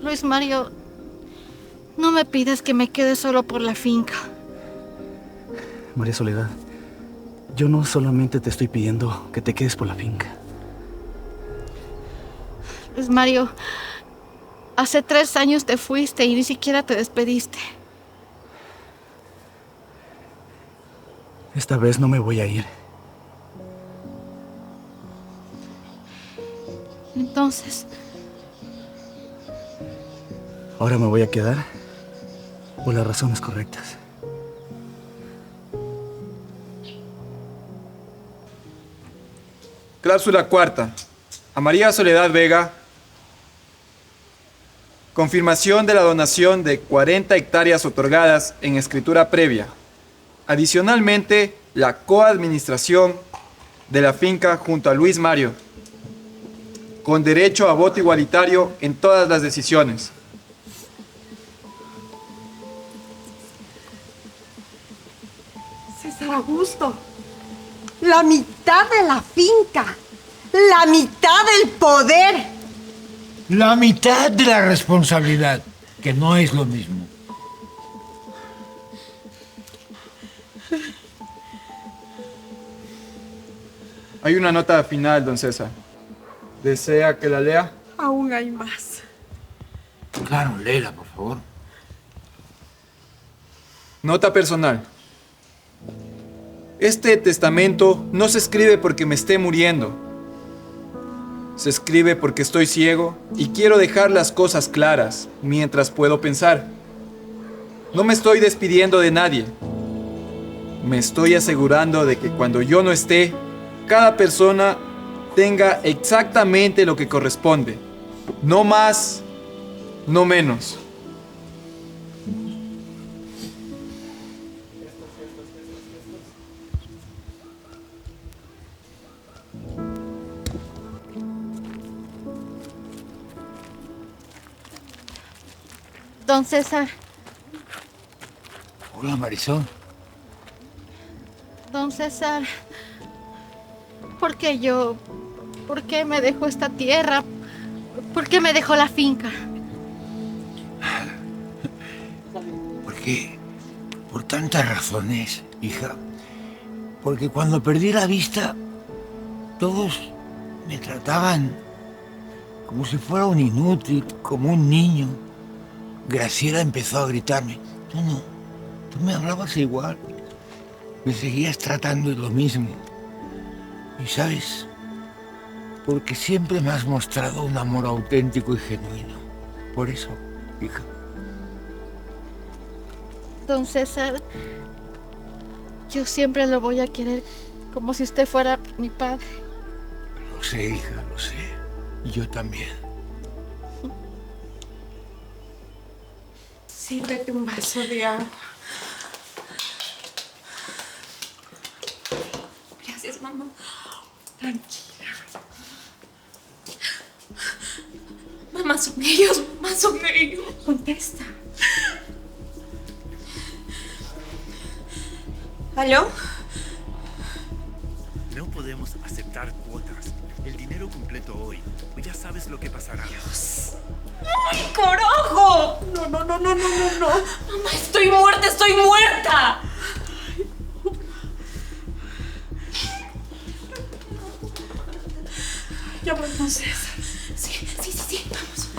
Luis Mario, no me pides que me quede solo por la finca. María Soledad, yo no solamente te estoy pidiendo que te quedes por la finca. Luis Mario, hace 3 años te fuiste y ni siquiera te despediste. Esta vez no me voy a ir. Entonces, Ahora me voy a quedar por las razones correctas. Cláusula cuarta. A María Soledad Vega, confirmación de la donación de 40 hectáreas otorgadas en escritura previa. Adicionalmente, la coadministración de la finca junto a Luis Mario, con derecho a voto igualitario en todas las decisiones. César Augusto, la mitad de la finca, la mitad del poder. La mitad de la responsabilidad, que no es lo mismo. Hay una nota final, don César. ¿Desea que la lea? Aún hay más. Claro, léela, por favor. Nota personal. Este testamento no se escribe porque me esté muriendo. Se escribe porque estoy ciego y quiero dejar las cosas claras mientras puedo pensar. No me estoy despidiendo de nadie. me estoy asegurando de que cuando yo no esté, cada persona tenga exactamente lo que corresponde. No más, no menos. Don César, Hola, Marisol. don César, ¿por qué yo? ¿Por qué me dejó esta tierra? ¿Por qué me dejó la finca? Porque, por tantas razones, hija. Porque cuando perdí la vista, todos me trataban como si fuera un inútil, como un niño. Graciela empezó a gritarme: tú no, tú me hablabas igual. Me seguías tratando de lo mismo. Y sabes, porque siempre me has mostrado un amor auténtico y genuino. Por eso, hija. Don César, yo siempre lo voy a querer como si usted fuera mi padre. Lo sé, hija, lo sé. Y yo también. Sírvete un vaso de agua. Gracias, mamá. Tranquila. Mamá, son ellos. Mamá, son ellos. Contesta. ¿Aló? No podemos aceptar cuotas. El dinero completo hoy. Pues ya sabes lo que pasará. ¡Ay, carajo! No. Mamá, estoy muerta. Ya vamos, César. Sí, vamos.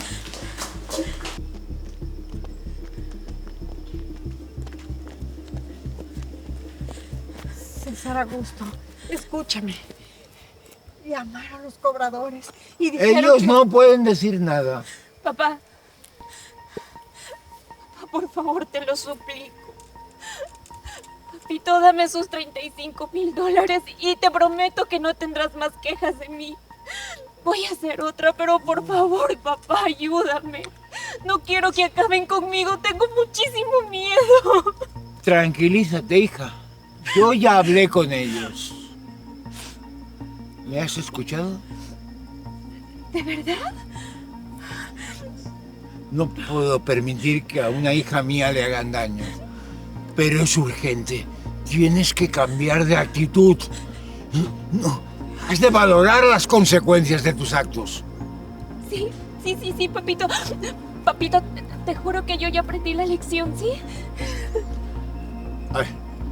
César Augusto, escúchame. Llamaron a los cobradores y dijeron Ellos que... no pueden decir nada. Papá, por favor, te lo suplico. Papito, dame esos $35,000 y te prometo que no tendrás más quejas de mí. Voy a hacer otra, pero por favor, papá, ayúdame. No quiero que acaben conmigo, tengo muchísimo miedo. Tranquilízate, hija. Yo ya hablé con ellos. ¿Me has escuchado? ¿De verdad? No puedo permitir que a una hija mía le hagan daño. Pero es urgente. Tienes que cambiar de actitud. No, has de valorar las consecuencias de tus actos. Sí, papito. Papito, te juro que yo ya aprendí la lección, ¿sí? A ver,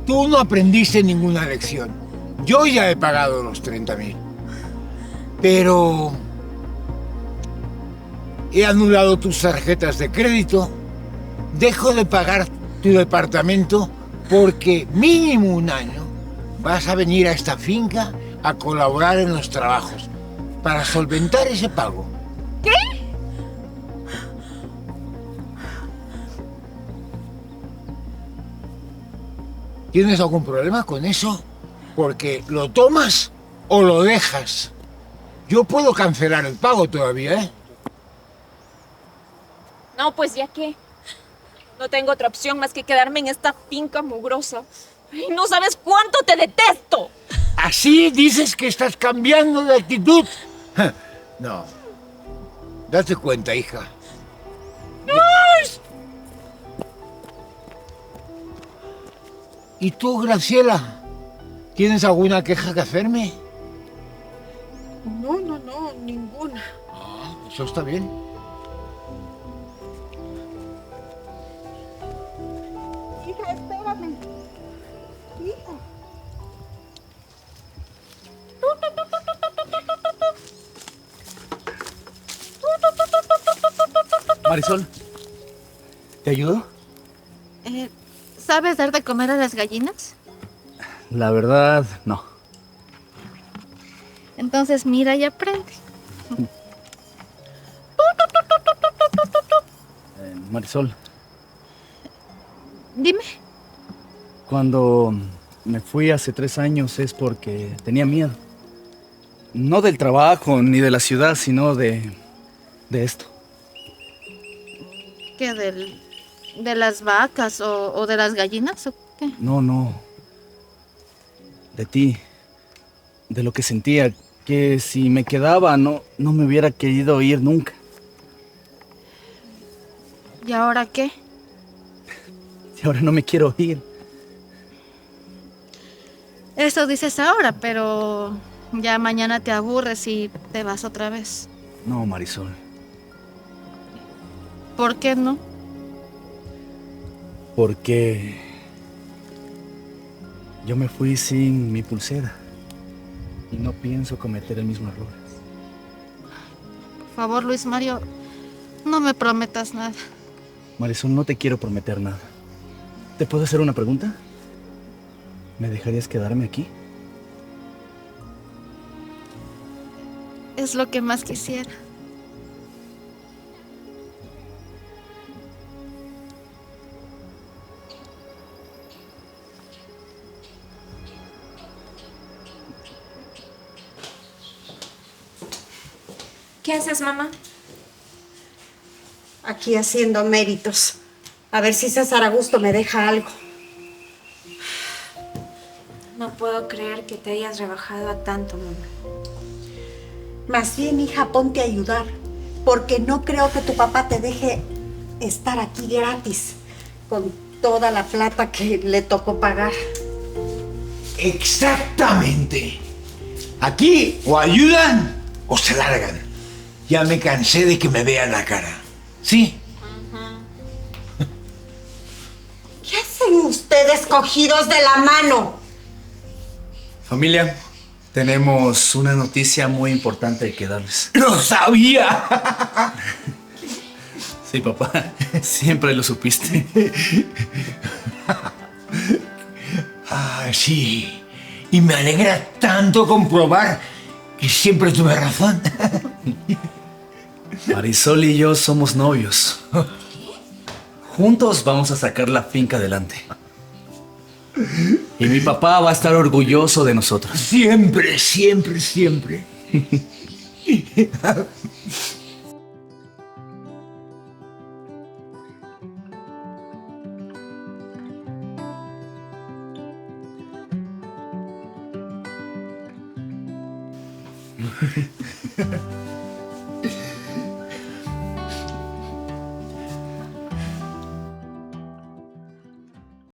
tú no aprendiste ninguna lección. Yo ya he pagado los 30,000. Pero he anulado tus tarjetas de crédito. Dejo de pagar tu departamento porque mínimo un año vas a venir a esta finca a colaborar en los trabajos para solventar ese pago. ¿Qué? ¿Tienes algún problema con eso? Porque lo tomas o lo dejas. Yo puedo cancelar el pago todavía, ¿eh? No, pues ya que no tengo otra opción más que quedarme en esta finca mugrosa. Y no sabes cuánto te detesto. ¿Así dices que estás cambiando de actitud? No. Date cuenta, hija. ¡Ay! ¿Y tú, Graciela? ¿Tienes alguna queja que hacerme? No, ninguna. Ah, eso está bien. Hija, espérame. Hija. Marisol, ¿te ayudo? ¿Sabes dar de comer a las gallinas? La verdad, no. Entonces mira y aprende. Marisol, Dime. cuando me fui hace 3 años es porque tenía miedo. No del trabajo ni de la ciudad, sino de esto. ¿Qué? ¿De las vacas o de las gallinas o qué? No. De ti. De lo que sentía. Que si me quedaba no me hubiera querido ir nunca. ¿Y ahora qué? Y ahora no me quiero ir. Eso dices ahora, pero ya mañana te aburres y te vas otra vez. No, Marisol. ¿Por qué no? Porque yo me fui sin mi pulsera y no pienso cometer el mismo error. Por favor, Luis Mario, no me prometas nada. Marisol, no te quiero prometer nada. ¿Te puedo hacer una pregunta? ¿Me dejarías quedarme aquí? Es lo que más quisiera. ¿Qué haces, mamá? Aquí haciendo méritos. A ver si César Augusto me deja algo. No puedo creer que te hayas rebajado a tanto, mamá. Más bien, hija, ponte a ayudar. Porque no creo que tu papá te deje estar aquí gratis. Con toda la plata que le tocó pagar. Exactamente. Aquí o ayudan o se largan. Ya me cansé de que me vean la cara. ¿Sí? ¿Qué hacen ustedes cogidos de la mano? Familia, tenemos una noticia muy importante que darles. ¡Lo sabía! Sí, papá, siempre lo supiste. Ah, sí. Y me alegra tanto comprobar que siempre tuve razón. Marisol y yo somos novios. Juntos vamos a sacar la finca adelante. Y mi papá va a estar orgulloso de nosotros. Siempre, siempre, siempre.